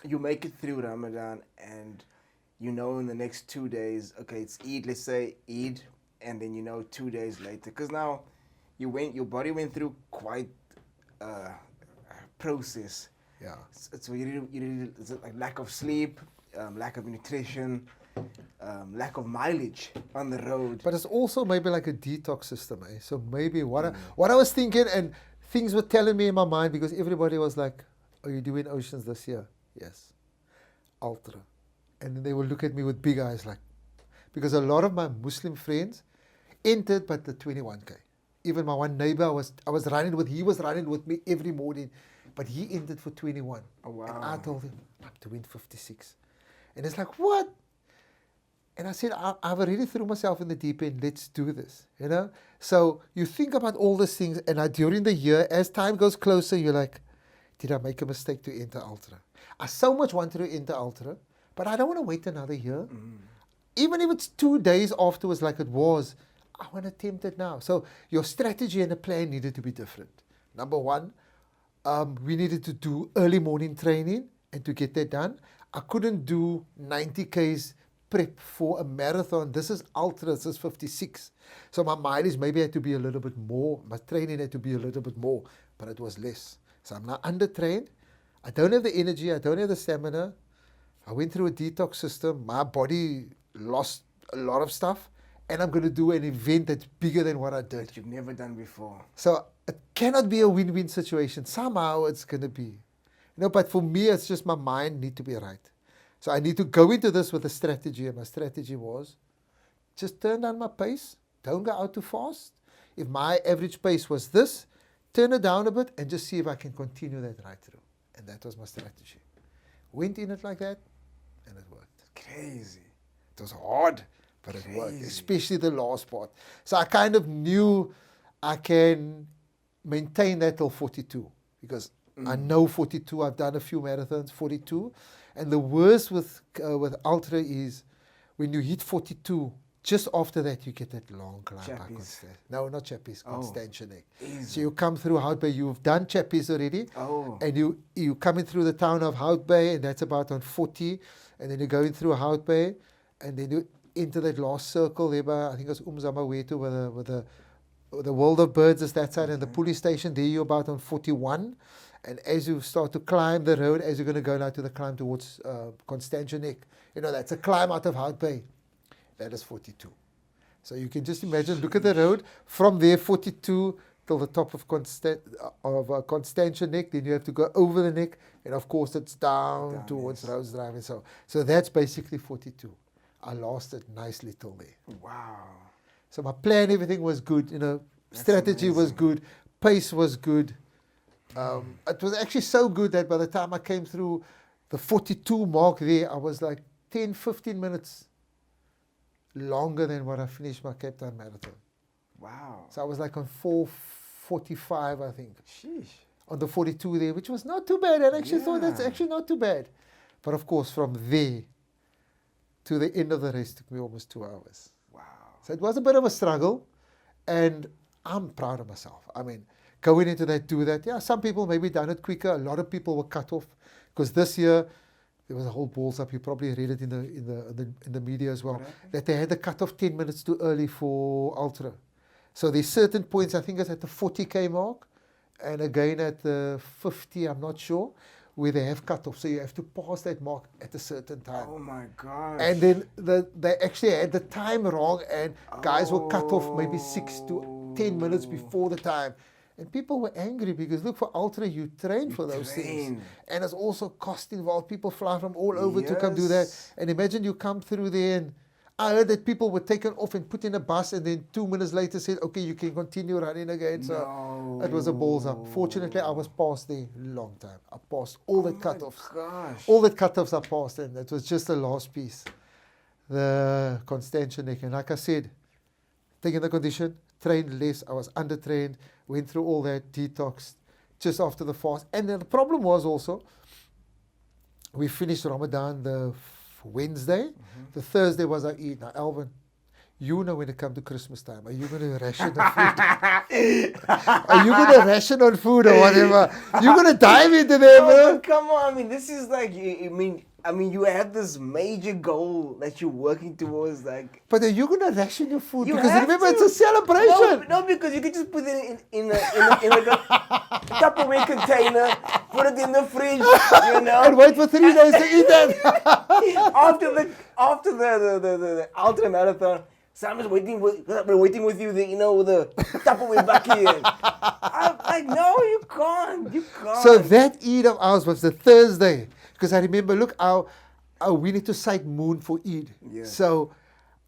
you make it through Ramadan and in the next 2 days, okay, it's Eid, let's say Eid, and then 2 days later. Because now your body went through quite a process. Yeah. So you did is it like lack of sleep, lack of nutrition, lack of mileage on the road. But it's also maybe like a detox system, eh? So maybe what I was thinking, and things were telling me in my mind, because everybody was like, are you doing Oceans this year? Yes. Ultra. And then they would look at me with big eyes like, because a lot of my Muslim friends entered but the 21K. Even my one neighbor I was running with, he was running with me every morning, but he entered for 21. Oh, wow. And I told him, I'm doing 56. And it's like, what? And I said, I've already threw myself in the deep end. Let's do this, So you think about all these things, and during the year, as time goes closer, you're like, did I make a mistake to enter Ultra? I so much wanted to enter Ultra, but I don't want to wait another year. Even if it's 2 days afterwards like it was, I want to attempt it now. So your strategy and the plan needed to be different. Number one, we needed to do early morning training, and to get that done, I couldn't do 90 Ks prep for a marathon. This is ultra, this is 56. So my mileage maybe had to be a little bit more. My training had to be a little bit more, but it was less. So I'm now undertrained. I don't have the energy. I don't have the stamina. I went through a detox system. My body lost a lot of stuff. And I'm going to do an event that's bigger than what I did. That you've never done before. So it cannot be a win-win situation. Somehow it's going to be. But for me, it's just my mind need to be right. So I need to go into this with a strategy, and my strategy was just turn down my pace, don't go out too fast. If my average pace was this, turn it down a bit and just see if I can continue that right through. And that was my strategy. Went in it like that, and it worked. Crazy. It was hard, but it worked, Crazy. especially the last part. So I kind of knew I can maintain that till 42, because I know 42, I've done a few marathons, 42. And the worst with Ultra is when you hit 42, just after that you get that long climb. Chappies. No, not Chappies, Oh. Constantia Neck. Easy. So you come through Hout Bay, you've done Chappies already. Oh. And you coming through the town of Hout Bay, and that's about on 40. And then you're going through Hout Bay, and then you enter that last circle there by, I think it was Umzama Wetu, the World of Birds is that side, and the police station, there you're about on 41. And as you start to climb the road, as you're going to go now to the climb towards Constantianek, that's a climb out of Hout Bay. That is 42. So you can just imagine, look at the road, from there 42 till the top of Constantianek, then you have to go over the neck, and of course it's down towards yes. Rose Drive. And so that's basically 42. I lasted nicely till there. Wow. So my plan, everything was good, strategy was good, pace was good. It was actually so good that by the time I came through the 42 mark there, I was like 10, 15 minutes longer than what I finished my Cape Town Marathon. Wow. So I was like on 4:45, I think, Sheesh. on the 42 there, which was not too bad. I actually thought that's actually not too bad. But of course, from there to the end of the race took me almost 2 hours. Wow. So it was a bit of a struggle, and I'm proud of myself. I mean, going into that, do that. Yeah, some people maybe done it quicker. A lot of people were cut off because this year there was a whole balls up. You probably read it in the media as well, that they had the cut off 10 minutes too early for ultra. So there's certain points. I think it's at the 40k mark, and again at the 50. I'm not sure where they have cut off. So you have to pass that mark at a certain time. Oh my gosh. And then they actually had the time wrong, and guys were cut off maybe 6 to 10 minutes before the time. And people were angry because, look, for ultra, you train for those things. And there's also cost involved. People fly from all over to come do that. And imagine you come through there, and I heard that people were taken off and put in a bus, and then 2 minutes later said, okay, you can continue running again. So it was a balls up. Fortunately, I was past there long time. I passed all the cutoffs. Gosh. All the cutoffs I passed, and that was just the last piece. The Constantianek. And like I said, taking the condition, trained less. I was undertrained, went through all that, detox just after the fast. And then the problem was also, we finished Ramadan the Wednesday. The Thursday was our Eid. Now, Alvin, you know when it comes to Christmas time, are you going to ration on food? Are you going to ration on food or whatever? You're going to dive into there, bro. Come on. I mean, this is like, I mean, you have this major goal that you're working towards, like. But are you going to ration your food? You Because have remember, to. it's a celebration. No, because you can just put it in a Tupperware container, put it in the fridge, And wait for 3 days to eat that. after the ultra marathon, Simon's waiting with you, with the Tupperware bucket. I'm like, no, you can't. So that Eid of ours was the Thursday. Because I remember, look, we need to cite Moon for Eid. Yeah. So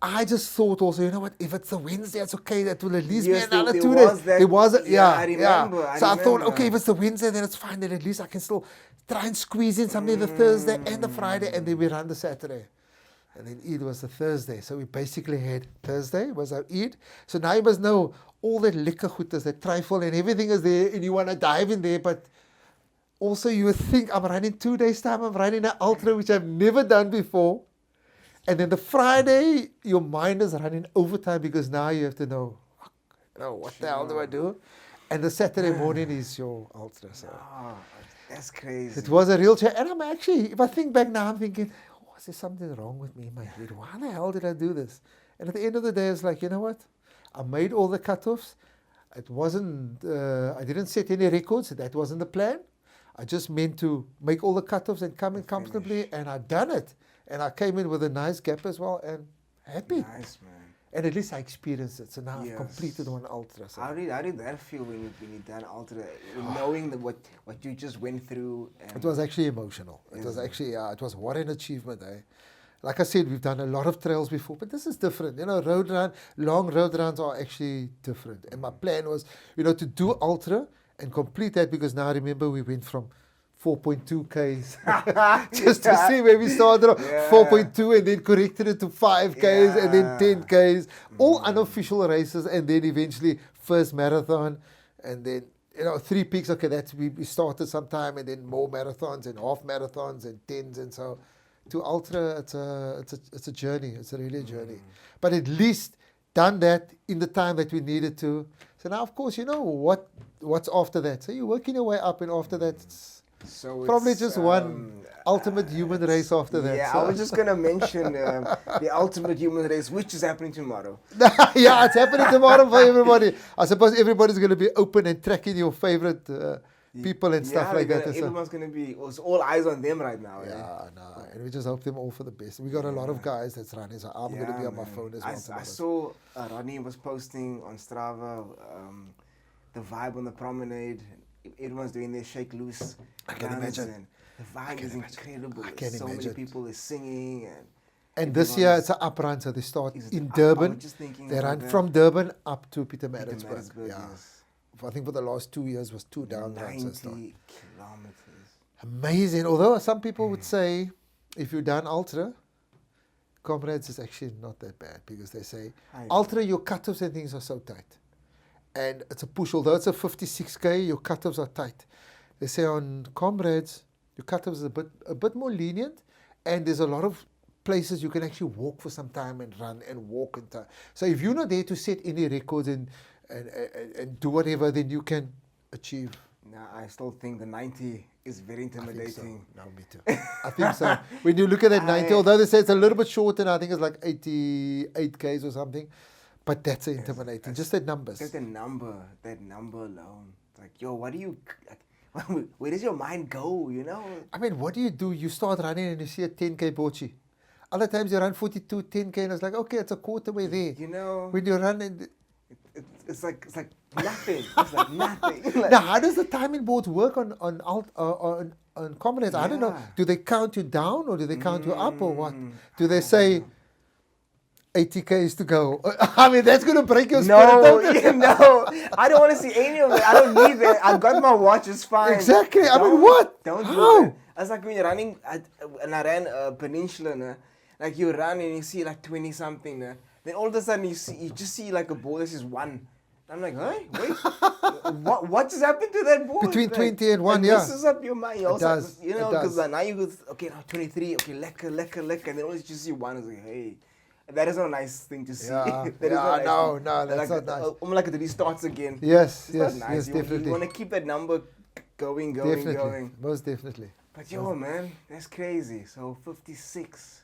I just thought also, you know what, if it's a Wednesday, it's okay. That will at least Yes, be another there 2 was days. that. There was, I remember. So I thought, okay, if it's the Wednesday, then it's fine. Then at least I can still try and squeeze in something the Thursday and the Friday, and then we run the Saturday. And then Eid was the Thursday. So we basically had Thursday was our Eid. So now you must know all that liquor gooders, that trifle and everything is there, and you want to dive in there, but also you would think, I'm running 2 days time, I'm running an ultra, which I've never done before. And then the Friday, your mind is running overtime because now you have to know, what the hell do I do? And the Saturday morning is your ultra. So That's crazy. it was a real challenge. And I'm actually, if I think back now, I'm thinking, was there something wrong with me in my head? Why the hell did I do this? And at the end of the day, it's like, you know what? I made all the cutoffs. It wasn't, I didn't set any records. That wasn't the plan. I just meant to make all the cutoffs and come in comfortably, and I done it. And I came in with a nice gap as well, and happy. Nice, man. And at least I experienced it. So now I've completed one ultra. So. How did that feel when you done ultra, knowing that what you just went through? And it was actually emotional. It was actually, it was what an achievement, eh? Like I said, we've done a lot of trails before, but this is different. Long road runs are actually different. And my plan was, to do ultra and complete that, because now I remember we went from 4.2 Ks just to see where we started off, 4.2, and then corrected it to 5 Ks and then 10 Ks, all unofficial races, and then eventually first marathon, and then 3 peaks. Okay, that's we started sometime, and then more marathons and half marathons and 10s, and so to ultra, it's a journey. It's a really a journey, but at least done that in the time that we needed to. So now, of course, what's after that. So you're working your way up, and after that, So Probably it's, just one ultimate human race after that. Yeah, so. I was just gonna mention the ultimate human race, which is happening tomorrow. Yeah, it's happening tomorrow for everybody. I suppose everybody's going to be open and tracking your favorite people and stuff like that. Everyone's gonna be. It's all eyes on them right now. Yeah, no, and we just hope them all for the best. We got a lot of guys that's running, so I'm going to be on my phone as well. I saw Rodney was posting on Strava the vibe on the promenade. Everyone's doing their shake loose. I can imagine. And the vibe is incredible. I can so imagine. many people are singing And this year it's an up run, so they start in Durban. They run from Durban up to Pietermaritzburg. Yeah. Yes. I think for the last 2 years was 2 down runs. 90 kilometers. Amazing. Although some people would say, if you've done ultra, comrades is actually not that bad because they say ultra, your cutoffs and things are so tight, and it's a push. Although it's a 56k, your cutoffs are tight. They say on comrades, your cutoffs is a bit more lenient, and there's a lot of places you can actually walk for some time and run and walk and time. So if you're not there to set any records and do whatever, then you can achieve. No, I still think the 90 is very intimidating. No, me too. I think so. When you look at that 90, although they say it's a little bit shorter, and I think it's like 88 Ks or something, but that's intimidating. Just that numbers. Just that number alone. Like, yo, what do you, like, where does your mind go, you know? I mean, what do? You start running and you see a 10K Bochi. Other times you run 42, 10K, and it's like, okay, it's a quarter way there. You know, when you run and it's like nothing. It's like nothing. Like, now, how does the timing board work on comrades? I don't know. Do they count you down or do they count you up or what? Do they say 80 Ks to go? I mean, that's going to break your spirit. No, I don't want to see any of it. I don't need that. I got my watch. It's fine. Exactly. I mean, what? Don't do How? that. It's like when you're running, and I ran Peninsula, like you run and you see like 20 something, then all of a sudden you just see like a ball that says 1. I'm like, hey, wait, what just happened to that ball? Between like, 20 and 1, yeah. It messes up your mind. You also, does. You know, because now you go, okay, now 23, okay, lekker, and then always just see 1. It's like, hey, that is not a nice thing to see. Yeah, That is not no, like, that's not nice. Almost like it restarts again. Yes, It's yes, not nice. yes, definitely. You want to keep that number going. Definitely, most definitely. But yo, man, that's crazy. So 56.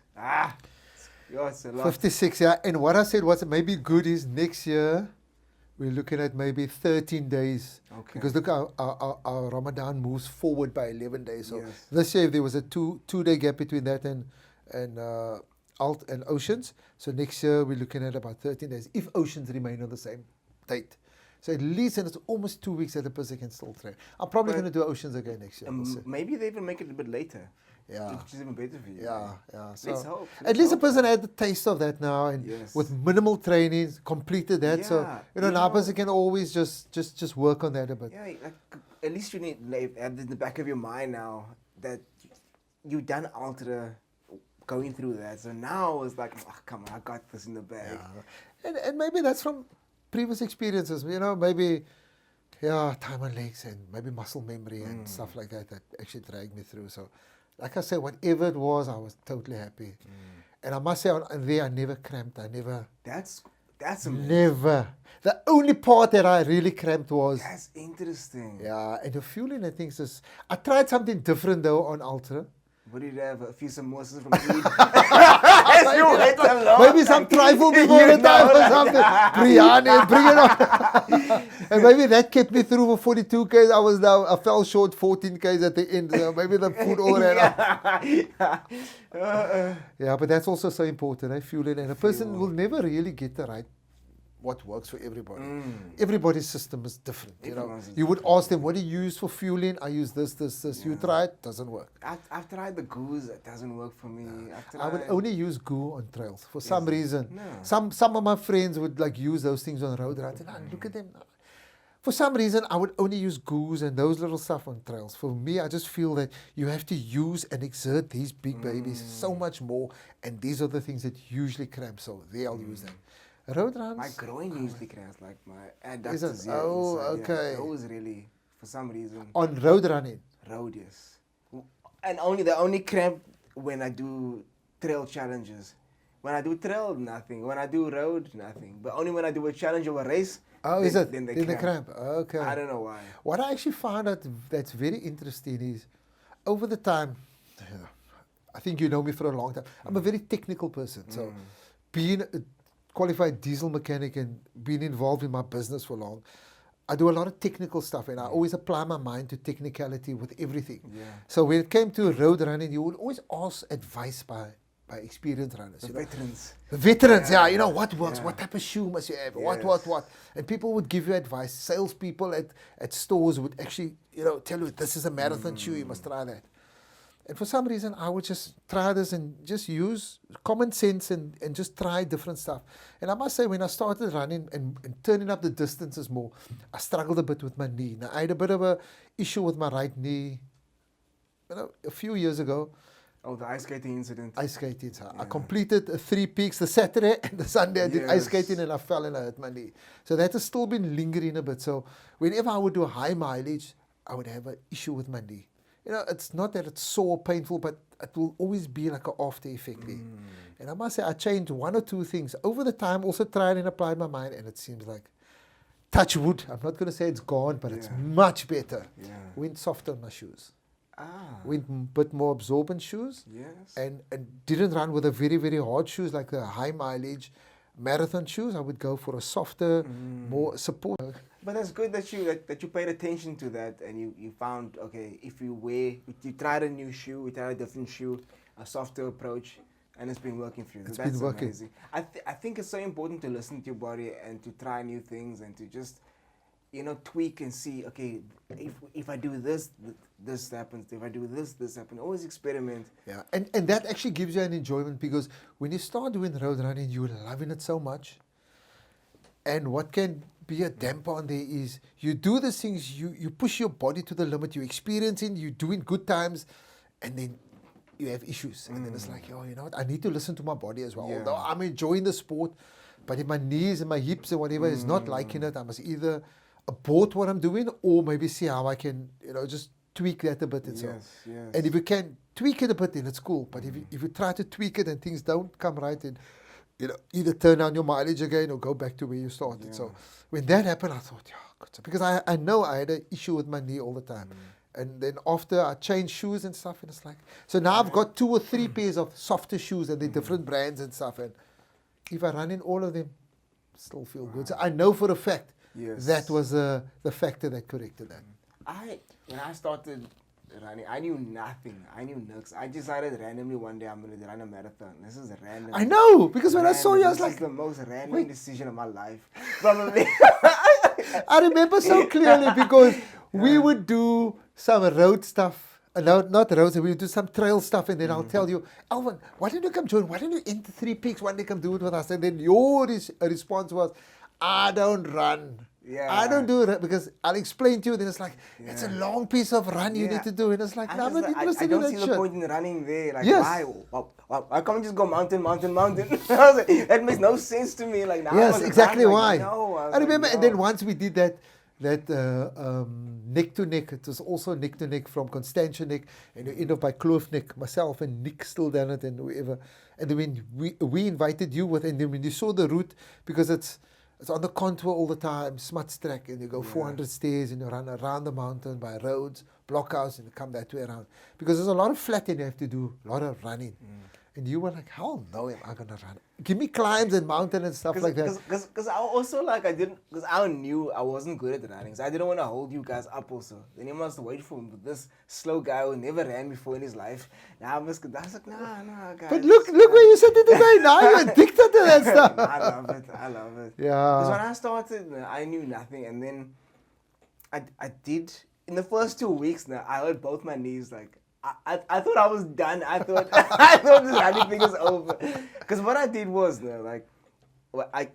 Yo, it's a lot. 56, yeah. And what I said was maybe good is next year we're looking at maybe 13 days. Okay. Because look, our Ramadan moves forward by 11 days. So Yes. this year there was a two-day gap between that and Alt and Oceans. So next year we're looking at about 13 days if Oceans remain on the same date. So at least, and it's almost 2 weeks that the person can still train. I'm probably going to do Oceans again next year. We'll see. Maybe they even make it a bit later. Yeah. Which is even better for you. Yeah. So Let's hope. at least the person had the taste of that now, and Yes. with minimal training, completed that. So Yeah, now a person can always just work on that a bit. Yeah, like, at least you need like, have in the back of your mind now that you've done ultra, going through that. So now it's like, oh, come on, I got this in the bag. Yeah. And maybe that's from previous experiences. Maybe time on legs and maybe muscle memory and stuff like that actually dragged me through. So, like I said, whatever it was, I was totally happy. And I must say, on there, I never cramped. That's amazing. Never. The only part that I really cramped was... That's interesting. Yeah, and the fueling and things is... I tried something different though on Ultra. What did you have? A few samosas from Eid? As you wait along. Maybe some trifle before the time or something. Biryani, bring it on. And maybe that kept me through for 42 Ks. I fell short 14 Ks at the end. So maybe the food all ran out. Yeah, but that's also so important, fueling. And a person will never really get the right what works for everybody. Everybody's system is different. You would ask them, what do you use for fueling? I use this. Yeah. You try it, doesn't work. I've tried the goose. It doesn't work for me. I would only use goo on trails for some reason. No. Some of my friends would use those things on road runs. Look at them. For some reason, I would only use goos and those little stuff on trails. For me, I just feel that you have to use and exert these big babies so much more, and these are the things that usually cramp. So I'll use them. Road runs. My groin usually cramps, like my Is it? adductors. Oh, inside, okay. Yeah, those really, for some reason. On road running. Road, yes. And the only cramp when I do trail challenges. When I do trail, nothing. When I do road, nothing. But only when I do a challenge or a race. Oh, then, is it? Then the cramp. Okay. I don't know why. What I actually found out that's very interesting is over the time, I think you know me for a long time. I'm a very technical person. So being a qualified diesel mechanic and being involved in my business for long, I do a lot of technical stuff, and I always apply my mind to technicality with everything. Yeah. So when it came to road running, you would always ask advice by experienced runners. The you know. veterans. The veterans, Yeah. you know, what works, Yeah. what type of shoe must you have, Yes. what. And people would give you advice. Salespeople at stores would actually, tell you, this is a marathon shoe, you must try that. And for some reason, I would just try this and just use common sense and just try different stuff. And I must say, when I started running and turning up the distances more, I struggled a bit with my knee. Now, I had a bit of a issue with my right knee, a few years ago. Oh, the ice skating incident. Ice skating. So I Yeah. completed 3 peaks the Saturday and the Sunday. I did ice Yes. skating and I fell and I hurt my knee. So that has still been lingering a bit. So whenever I would do high mileage, I would have an issue with my knee. It's not that it's sore, painful, but it will always be like an after effect there. And I must say, I changed 1 or 2 things over the time, also tried and applied my mind, and it seems like, touch wood, I'm not going to say it's gone, but it's Yeah. much better. Yeah. Went softer on my shoes. Ah. Went a bit more absorbent shoes. Yes. And didn't run with the very, very hard shoes like the high mileage marathon shoes. I would go for a softer, more support. But that's good that you paid attention to that, and you found, okay, if you tried a new shoe, you tried a different shoe, a softer approach, and it's been working for you. It's That's been working. amazing. I think it's so important to listen to your body and to try new things and to just, tweak and see, okay, if I do this, this happens. If I do this happens. Always experiment. Yeah, and that actually gives you an enjoyment, because when you start doing road running, you're loving it so much. And what can be a damper on there is you do these things, you push your body to the limit, you're experiencing, you're doing good times, and then you have issues. And then it's like, you know what, I need to listen to my body as well. Yeah. Although I'm enjoying the sport, but if my knees and my hips and whatever is not liking it, I must either abort what I'm doing or maybe see how I can, just tweak that a bit and so. Yes. And if you can tweak it a bit, then it's cool. But if you try to tweak it and things don't come right, then either turn down your mileage again or go back to where you started. Yeah. So when that happened, I thought, God. Because I know I had an issue with my knee all the time. And then after I changed shoes and stuff, and it's like, so now I've got 2 or 3 pairs of softer shoes and they're different brands and stuff. And if I run in all of them, still feel good. So I know for a fact Yes. that was the factor that corrected that. When I started running, I knew nothing. I knew nix. I decided randomly one day I'm going to run a marathon. This is random. I know, because when I saw you, I was This is like, the most random decision of my life. Probably. I remember so clearly because we would do some road stuff. No, not roads, we would do some trail stuff, and then I'll tell you, Alvin, why don't you come join? Why don't you enter 3 peaks? Why don't you come do it with us? And then your response was, I don't run. Yeah. I don't do it because I'll explain to you. Then it's like, it's a long piece of run you Yeah. need to do. And it's like, no, I'm not I interested in don't that see shit. the point in running there. Like, Yes. why can't we just go mountain? I was like, that makes no sense to me. Like, now I Yes, must exactly run. why. Like, no. I remember, and then once we did that neck to neck, it was also neck to neck from Constantia Neck, and you end up by Kloof Neck, myself and Nick still done it, and whoever. And then when we invited you with, and then when you saw the route, because it's on the contour all the time, Smuts track, and you go 400 stairs and you run around the mountain by roads, blockhouse, and you come that way around. Because there's a lot of flat and you have to do a lot of running. And you were like, hell no, am I going to run? Give me climbs and mountain and stuff like that. Because I also because I knew I wasn't good at running, so I didn't want to hold you guys up also. Then you must wait for this slow guy who never ran before in his life. Now I was like, nah, guys. But look where you're sitting today. Now you're addicted to that stuff. I love it. Yeah. Because when I started, I knew nothing, and then I did. In the first 2 weeks, now I hurt both my knees. Like I thought I was done. I thought this running thing was over. Because what I did was,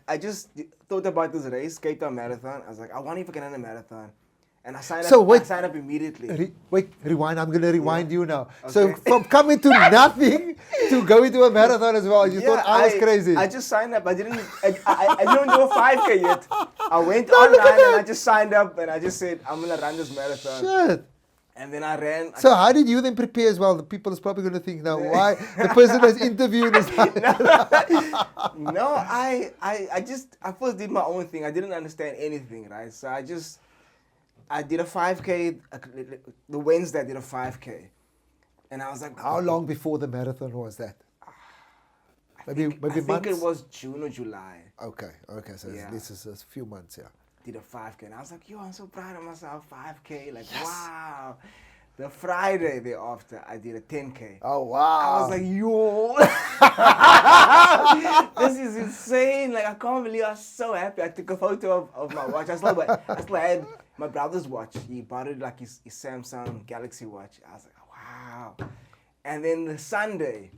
I just thought about this race, Cape Town Marathon. I was like, I wonder if I can run a marathon. And I signed up. I signed up immediately. Rewind. I'm going to rewind you now. Okay. So from coming to nothing to going to a marathon as well, you thought I was crazy. I just signed up. I didn't do a 5K yet. I went online and I just signed up and I just said, I'm going to run this marathon. Shit. And then I ran. So how did you then prepare as well? The people is probably going to think now, why the person that's interviewing is No, I first did my own thing. I didn't understand anything, right? So I did a 5K. The Wednesday I did a 5K. And I was like, How long before the marathon was that? Maybe I think months? it was June or July. Okay, so Yeah. this is a few months, yeah. Did a 5K. And I was like, yo, I'm so proud of myself. 5K. Like, wow. The Friday thereafter, I did a 10K. Oh, wow. I was like, yo, this is insane. Like, I can't believe I was so happy. I took a photo of my watch. I still had my brother's watch. He bought it like his Samsung Galaxy watch. I was like, wow. And then the Sunday,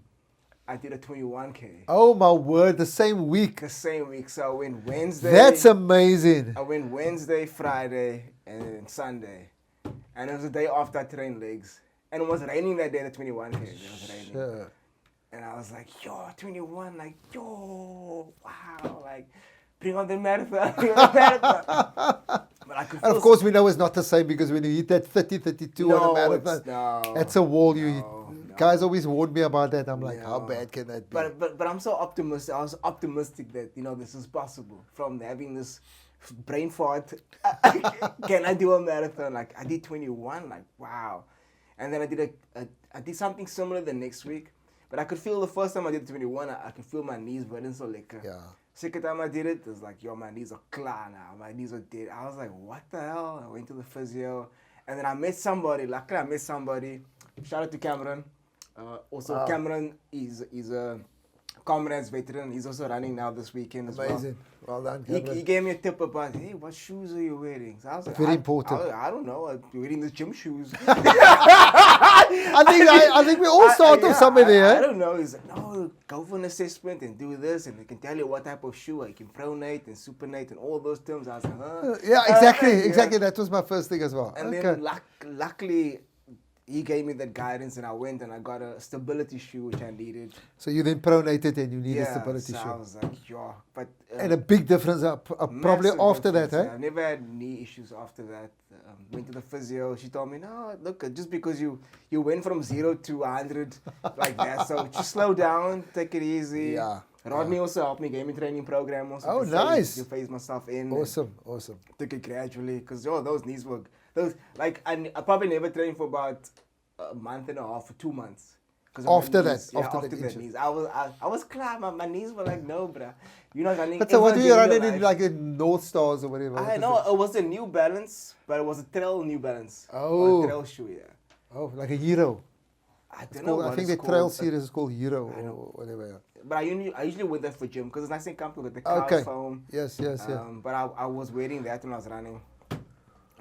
I did a 21K. Oh, my word, the same week. The same week. So I went Wednesday. That's amazing. I went Wednesday, Friday, and then Sunday. And it was the day after I trained legs. And it was raining that day, the 21K. It was raining. Sure. And I was like, yo, 21, like, yo, wow, like, bring on the marathon, bring on the marathon. But I could And of course, we know it's not the same because when you hit that 30, 32 on a marathon, that's a wall you hit. Guys always warned me about that. I'm like, how bad can that be? But I'm so optimistic. I was optimistic that, this is possible. From having this brain fart, can I do a marathon? Like, I did 21, like, wow. And then I did something similar the next week. But I could feel the first time I did 21, I could feel my knees burning so lekker. Yeah. Second time I did it was like, yo, my knees are clear now. My knees are dead. I was like, what the hell? I went to the physio. And then I met somebody. Luckily, I met somebody. Shout out to Cameron. Cameron is a Comrades veteran. He's also running now this weekend as well. Amazing. Well done, Cameron. He gave me a tip about, hey, what shoes are you wearing? So I was like, Very important. I don't know. I'm wearing the gym shoes. I think we all start off somewhere there. I don't know. He's like, no, go for an assessment and do this, and they can tell you what type of shoe. You can pronate and supinate and all those terms. I was like, huh? Yeah, exactly. That was my first thing as well. And then luckily, he gave me that guidance, and I went and I got a stability shoe, which I needed. So you then pronated and you need a stability so shoe. I was like, yeah. But, and a big difference probably after that, eh? I never had knee issues after that. Went to the physio. She told me, no, look, just because you went from 0 to 100 like that, so just slow down, take it easy. Yeah. Rodney also helped me, gave me training program also. Oh, nice. To phase myself in. Awesome. Took it gradually, because those knees were, I probably never trained for about a month and a half or 2 months. After that injury. I was clear. My knees were like, no, bruh. You're not running. But so what were you running in, like the North Stars or whatever? I know, it was a New Balance, but it was a trail New Balance. Oh. A trail shoe, yeah. Oh, like a Hero. I don't know. I think the trail series is called Hero or whatever. Yeah. But I usually wear that for gym because it's nice and comfortable with the cow foam. Yes. But I was wearing that when I was running.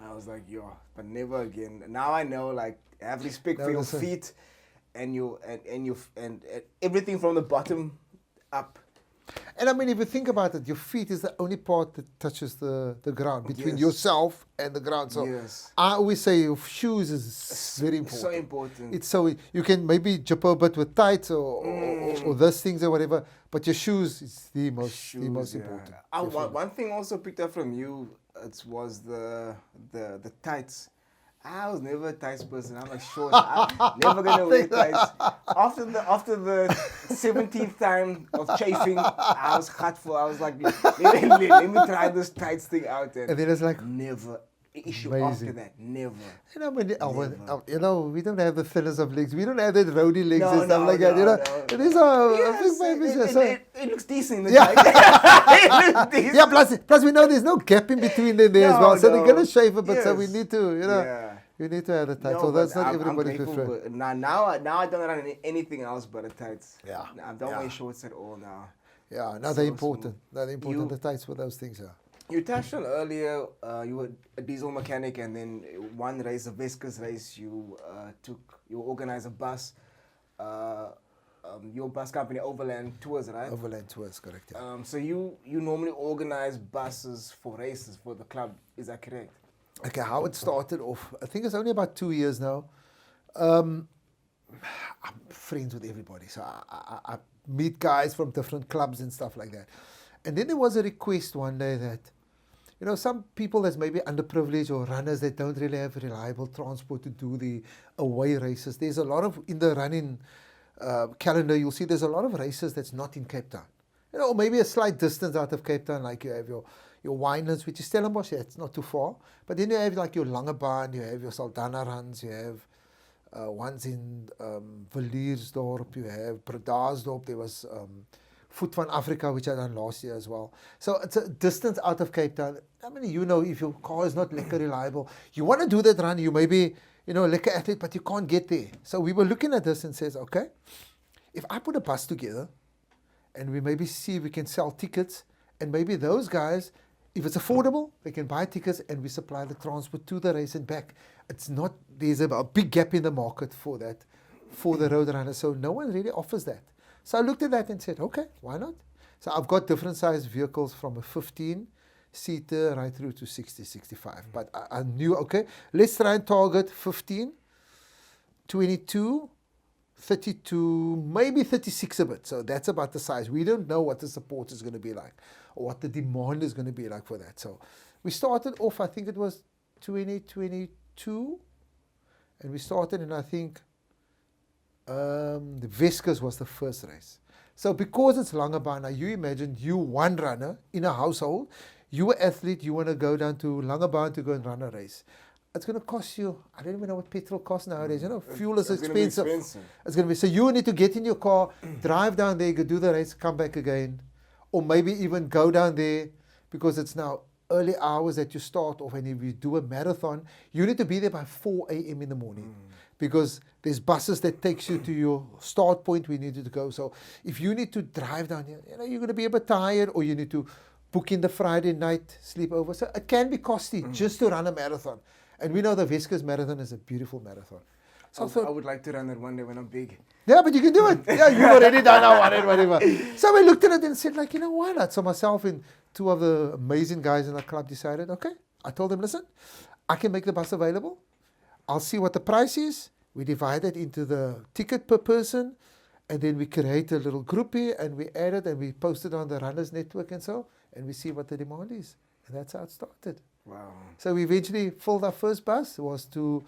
I was like, yo, but never again. Now I know, like, have respect for your feet and everything from the bottom up. And I mean, if you think about it, your feet is the only part that touches the ground between yourself and the ground. So I always say your shoes is very important. So important. It's so you can maybe jump a bit with tights or those things or whatever, but your shoes is the most important. One thing also picked up from you was the tights. I was never a tights person. I'm like short. I'm never gonna wear tights. After the 17th time of chafing, I was hurtful. I was like, let me try this tights thing out. And then it's like never issue after that. Never. You know, we don't have the thinness of legs. We don't have that roady legs and stuff like that. You know, these are it looks decent. It looks decent. Yeah. Plus we know there's no gap in between them there as well. So they're gonna shave a bit. So we need to, you need to have the tights. So that's not everybody's preferred. Now I don't run anything else but the tights. Yeah. I don't wear shorts at all now. Yeah. Now they're important. They're important. The tights for those things. Yeah. You touched on earlier, you were a diesel mechanic, and then one race, a Vescus race, you organized a bus, your bus company, Overland Tours, right? Overland Tours, correct. Yeah. So you normally organize buses for races for the club, is that correct? Okay, how it started off, I think it's only about 2 years now. I'm friends with everybody, so I meet guys from different clubs and stuff like that. And then there was a request one day that, some people that's maybe underprivileged or runners that don't really have reliable transport to do the away races. There's a lot of, in the running calendar, you'll see there's a lot of races that's not in Cape Town. Or maybe a slight distance out of Cape Town, like you have your Winelands, which is Stellenbosch, it's not too far. But then you have like your Langebaan, you have your Saldanha runs, you have ones in Villiersdorp, you have Bredasdorp, there was Foot van Africa, which I done last year as well. So it's a distance out of Cape Town. I mean, you know, if your car is not lekker reliable, you want to do that run, you may be, you know, a lekker athlete, but you can't get there. So we were looking at this and says, okay, if I put a bus together and we maybe see if we can sell tickets, and maybe those guys, if it's affordable, they can buy tickets and we supply the transport to the race and back. It's not, there's a big gap in the market for that, for the road runners. So no one really offers that. So I looked at that and said, okay, why not? So I've got different size vehicles from a 15-seater right through to 60, 65. But I knew, okay, let's try and target 15, 22, 32, maybe 36 a bit. So that's about the size. We don't know what the support is going to be like or what the demand is going to be like for that. So we started off, I think it was 2022, and we started in, I think, the Weskus was the first race. So because it's Langebaan, now you imagine you one runner in a household, you an athlete, you want to go down to Langebaan to go and run a race. It's going to cost you, I don't even know what petrol costs nowadays. You know, fuel is expensive. It's going to be, so you need to get in your car, drive down there, go do the race, come back again. Or maybe even go down there, because it's now early hours that you start off, and if you do a marathon, you need to be there by 4 a.m. in the morning. Because there's buses that takes you to your start point where you need to go. So if you need to drive down here, you know, you're going to be a bit tired, or you need to book in the Friday night sleepover. So it can be costly just to run a marathon. And we know the Weskus Marathon is a beautiful marathon. So I would like to run that one day when I'm big. Yeah, but you can do it. Yeah, you've already done that one and whatever. So we looked at it and said, like, you know, why not? So myself and two of the amazing guys in the club decided, okay. I told them, listen, I can make the bus available. I'll see what the price is. We divide it into the ticket per person, and then we create a little groupie, and we add it, and we post it on the Runners Network and so, and we see what the demand is. And that's how it started. Wow. So we eventually filled our first bus. It was to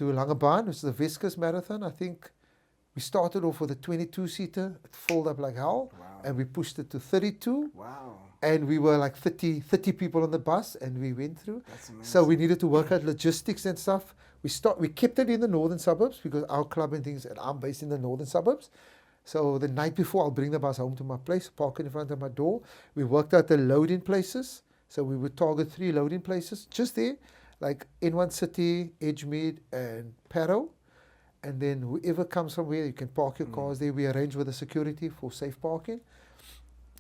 Langebaan, which is the Weskus Marathon. I think we started off with a 22-seater. It filled up like hell. Wow. And we pushed it to 32. Wow. And we were like 30 people on the bus, and we went through. That's amazing. So we needed to work out logistics and stuff. We kept it in the northern suburbs, because our club and things, and I'm based in the northern suburbs. So the night before, I'll bring the bus home to my place, park it in front of my door. We worked out the loading places. So we would target 3 loading places just there, like N1 City, Edgemead, and Parow. And then whoever comes from where, you can park your cars there. We arrange with the security for safe parking.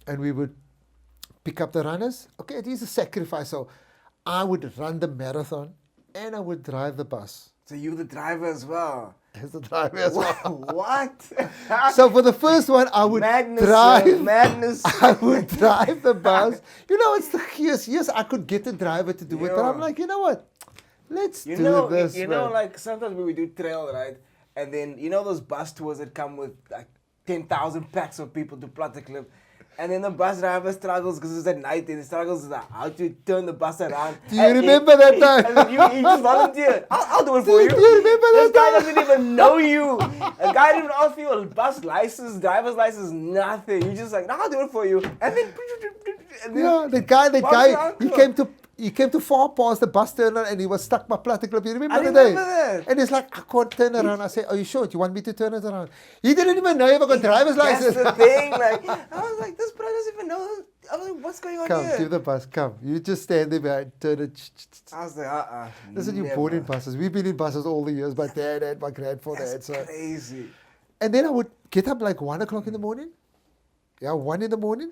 And we would pick up the runners. Okay, it is a sacrifice. So I would run the marathon and I would drive the bus. So you the driver as well? As the driver as well. What? So for the first one, I would drive. Madness. I would drive the bus. You know, it's the yes, I could get the driver to do it. But I'm like, you know what? Let's do this. You know, like sometimes when we do trail, right? And then, you know those bus tours that come with like 10,000 packs of people to Platteklip. And then the bus driver struggles because it's at night, and he struggles with how to turn the bus around. Do you remember that time? And then you just volunteered. I'll do it for you. Do you remember this that guy time? doesn't even know you. A guy didn't even offer you a bus license, driver's license, nothing. You just like, no, I'll do it for you. And then yeah, the guy, he came to far past the bus turner, and he was stuck by Platteklip. You remember I the remember day? that. And he's like, I can't turn around. I say, are you sure? Do you want me to turn it around? He didn't even know if I got driver's license. That's the thing. Like, I was like, this brother doesn't even know. I was like, what's going on Come, here? give the bus, come. You just stand there behind, turn it. I was like, Listen, you're born in buses. We've been in buses all the years. My dad had, my grandfather had. That's So. crazy. And then I would get up like 1 o'clock in the morning. Yeah, 1 in the morning.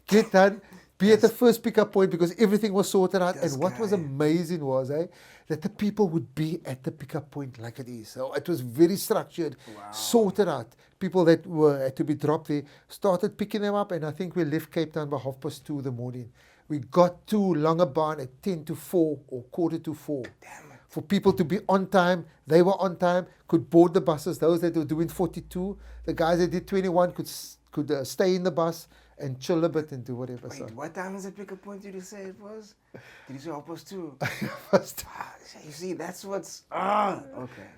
Get done. Be at the first pickup point, because everything was sorted out. And what was amazing was that the people would be at the pickup point like it is. So it was very structured, sorted out. People that had to be dropped there started picking them up, and I think we left Cape Town by 2:30 in the morning. We got to Langebaan at 10 to 4 or 4:45. Damn it. For people to be on time, they were on time, could board the buses. Those that were doing 42, the guys that did 21 could stay in the bus and chill a bit and do whatever. Wait, So. what time is the pickup point did you say it was? Did you say 2:30? First, You see, that's what's... okay.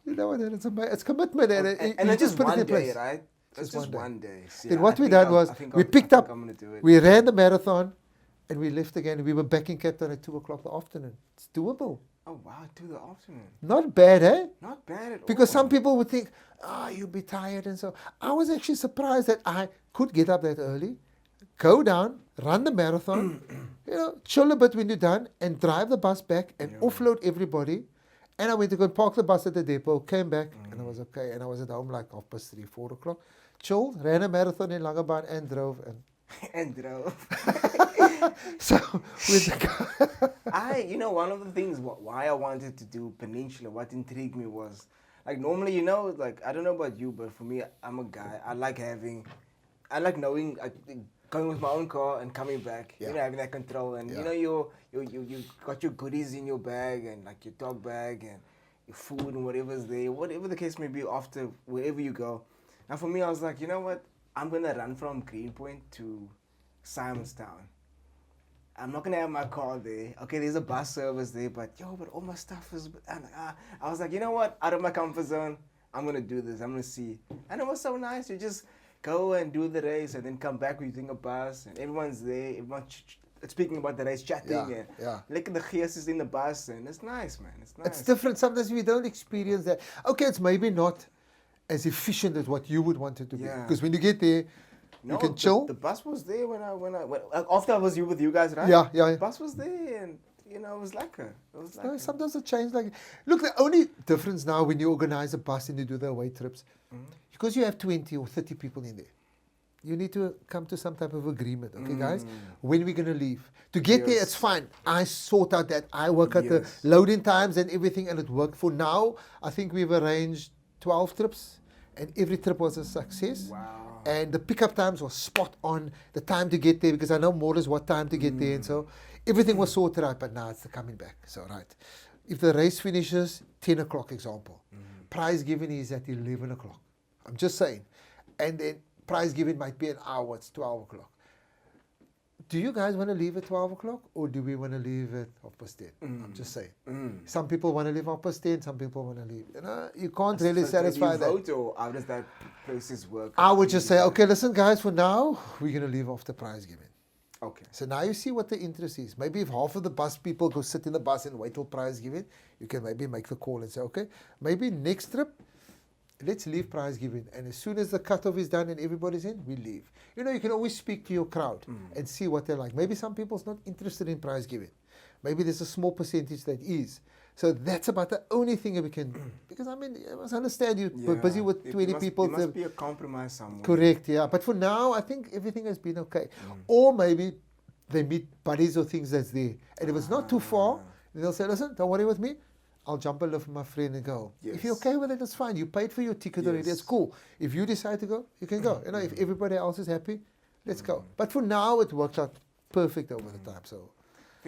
you know what? It's commitment. And And you it's just put it one in place. day, right? It's Just just one one day. See, Then I what we think done I'm- was I think we I'm- picked I think up, I'm gonna do it. we ran the marathon, and we left again. We were back in Cape Town at 2 o'clock in the afternoon. It's doable. Oh wow, 2 the afternoon. Not bad, eh? Not bad at all. Because some people would think, you'll be tired and so. I was actually surprised that I could get up that early, go down, run the marathon, chill a bit when you're done, and drive the bus back and offload everybody. And I went to go and park the bus at the depot, came back, and I was okay. And I was at home like 3:30, 4 o'clock. Chilled, ran a marathon in Langebaan and drove. And drove. So, with the one of the things why I wanted to do Peninsula, what intrigued me was, like normally, like I don't know about you, but for me, I'm a guy. I like knowing, going with my own car and coming back, having that control. And you got your goodies in your bag and like your dog bag and your food and whatever's there, whatever the case may be after wherever you go. Now for me, I was like, you know what? I'm going to run from Greenpoint to Simonstown. I'm not going to have my car there. Okay, there's a bus service there, but all my stuff is... I was like, you know what? Out of my comfort zone, I'm going to do this. I'm going to see. And it was so nice. You just go and do the race and then come back using a bus. And everyone's there. Everyone's speaking about the race, chatting. Look at the gears in the bus. And it's nice, man. It's nice. It's different. Sometimes we don't experience that. Okay, it's maybe not as efficient as what you would want it to be. Because when you get there, you can chill. The bus was there when after I was with you guys, right? Yeah. The bus was there, and it was lekker. Sometimes it changed. Look, the only difference now when you organize a bus and you do the away trips, because you have 20 or 30 people in there, you need to come to some type of agreement. Okay, guys, when we're gonna leave. To get there, it's fine. I sort out that. I work out the loading times and everything, and it worked. For now, I think we've arranged 12 trips, and every trip was a success. Wow. And the pickup times were spot on, the time to get there, because I know more or less what time to get there, and so everything was sorted out, but now it's the coming back. So, right. If the race finishes 10 o'clock, example, prize giving is at 11 o'clock. I'm just saying. And then prize giving might be an hour, it's 12 o'clock. Do you guys want to leave at 12 o'clock, or do we want to leave at 10:30? I'm just saying. Some people want to leave 10:30, some people want to leave. You can't really satisfy that. Vote, or how does that process work? I would just say, okay, listen, guys, for now, we're going to leave after prize giving. Okay. So now you see what the interest is. Maybe if half of the bus people go sit in the bus and wait till prize giving, you can maybe make the call and say, okay, maybe next trip, let's leave prize giving. And as soon as the cutoff is done and everybody's in, we leave. You can always speak to your crowd and see what they're like. Maybe some people's not interested in prize giving. Maybe there's a small percentage that is. So that's about the only thing that we can... Because, I must understand you're busy with 20 people. There must be a compromise somewhere. Correct, yeah. But for now, I think everything has been okay. Or maybe they meet buddies or things that's there. And if it's not too far, they'll say, listen, don't worry with me. I'll jump a lift with my friend and go. If you're okay with it, it's fine. You paid for your ticket already. It's cool. If you decide to go, you can go. If everybody else is happy, let's go. But for now, it worked out perfect over the time. So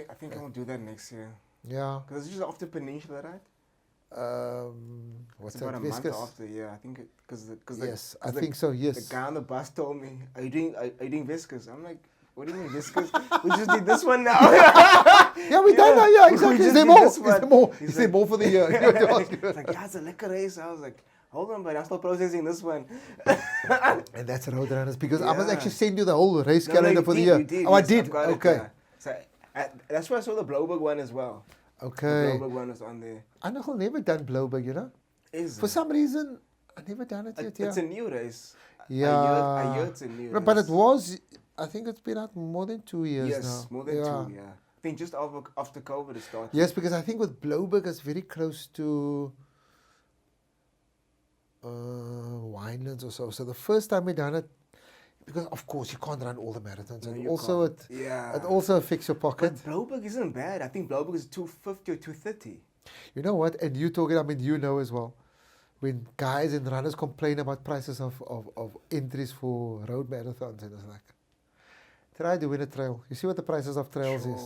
I think I'll do that next year. Yeah. Because it's just after Peninsula, right? What's it's about that? a month after, yeah. I think yes, I think so. Yes. The guy on the bus told me, "Are you doing Viscous?" I'm like, "What do you mean Viscous? We just did this one now." Yeah, we done now. Yeah, exactly. Is there more? Is there more for the year? It's like, yeah, it's a liquor race. I was like, hold on, but I'm still processing this one. And that's Roadrunners, because I must actually send you the whole race calendar for the year. I did. Okay. So that's why I saw the Blowberg one as well. Okay. The Blowberg one is on there. I know I've never done Blowberg, Is for some reason, I've never done it yet. It's a new race. Yeah. I heard it's a new race. But it was, I think it's been out more than 2 years now. Yes, more than 2, yeah. I think just after COVID it started. Yes, because I think with Blowberg it's very close to Winelands or so. So the first time we done it, because of course you can't run all the marathons, No, and you also can't. it also affects your pocket. But Blowberg isn't bad. I think Blowberg is 250 or 230. You know what? And you talking, as well. When guys and runners complain about prices of entries for road marathons, and it's like, try doing a trail. You see what the prices of trails is?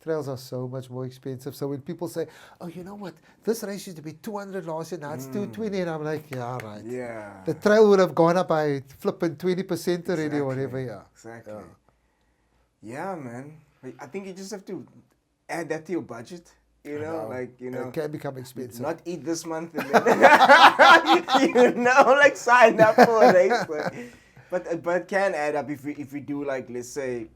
Trails are so much more expensive. So when people say, oh, you know what? This race used to be 200 last year, now it's 220. And I'm like, yeah, right. Yeah. The trail would have gone up by flipping 20% already or whatever, yeah. Exactly. Yeah, man. I think you just have to add that to your budget. It can become expensive. Not eat this month and then, sign up for a race. But it can add up if we do, let's say,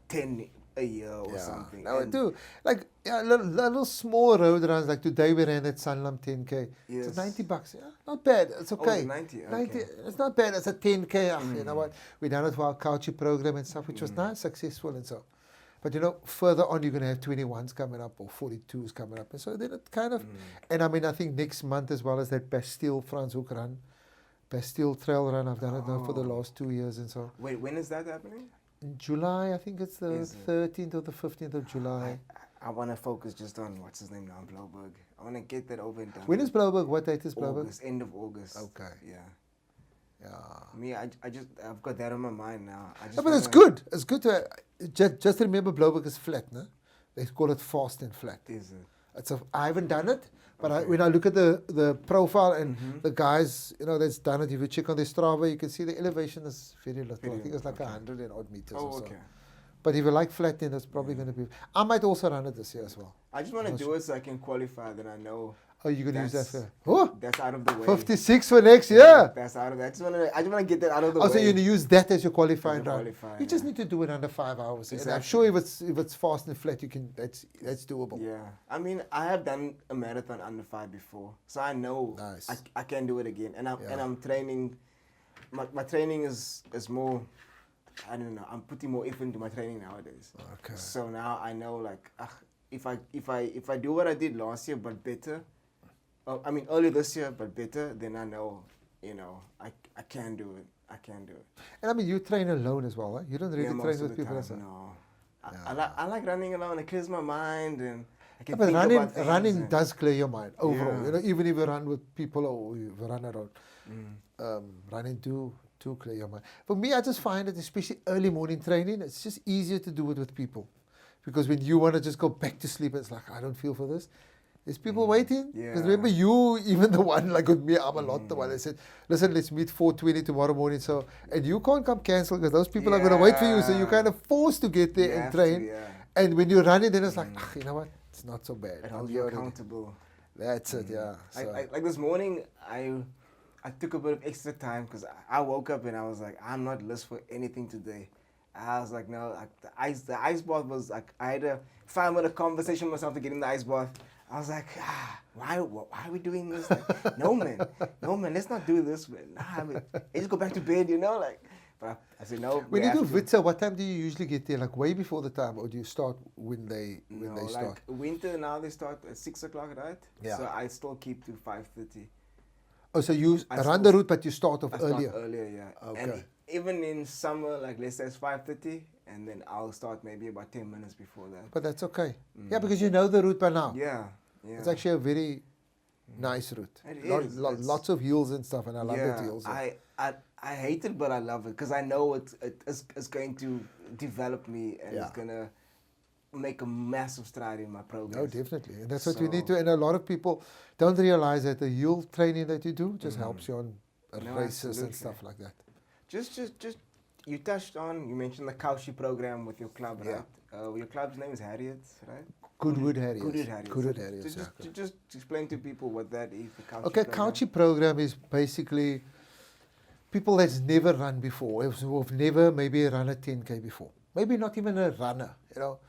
10 a year or something. No, I And do. Like little small road runs. Like today we ran at Sanlam 10K. Yes. It's $90. Yeah, not bad. It's okay. 90? 90. Okay. It's not bad. It's a 10K. You know what? We done it for our culture program and stuff, which was nice, successful and so. But you know, further on you're gonna have 21s coming up or 42s coming up, and so then it kind of. And I mean, I think next month as well as that Bastille Franshoek run, Bastille Trail Run. I've done it now for the last 2 years and so. wait, when is that happening? In July, I think it's the Is it? 13th or the 15th of July. I want to focus just on what's his name now, Blauberg. I want to get that over and done. When is Blauberg? What date is Blauberg? August, end of August. Okay. Yeah. Yeah. Me, I've got that on my mind now. No, but it's good. It's good to just remember Blauberg is flat, no? They call it fast and flat. Is it? I haven't done it, but Okay. when I look at the profile and the guys, you know, that's done it. If you check on their Strava, you can see the elevation is very little. I think it's like 100 and odd meters or so. okay. But if you like flat, then it's probably going to be. I might also run it this year as well. I just want to do it so I can qualify. Then I know. Oh, you're going to use that That's- for? Oh, That's out of the way. 56 for next year. That's out of that. I just want to get that out of the Also, way. you're going to use that as your qualifying As a run. qualifier, You just yeah. need to do it under 5 hours. And I'm Exactly. sure if it's fast and flat, you can. That's doable. Yeah, I mean, I have done a marathon under 5 before, so I know Nice. I can do it again. And Yeah. I'm training. My training is more. I don't know. I'm putting more effort into my training nowadays. Okay. So now I know, like, if I do what I did last year but better, I mean earlier this year but better, then I know, you know, I can do it. I can do it. And I mean, you train alone as well, right? You don't really Yeah, train most of with the people. time, As no. Yeah. I like running alone. It clears my mind and I can but think running about things running and- does clear your mind overall. Yeah. You know, even if you run with people or you run alone, Mm. running do clear your mind. For me, I just find that especially early morning training, it's just easier to do it with people, because when you want to just go back to sleep, it's like I don't feel for this. There's people waiting. Because remember, you even the one like with me, I'm a lot the one that said, "Listen, let's meet 4:20 tomorrow morning." So, and you can't come cancel because those people are going to wait for you. So you're kind of forced to get there You and have to, train. yeah. And when you run it, then it's like, you know what? It's not so bad. It I'll holds do you it again." accountable. That's it, yeah. So, Like this morning, I took a bit of extra time because I woke up and I was like, I'm not list for anything today. I was like, no, like the ice bath was like, I had a 5-minute conversation with myself to get in the ice bath. I was like, why are we doing this? Like, no man, let's not do this, man. Nah, man, let's just go back to bed, you know, like. But I said no. when we you do have to. Vitsa, what time do you usually get there? Like way before the time, or do you start when they No, start? like winter now they start at 6 o'clock, right? Yeah. So I still keep to 5:30. Oh, so you I run start- the route, but you start off I start earlier. earlier, yeah. Okay. And even in summer, like let's say it's 5:30, and then I'll start maybe about 10 minutes before that. But that's okay. Yeah, because you know the route by now. Yeah, yeah. It's actually a very nice route. It is. It's- Lots of hills and stuff, and I love the hills. I hate it, but I love it because I know it's going to develop me and Yeah. it's gonna make a massive stride in my progress. No, definitely. And that's what you need So- to. And a lot of people don't realize that the hill training that you do just helps you on No, races and absolutely. stuff like that. Just you mentioned the Kaushi program with your club, Yeah. right? Your club's name is Harriet, right? Goodwood Harriers. Goodwood Harriet. Goodwood So Harriers, yeah. just explain to people what that is. The Kaushi Okay, program. Couchy program is basically people that's never run before, who've never maybe run a 10K before, maybe not even a runner, you know.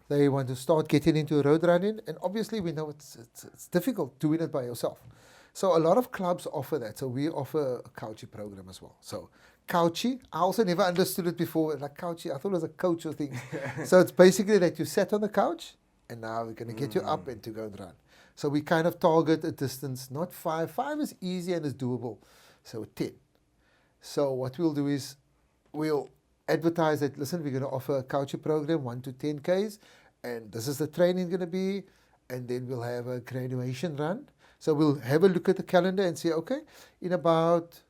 They want to start getting into road running, and obviously we know it's difficult doing it by yourself. So a lot of clubs offer that. So we offer a Couchy program as well. So Couchy, I also never understood it before. Like Couchy, I thought it was a coach or thing. So it's basically that you sat on the couch, and now we're going to get you up and to go and run. So we kind of target a distance, not 5. 5 is easy and is doable. So 10. So what we'll do is we'll advertise that, listen, we're going to offer a Couchy program, 1 to 10 Ks, and this is the training going to be, and then we'll have a graduation run. So we'll have a look at the calendar and say, okay, in about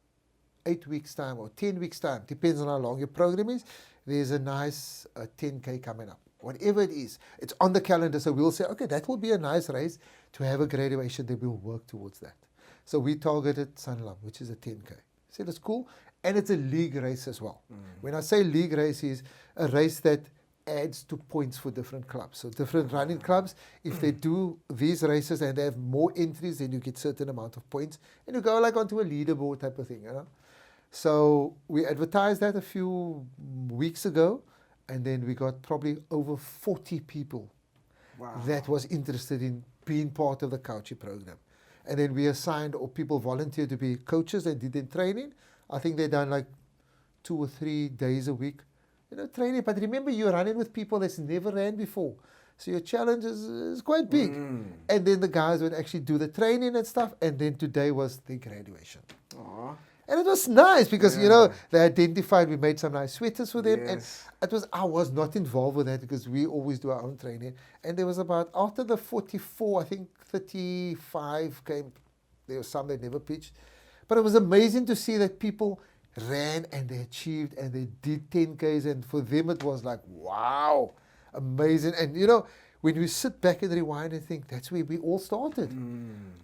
8 weeks' time or 10 weeks' time, depends on how long your program is, there's a nice 10K coming up. Whatever it is, it's on the calendar. So we'll say, okay, that will be a nice race to have a graduation. Then we'll work towards that. So we targeted Sanlam, which is a 10K. So that's cool. And it's a league race as well. When I say league race, is a race that adds to points for different clubs. So different running clubs, if they do these races and they have more entries, then you get certain amount of points. And you go like onto a leaderboard type of thing, you know. So we advertised that a few weeks ago. and then we got probably over 40 people Wow. that was interested in being part of the coaching program. And then we assigned, or people volunteered to be coaches. They did their training. I think they done like 2 or 3 days a week, training. But remember, you're running with people that's never ran before. So your challenge is quite big. And then the guys would actually do the training and stuff. And then today was the graduation. Aw. And it was nice because, they identified, we made some nice sweaters for them. Yes. And I was not involved with that because we always do our own training. And there was about, after the 44, I think 35 came. There were some that never pitched. But it was amazing to see that people ran and they achieved and they did 10Ks. And for them, it was like, wow, amazing. And, when we sit back and rewind and think, that's where we all started.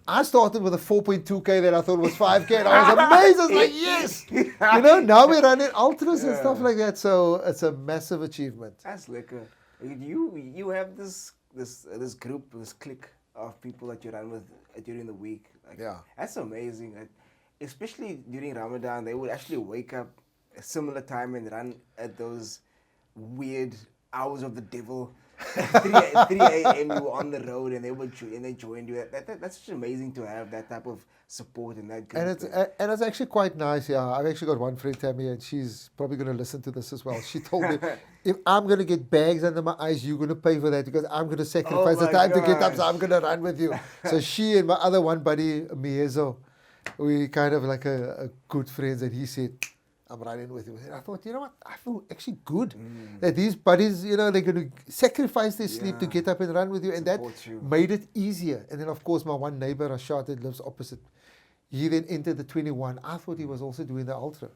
I started with a 4.2K that I thought was 5K, and I was amazed. I was like, yes! Now we're running ultras and stuff like that, so it's a massive achievement. That's liquor. You have this group, this clique of people that you run with during the week. Like, Yeah. That's amazing. Especially during Ramadan, they would actually wake up a similar time and run at those weird hours of the devil. 3 a.m. you were on the road and they joined you. That's just amazing to have that type of support in that group. And it's actually quite nice. Yeah, I've actually got one friend, Tammy, and she's probably going to listen to this as well. She told me, if I'm going to get bags under my eyes, you're going to pay for that because I'm going to sacrifice the time to get up, so I'm going to run with you. So she and my other one buddy, Miezo, we kind of like a good friends, and he said, I'm running with you. And I thought, you know what? I feel actually good that these buddies, they're going to sacrifice their sleep to get up and run with you. And that made it easier. And then, of course, my one neighbor, Rashad, that lives opposite, he then entered the 21. I thought he was also doing the ultra.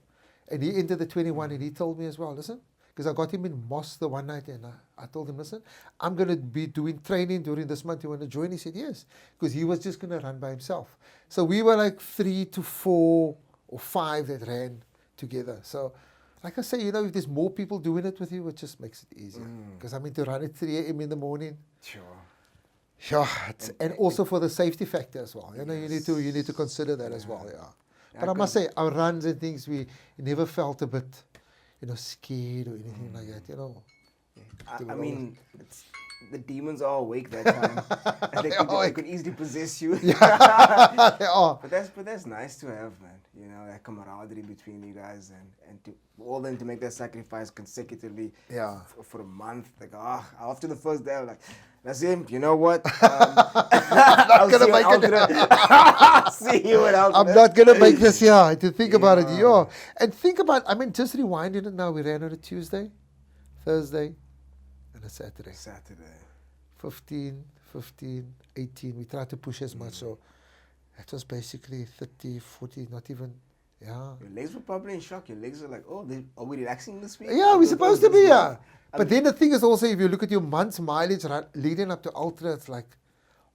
And he entered the 21 and he told me as well, listen, because I got him in Moss the one night and I told him, listen, I'm going to be doing training during this month. You want to join? He said, yes, because he was just going to run by himself. So we were like 3 to 4 or 5 that ran together. So, like I say, if there's more people doing it with you, it just makes it easier. Because to run at 3 a.m. in the morning. Sure. And also for the safety factor as well. Yes. You need to consider that as well. Yeah. But I must say, our runs and things, we never felt a bit, scared or anything like that. I mean, the demons are awake that time. And they could easily possess you. Yeah. They are. But that's nice to have, man. That camaraderie between you guys and to all them to make that sacrifice consecutively for a month. Like, after the first day, I'm like, Nazeem, you know what? I'm not going to make it. See you at Ultra. I'm not going to make this year. To think about it, And think about, just rewinding it now. We ran on a Tuesday, Thursday, and a Saturday. 15, 18. We tried to push as much. So that was basically 30, 40, not even, Your legs were probably in shock. Your legs are like, are we relaxing this week? Yeah, we're supposed to be, But then the thing is also, if you look at your month's mileage leading up to Ultra, it's like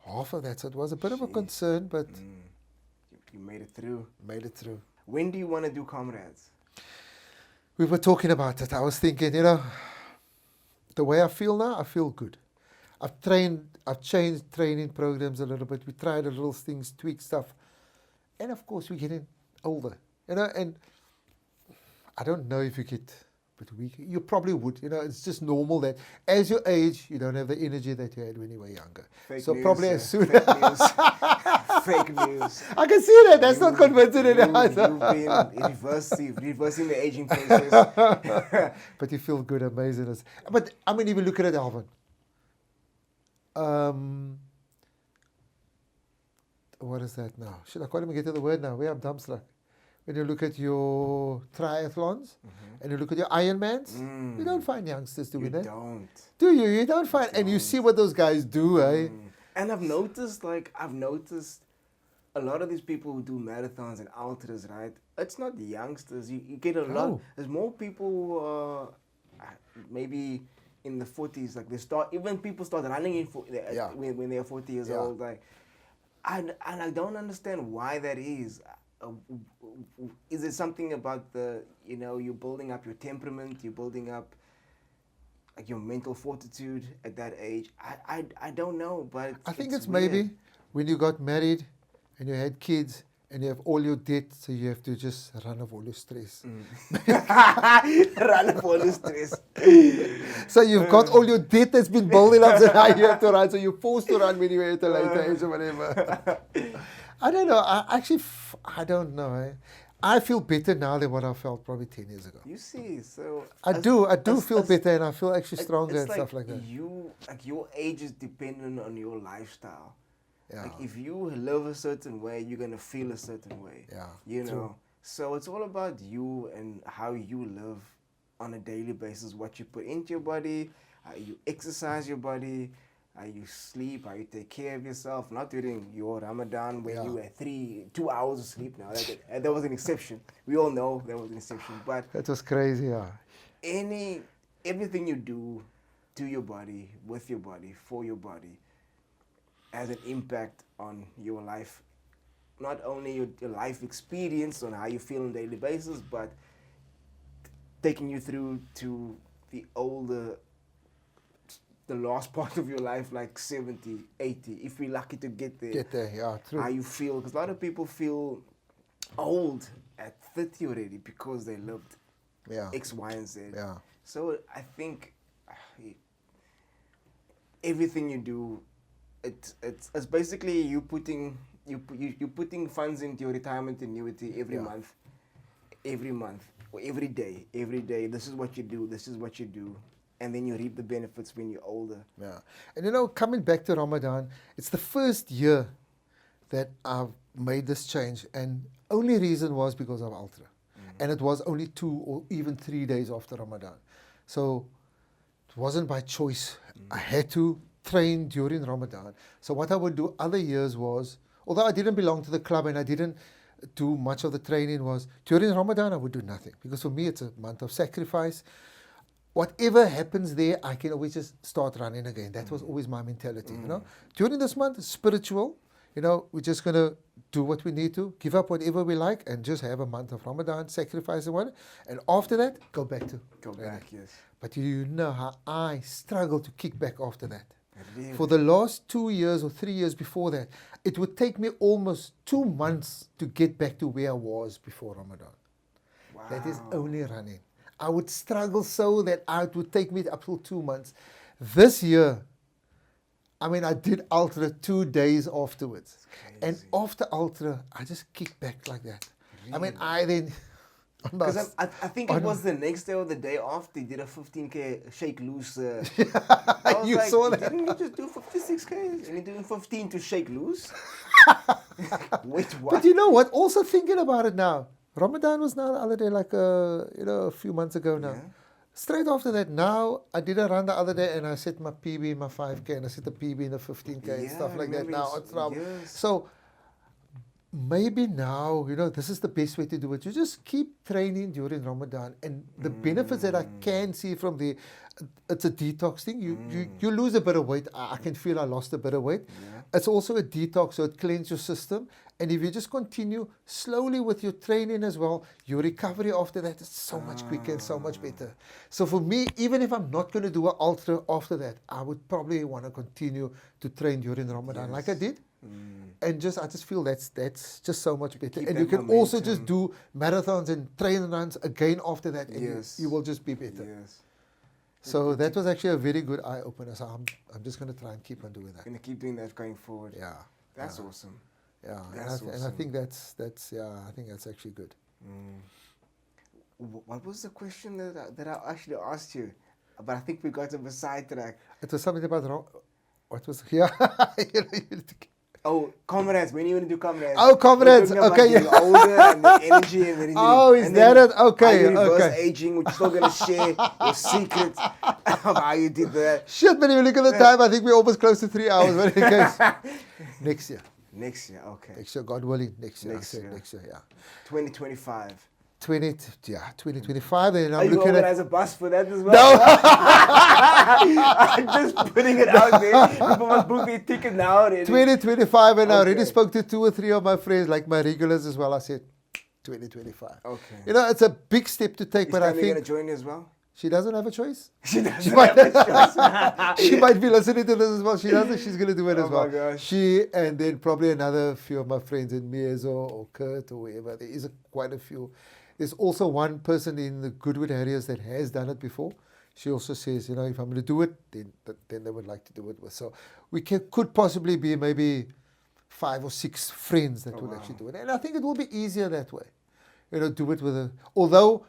half of that. So it was a bit of a concern, but you made it through. When do you want to do Comrades? We were talking about it. I was thinking, the way I feel now, I feel good. I've changed training programs a little bit. We tried a little things, tweak stuff. And of course, we're getting older, and I don't know if you get a bit weaker. You probably would, it's just normal that as you age, you don't have the energy that you had when you were younger. Fake so news, probably as soon fake news. Fake news. I can see that. That's not convincing You've anyone. been reversing the aging process. But you feel good, amazing. But I mean, if you look at it, Alvin, what is that now? I can't even get to the word now. We have dumpstruck. When you look at your triathlons and you look at your Ironmans, you don't find youngsters doing that. You don't. Do you? You don't find, and you see what those guys do, eh? And I've noticed a lot of these people who do marathons and ultras, right? It's not the youngsters. You get a lot. There's more people who maybe in the 40s, like people start running when they're 40 years old. Like, and I don't understand why that is. Is it something about you're building up your temperament, you're building up like your mental fortitude at that age? I don't know, but I think it's weird. maybe when you got married and you had kids and you have all your debt, so you have to just run off all your stress. Run off all the stress. So you've got all your debt that's been building up, so now you have to run. So you're forced to run when you're at a later age or whatever. I don't know. I don't know. I feel better now than what I felt probably 10 years ago. You see, so I do feel better, and I feel actually stronger and stuff like that. Your age is dependent on your lifestyle. Yeah. Like if you live a certain way, you're gonna feel a certain way. Yeah, You true. know. So it's all about you and how you live on a daily basis, what you put into your body, how you exercise your body, how you sleep, how you take care of yourself. Not during your Ramadan when you had 2 hours of sleep now. That was an exception. We all know that was an exception. But That was crazy, yeah. everything you do to your body, with your body, for your body, has an impact on your life. Not only your life experience on how you feel on a daily basis, but taking you through to the last part of your life, like 70, 80, if we're lucky to get there. Get there, yeah, true. How you feel, because a lot of people feel old at 30 already because they lived X, Y, and Z. Yeah. So I think everything you do, it's basically you putting funds into your retirement annuity every month, or every day. This is what you do, and then you reap the benefits when you're older. Yeah. And coming back to Ramadan, it's the first year that I've made this change, and only reason was because of Ultra. And it was only 2 or even 3 days after Ramadan. So it wasn't by choice. I had to train during Ramadan. So what I would do other years was, although I didn't belong to the club and I didn't do much of the training, was during Ramadan I would do nothing, because for me it's a month of sacrifice. Whatever happens there, I can always just start running again. That was always my mentality. During this month, spiritual. We're just going to do what we need to, give up whatever we like, and just have a month of Ramadan, sacrifice and what. And after that, go back. Yes. But you know how I struggled to kick back after that. Really? For the last 2 years or 3 years before that, it would take me almost 2 months to get back to where I was before Ramadan. Wow. That is only running. I would struggle so that it would take me up to 2 months. This year, I did Ultra 2 days afterwards. And after Ultra, I just kicked back like that. Really? Because I think it was the next day or the day after you did a 15K shake loose. You saw that? Didn't you just do 56K? And you're doing 15 to shake loose? Wait, what? But you know what? Also thinking about it now, Ramadan was now the other day, like a few months ago now. Yeah. Straight after that, now I did a run the other day and I set my PB in my 5K and I set the PB in the 15K and stuff like that now. Yes. So maybe now, this is the best way to do it. You just keep training during Ramadan, and the benefits that I can see from the, it's a detox thing. You lose a bit of weight. I can feel I lost a bit of weight. Yeah. It's also a detox, so it cleanses your system. And if you just continue slowly with your training as well, your recovery after that is so much quicker and so much better. So for me, even if I'm not going to do an Ultra after that, I would probably want to continue to train during Ramadan like I did. And I just feel that's just so much better. And you can also just do marathons and train runs again after that, and you will just be better. Yes. So that was actually a very good eye opener. So I'm just going to try and keep on doing that. Going to keep doing that going forward. Yeah, That's awesome. Yeah, That's and I awesome. think that's I think that's actually good. What was the question that I actually asked you? But I think we got on the sidetrack. It was something about what was Oh, comrades. When you want to do comrades? Oh, comrades. We're talking about Okay, getting older and the energy and everything. Oh, is that it? Okay, how you reverse okay. aging, which you're still going to share your secrets of how you did that. Shit, but if you look at the time, I think we're almost close to 3 hours. But in case, next year. Next year, okay. Next year, God willing. Next year. Next year. Next year, yeah. 2025. 2025. Then Are I'm you looking at. organize a bus for that as well? No. I'm just putting it out there. People must book their ticket now already. 2025, and I already Okay. spoke to 2 or 3 of my friends, like my regulars as well. I said 2025. Okay. It's a big step to take, Is but I Stanley going to think join you as well? She doesn't have a choice. She doesn't She might, have a choice. she might be listening to this as well. She doesn't. She's going to do it as Oh well. my gosh. She and then probably another few of my friends in Miezo or Kurt or wherever. There is quite a few. There's also one person in the Goodwood areas that has done it before. She also says, if I'm going to do it, then they would like to do it with. So we could possibly be maybe 5 or 6 friends that would actually do it. And I think it will be easier that way. Do it with although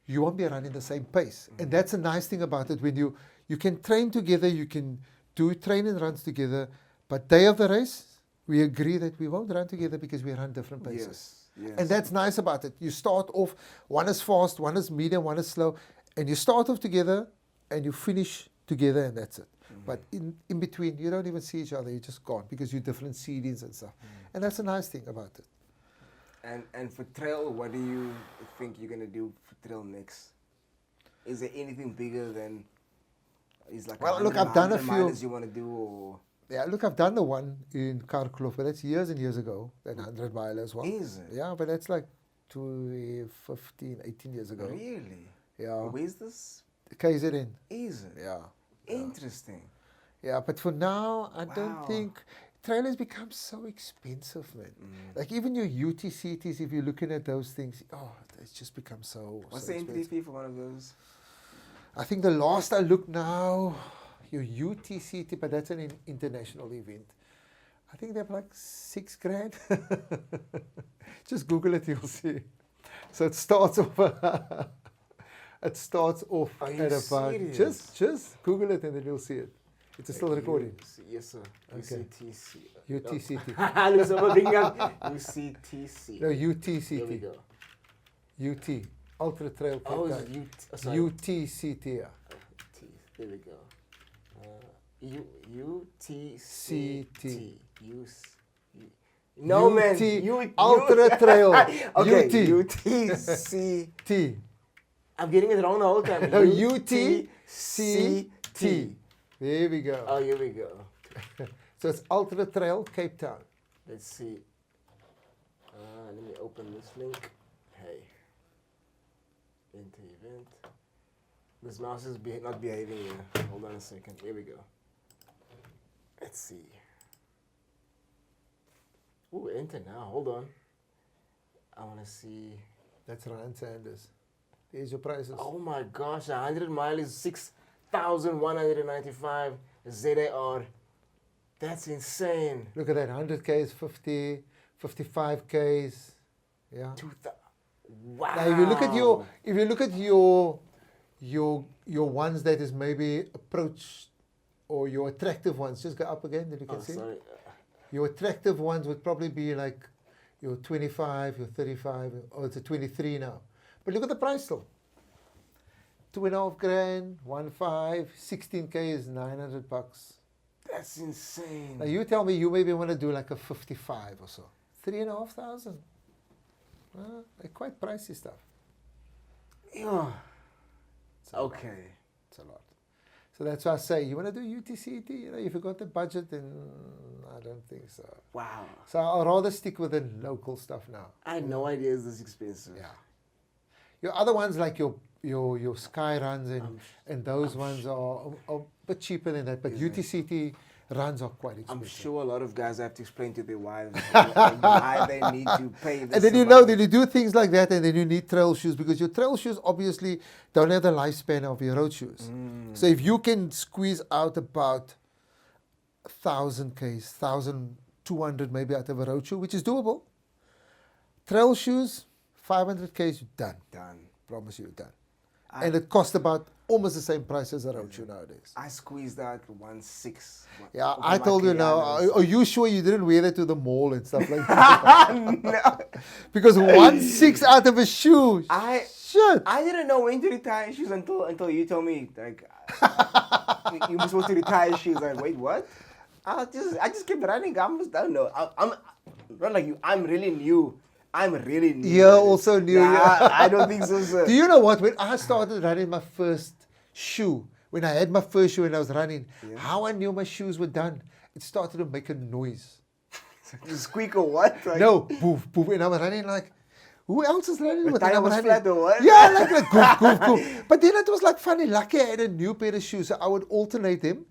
you won't be running the same pace. And that's a nice thing about it. When you can train together, you can do training runs together, but day of the race, we agree that we won't run together because we run different paces. Yes. And that's nice about it. You start off, one is fast, one is medium, one is slow, and you start off together and you finish together and that's it. But in between, you don't even see each other, you're just gone because you're different seedings and stuff. And that's a nice thing about it. And for trail, what do you think you're gonna do for trail next? Is there anything bigger than? Well, look, I've done a few. Miles you want to do, or yeah, look, I've done the one in Karkloof, but that's years and years ago. That 100 mile as well. Is it? Yeah, but that's like 15, 18 years ago. Really? Yeah. Where's this? KZN. Is it? Yeah. Interesting. Yeah, but for now, I don't Wow. think trailers become so expensive, man. Like even your UTCTs, if you're looking at those things, it's just become so. What's so the entry expensive. fee for one of those? I think the last I looked now, your UTCT, but that's an international event. I think they're like $6,000. Just Google it, you'll see. So it starts off. It starts off Are you at about. serious? Just Google it and then you'll see it. It's still recording. Yes, sir. Okay. UCTC. UTCT. Listen, I'm bringing up UCTC. No, Here we UTCT. go. UT. Ultra Trail Cape Oh, Town. it's sorry. UTCT. Yeah. T. There we go. UTCT. No, man. Ultra Trail. Okay. UT. UTC. I'm getting it wrong the whole time. UTCT. There we go. Oh, here we go. So it's Ultra Trail Cape Town. Let's see. Let me open this link. Hey. Enter event. This mouse is not behaving here. Hold on a second. Here we go. Let's see. Ooh, enter now. Hold on. I want to see. That's Ryan Sanders. There's your prices. Oh my gosh, 100 mile is 6,195 ZAR. That's insane. Look at that. 100K is 50, 55K is, yeah. 2,000. Wow. Now, if you look at your ones that is maybe approach, or your attractive ones, just go up again, then you can see. Sorry. Your attractive ones would probably be like your 25, your 35, or it's a 23 now. But look at the price still. $2.5 grand, 1.5, 16K is $900. That's insane. Now you tell me you maybe want to do like a 55 or so. 3,500. They're quite pricey stuff. Yeah. It's a lot. Okay. It's a lot. So that's why I say, you want to do UTCT? If you got the budget, then I don't think so. Wow. So I'll rather stick with the local stuff now. I had no idea it's this expensive. Yeah. Your other ones like your Sky runs and those ones are a bit cheaper than that, but UTCT runs are quite expensive. I'm sure a lot of guys have to explain to their wives why they need to pay this And then amount. then you do things like that, and then you need trail shoes because your trail shoes obviously don't have the lifespan of your road shoes. So if you can squeeze out about 1,000 Ks, 1,200 maybe out of a road shoe, which is doable. Trail shoes, 500 Ks, you're done. Done. Promise you, you're done. And it costs about almost the same price as a road shoe nowadays. I squeezed out 1.6. Yeah, of I my told you now. Kianas. Are you sure you didn't wear that to the mall and stuff like that? No. Because 1.6 out of a shoe. Shit. I didn't know when to retire shoes until you told me like you were supposed to retire shoes. Like, wait, what? I just kept running. I don't know. I'm not like you. I'm really new. You're also new. Nah, I don't think so, sir. Do you know what? When I started running my first shoe, when I had my first shoe and I was running, how I knew my shoes were done, it started to make a noise. You squeak or what? Like, No, boof, boof. And I was running like, who else is running The with? tire And I'm was running. flat or what? Yeah, like goof. But then it was like funny. Lucky I had a new pair of shoes, so I would alternate them,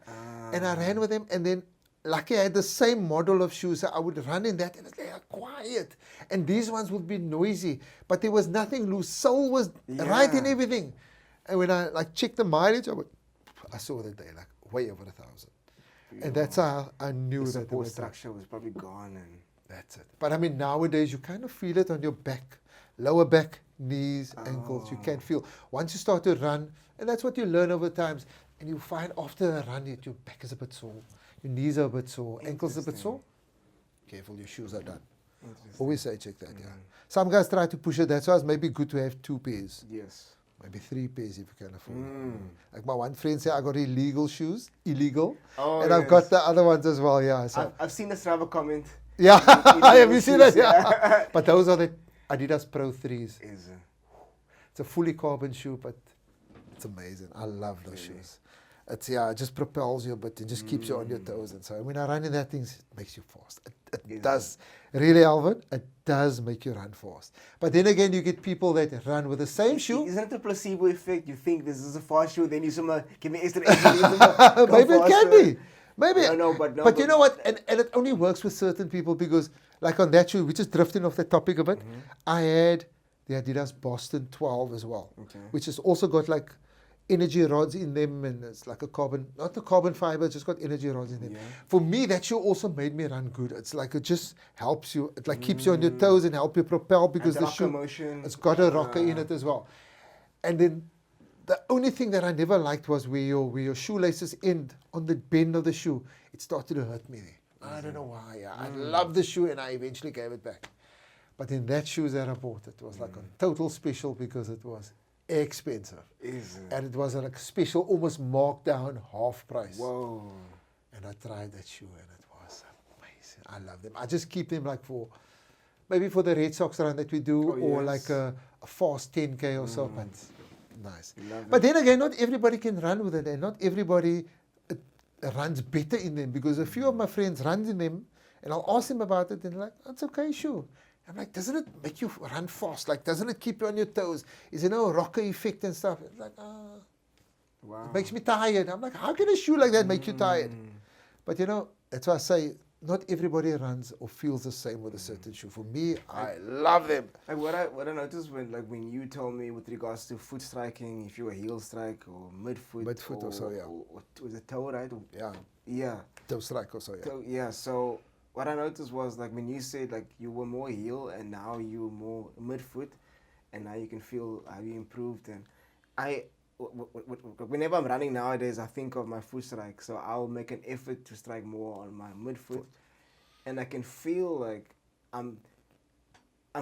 and I ran with them. And then lucky I had the same model of shoes, so I would run in that, and they are quiet. And these ones would be noisy, but there was nothing loose. Sole was right in Yeah. everything. And when I like checked the mileage, I saw that they like way over 1,000. And that's how I knew The that they support were structure was probably gone, and that's it. But I mean, nowadays you kind of feel it on your back, lower back, knees, ankles. You can feel once you start to run, and that's what you learn over times. And you find after a run, your back is a bit sore, your knees are a bit sore, ankles are a bit sore. Careful, your shoes are done. Always say check that. Yeah. Some guys try to push it. That's why it's maybe good to have 2 pairs, yes. maybe 3 pairs if you can afford it. Like my one friend said, I got illegal shoes, illegal, Oh, and I've got yes. the other ones as well. Yeah. So I've seen this rubber comment. yeah, have you seen that? shoes, Yeah. But those are the Adidas Pro 3s. Is It's a fully carbon shoe, but it's amazing. I love those shoes. It's it just propels you a bit and just keeps you on your toes. And so when I run in that thing, it makes you fast. It does. Really, Alvin, it does make you run fast. But then again, you get people that run with the same shoe. Isn't it a placebo effect? You think this is a fast shoe, then you somehow give me extra energy. Maybe it can be. Maybe. But you know what? And it only works with certain people because, like on that shoe, we're just drifting off the topic a bit. I had the Adidas Boston 12 as well, which has also got like energy rods in them, and it's like a carbon, not the carbon fiber, just got energy rods in them. Yeah. For me, that shoe also made me run good. It's like it just helps you. It like keeps you on your toes and help you propel because And the shoe motion. it's got a rocker in it as well. And then the only thing that I never liked was where your shoelaces end on the bend of the shoe. It started to hurt me there. I don't know why. Yeah. I loved the shoe and I eventually gave it back. But in that shoes that I bought, it was like a total special because it was expensive. Is it? And it was like a special, almost marked down half price. Whoa. And I tried that shoe and it was amazing. I love them. I just keep them like for, maybe for the Red Sox run that we do, or like a fast 10K or so. But nice. But then again, not everybody can run with it, and not everybody runs better in them, because a few of my friends run in them, and I'll ask them about it, and they're like, "That's okay, sure." I'm like, "Doesn't it make you run fast? Like, doesn't it keep you on your toes? Is there no rocker effect and stuff?" It's like, Wow. it makes me tired. I'm like, how can a shoe like that make you tired? But you know, that's why I say, not everybody runs or feels the same with a certain shoe. For me, I love them. Like what I noticed when you told me with regards to foot striking, if you were heel strike or midfoot, Midfoot or so, yeah. or was it toe, right? Yeah, Yeah. toe strike also, yeah. So, yeah. So what I noticed was like when you said like you were more heel and now you're more midfoot, and now you can feel how you improved. And whenever I'm running nowadays, I think of my foot strike. So I'll make an effort to strike more on my midfoot, and I can feel like I'm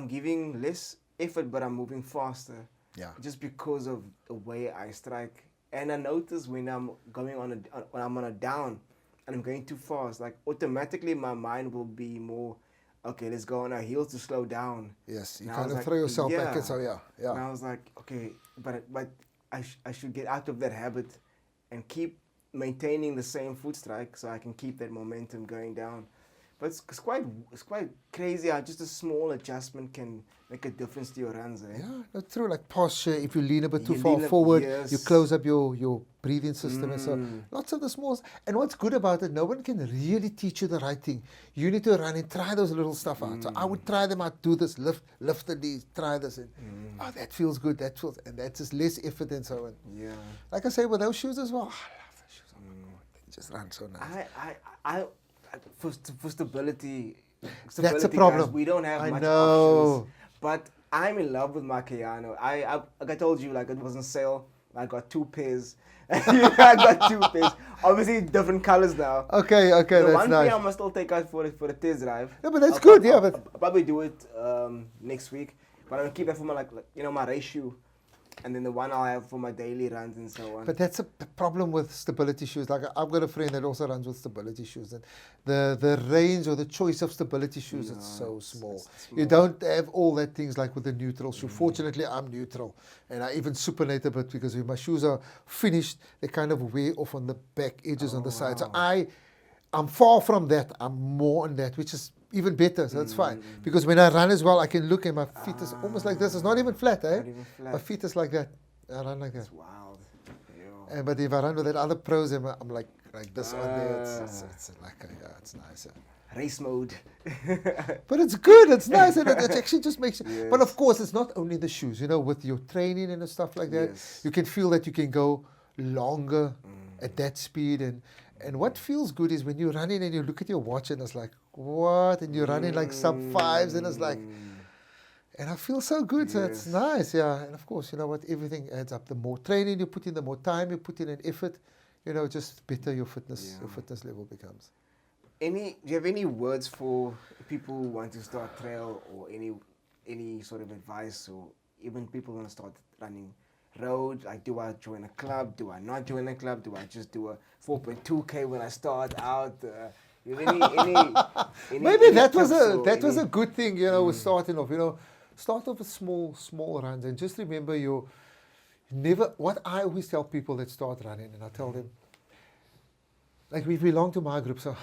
giving less effort, but I'm moving faster. Yeah. Just because of the way I strike. And I notice when I'm going when I'm on a down and I'm going too fast, like automatically my mind will be more, okay, let's go on our heels to slow down. Yes, you And I kind was of like, throw yourself back yeah. and so, yeah. And I was like, okay, but I should get out of that habit and keep maintaining the same foot strike so I can keep that momentum going down. But it's quite crazy how just a small adjustment can make a difference to your runs, eh? Yeah, that's true. Like posture, if you lean a bit too You far lean forward, yes. you close up your breathing system and so. Lots of the smalls. And what's good about it, no one can really teach you the right thing. You need to run and try those little stuff out. So I would try them out, do this, lift the knees, try this. And, oh, that feels good, and that's just less effort and so on. Yeah. Like I say, with those shoes as well, I love those shoes. Oh my God, they just run so nice. I for stability, That's a guys, problem. we don't have I much know. options. But I'm in love with my Kayano. Like I told you, like it was on sale. I got 2 pairs. I got 2 pairs. Obviously different colors now. Okay, The that's one nice. pair I must still take out for the test drive. Yeah, but that's good, yeah, but- I'll probably do it next week. But I'm gonna keep that for my like my race shoe. And then the one I'll have for my daily runs and so on. But that's a problem with stability shoes. Like I've got a friend that also runs with stability shoes, and the range or the choice of stability shoes is so small. it's You don't have all that things like with a neutral shoe. Fortunately, I'm neutral, and I even supinate a bit because when my shoes are finished, they kind of wear off on the back edges on the side. So I'm far from that. I'm more on that, which is even better, so it's fine. Because when I run as well, I can look and my feet is almost like this. It's not even flat, eh? Not even flat. My feet is like that. I run like that. That's wild. Yo. But if I run with that other pros, I'm like this on there. It's like, it's nice. Race mode. But it's good, it's nice, and it actually just makes it. Yes. But of course, it's not only the shoes, with your training and stuff like that. Yes. You can feel that you can go longer at that speed. And what feels good is when you're running and you look at your watch and it's like, what? And you're running like sub-5s and it's like, and I feel so good, so it's nice, yeah. And of course, you know what, everything adds up. The more training you put in, the more time you put in and effort, just better your fitness level becomes. Do you have any words for people who want to start trail, or any sort of advice, or even people who want to start running road? Like, do I join a club? Do I not join a club? Do I just do a 4.2K when I start out? You have any Maybe that was tips or a good thing, with starting off. Start off with small runs, and just remember what I always tell people that start running, and I tell them, like, we belong to my group, so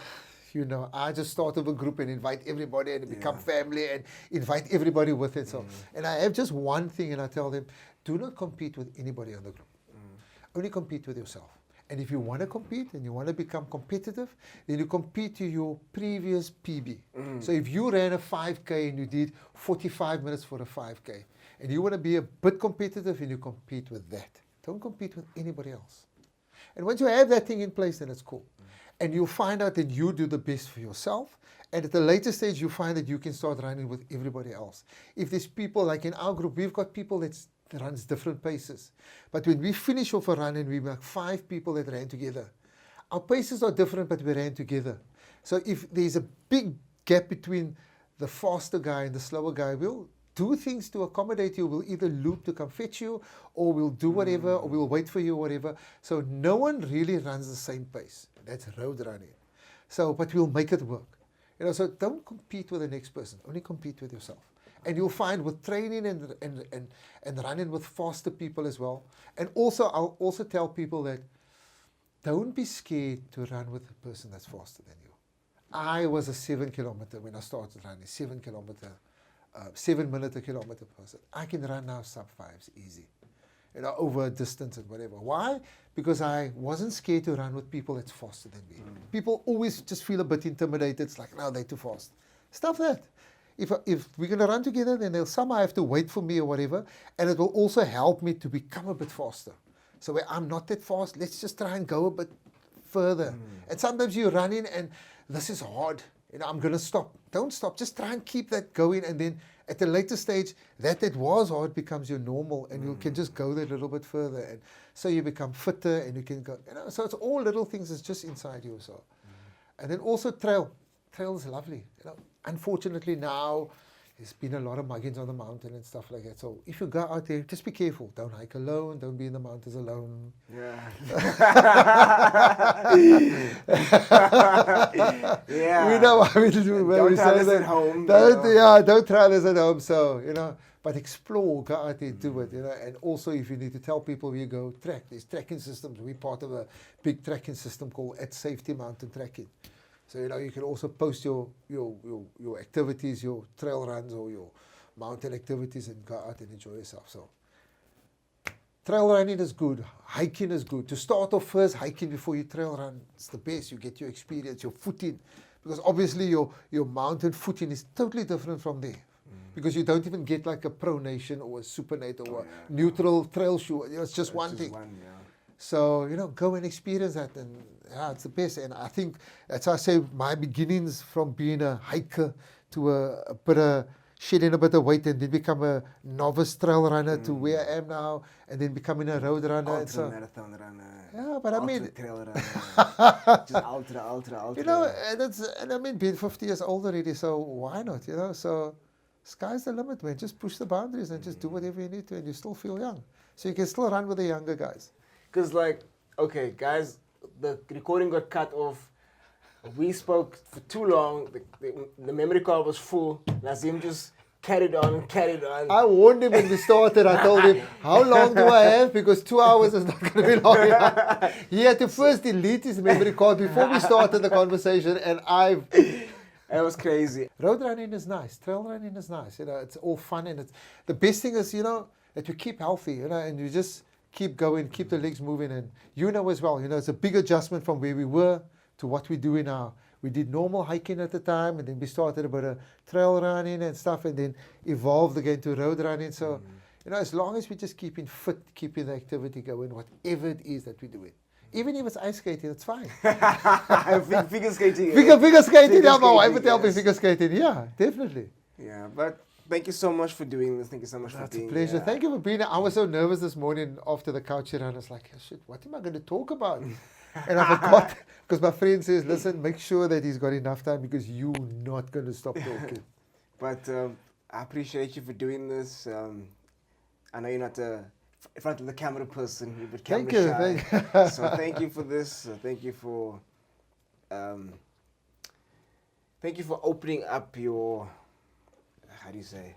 I just start up a group and invite everybody and become family and invite everybody with it. So, and I have just one thing, and I tell them, do not compete with anybody in the group. Only compete with yourself. And if you want to compete and you want to become competitive, then you compete to your previous PB. So if you ran a 5K and you did 45 minutes for a 5K, and you want to be a bit competitive, and you compete with that. Don't compete with anybody else. And once you have that thing in place, then it's cool. And you'll find out that you do the best for yourself. And at the later stage, you find that you can start running with everybody else. If there's people, like in our group, we've got people that runs different paces. But when we finish off a run and we make 5 people that ran together, our paces are different, but we ran together. So if there's a big gap between the faster guy and the slower guy, we'll do things to accommodate you. We'll either loop to come fetch you, or we'll do whatever, or we'll wait for you, or whatever. So no one really runs the same pace. That's road running. So, but we'll make it work. So don't compete with the next person. Only compete with yourself. And you'll find with training and running with faster people as well. And also, I'll also tell people that don't be scared to run with a person that's faster than you. I was a 7 kilometer when I started running, 7 minute a kilometer person. I can run now sub-5s easy, over a distance and whatever. Why? Because I wasn't scared to run with people that's faster than me. People always just feel a bit intimidated. It's like, no, they're too fast. Stop that. If we're going to run together, then they'll somehow have to wait for me or whatever, and it will also help me to become a bit faster. So where I'm not that fast, let's just try and go a bit further. And sometimes you're running and this is hard. I'm going to stop. Don't stop. Just try and keep that going, and then at a later stage, that was hard becomes your normal, and you can just go there a little bit further, and so you become fitter, and you can go. So it's all little things. It's just inside you. So, and then also trail. Trail is lovely. Unfortunately now, there's been a lot of muggings on the mountain and stuff like that. So if you go out there, just be careful. Don't hike alone. Don't be in the mountains alone. Yeah. We know what we do when Don't we try say this that. at home. Don't try this at home. So, but explore, go out there, do it, And also, if you need to tell people where you go, track. There's tracking systems. We're part of a big tracking system called At Safety Mountain Tracking. So, you can also post your activities, your trail runs or your mountain activities, and go out and enjoy yourself. So, trail running is good. Hiking is good. To start off first, hiking before you trail run, it's the best. You get your experience, your footing. Because obviously your mountain footing is totally different from there. Because you don't even get like a pronation or a supinate or a neutral trail shoe. It's just one thing. So, go and experience that, and it's the best. And I think that's why I say my beginnings from being a hiker to a bit of shedding a bit of weight, and then become a novice trail runner to where I am now, and then becoming a road runner. Marathon runner. Yeah, but I mean, trail runner. Just ultra. and I mean, being 50 years old already, so why not? So sky's the limit, man. Just push the boundaries and just do whatever you need to, and you still feel young. So you can still run with the younger guys. Because, okay, guys, the recording got cut off. We spoke for too long. The memory card was full. Nazeem just carried on. I warned him when we started. I told him, how long do I have? Because 2 hours is not going to be long enough. He had to first delete his memory card before we started the conversation, and I've It was crazy. Road running is nice. Trail running is nice. It's all fun, and it's the best thing is that you keep healthy. And you just keep going, keep the legs moving, and as well. It's a big adjustment from where we were to what we're doing now. We did normal hiking at the time, and then we started a bit of trail running and stuff, and then evolved again to road running. So, as long as we're just keeping fit, keeping the activity going, whatever it is that we're doing. Even if it's ice skating, it's fine. Figure skating. Figure skating, yeah, my wife would tell me yes. figure skating. Yeah, definitely. Yeah, but thank you so much for doing this. Thank you so much That's for being a pleasure. here. Thank you for being here. I was so nervous this morning after the couch run. I was like, shit, what am I going to talk about? And I forgot, because my friend says, listen, make sure that he's got enough time because you're not going to stop talking. But I appreciate you for doing this. I know you're not a in front of the camera person, you're a bit camera shy. So thank you for this. Thank you for opening up your, how do you say?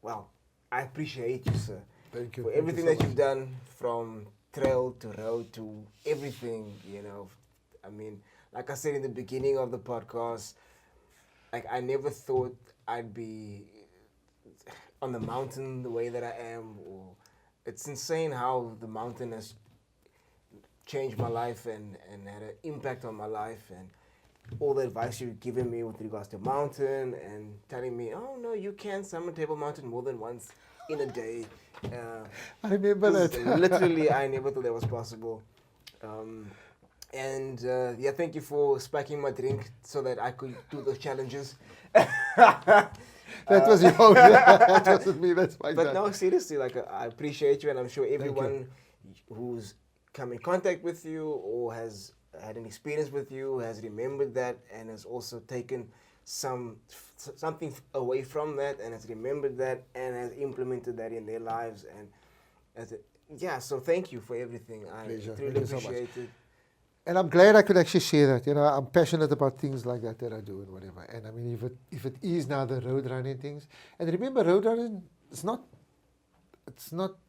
Well, I appreciate you, sir. Thank you. For everything that you've done, from trail to road to everything, I mean, like I said in the beginning of the podcast, like I never thought I'd be on the mountain the way that I am. Or it's insane how the mountain has changed my life and had an impact on my life, and all the advice you've given me with regards to mountain and telling me, oh no, you can summon Table Mountain more than once in a day. I remember that. Literally, I never thought that was possible. Yeah, thank you for spiking my drink so that I could do those challenges. That was your own. That wasn't me. That's my But no, seriously, like I appreciate you, and I'm sure everyone who's come in contact with you or has had an experience with you has remembered that and has also taken something away from that and has remembered that and has implemented that in their lives. And so thank you for everything. Pleasure. I really Thank you so much. appreciate it. And I'm glad I could actually share that. I'm passionate about things like that I do and whatever. And I mean, if it is now the road running things, and remember, road running it's not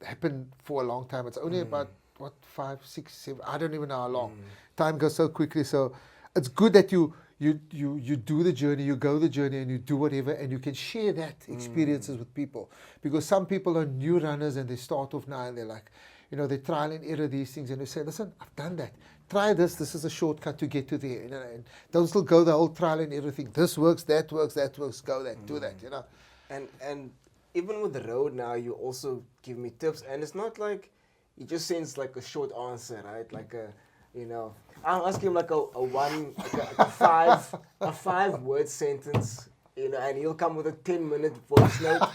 happened for a long time. It's only about 5, 6, 7. I don't even know how long. Time goes so quickly. So it's good that you do the journey, you go the journey, and you do whatever, and you can share that experiences with people. Because some people are new runners and they start off now and they're like, they trial and error these things, and they say, listen, I've done that. Try this. This is a shortcut to get to there. And don't still go the whole trial and error thing. This works, that works, that works. Go that, do that. And even with the road now, you also give me tips, and it's not like you just sends like a short answer, right? Like I'll ask him like a 5-word sentence, and he'll come with a 10-minute voice note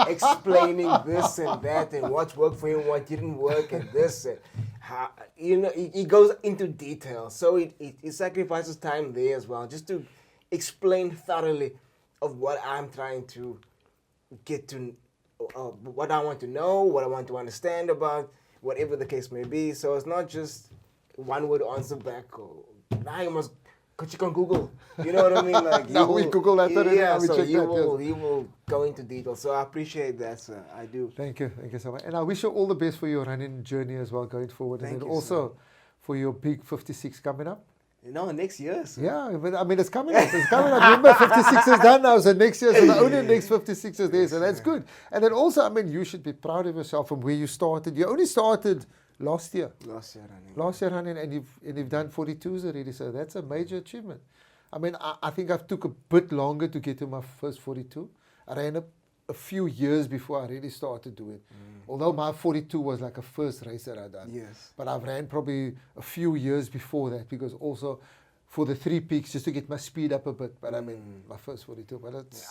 explaining this and that and what worked for him, what didn't work, and this and how, he goes into detail. So he sacrifices time there as well, just to explain thoroughly of what I'm trying to get to, what I want to know, what I want to understand about, whatever the case may be. So it's not just one-word answer back, or now you must, because you can Google, you know what I mean? Like now we Google that already. Yeah, so he will go into detail. So I appreciate that, sir. I do. Thank you so much. And I wish you all the best for your running journey as well going forward. Thank and then you, also for your big 56 coming up. Next year, sir. Yeah, but I mean, it's coming up. It's coming up. Remember, 56 is done now, so next year, so the only next 56 is there, so that's good. And then also, I mean, you should be proud of yourself from where you started. You only started last year running, and you've done 42s already, so that's a major achievement. I mean, I think I've took a bit longer to get to my first 42. I ran a few years before I really started doing. Although my 42 was like a first race that I done. Yes. But I've ran probably a few years before that, because also for the 3 peaks, just to get my speed up a bit. But I mean, my first 42. But it's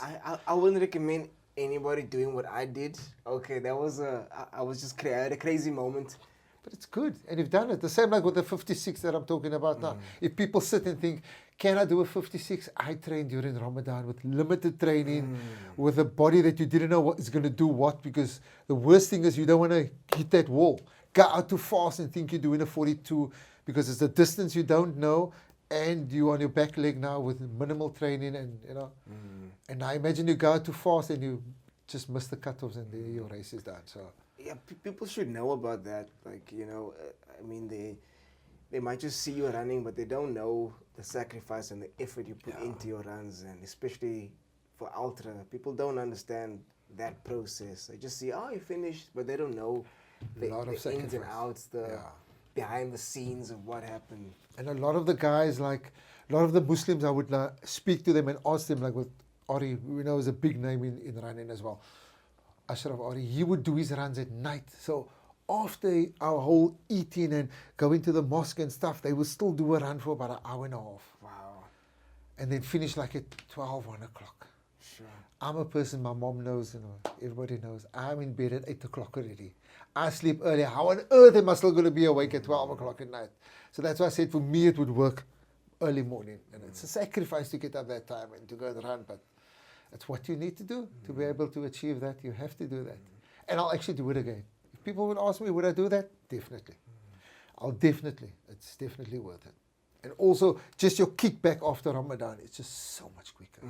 I wouldn't recommend anybody doing what I did. Okay, I had a crazy moment. But it's good, and you've done it. The same like with the 56 that I'm talking about now. If people sit and think, can I do a 56? I trained during Ramadan with limited training, with a body that you didn't know what is going to do what, because the worst thing is you don't want to hit that wall. Go out too fast and think you're doing a 42, because it's the distance you don't know, and you're on your back leg now with minimal training, and and I imagine you go out too fast and you just miss the cutoffs, and there your race is done. So yeah, people should know about that. Like, I mean, they might just see you running, but they don't know the sacrifice and the effort you put into your runs, and especially for ultra, people don't understand that process. They just see, oh, you finished, but they don't know the ins and outs, the behind the scenes of what happened. And a lot of the guys, like a lot of the Muslims, I would speak to them and ask them, like with Ari, we know is a big name in running as well. Ashraf Ari, he would do his runs at night. So after our whole eating and going to the mosque and stuff, they would still do a run for about an hour and a half. Wow. And then finish like at 12, 1 o'clock. Sure. I'm a person, my mom knows, you know, everybody knows, I'm in bed at 8 o'clock already. I sleep early. How on earth am I still going to be awake at 12 o'clock at night? So that's why I said for me it would work early morning. And it's a sacrifice to get up that time and to go and run, but it's what you need to do to be able to achieve that. You have to do that. And I'll actually do it again. If people would ask me, would I do that? Definitely. It's definitely worth it. And also, just your kickback after Ramadan, it's just so much quicker.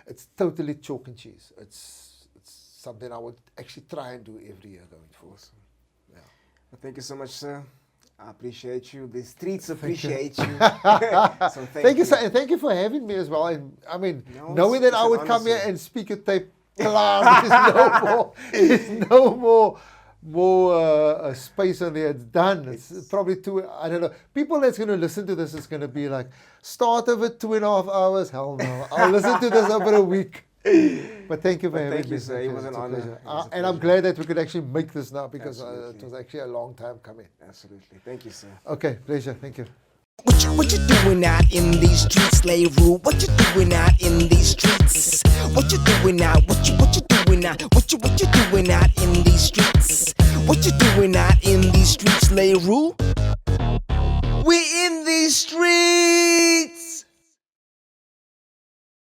It's totally chalk and cheese. It's something I would actually try and do every year going forward. Awesome. Yeah. Well, thank you so much, sir. I appreciate you. The streets appreciate you. So thank you, sir, and thank you for having me as well. And I mean, knowing that I would come here and speak at tape class, there's no more space on there. It's done. It's probably I don't know. People that's going to listen to this is going to be like, start of it 2.5 hours. Hell no. I'll listen to this over a week. But thank you for having me. Thank you, sir. It was an honor. And I'm glad that we could actually make this now because it was actually a long time coming. Absolutely. Thank you, sir. Okay, pleasure. Thank you. What you doing out in these streets, slave rule? What you doing out in these streets? What you doing out? What you doing out? What you doing out in these streets? What you doing out in these streets, slave rule? We in these streets.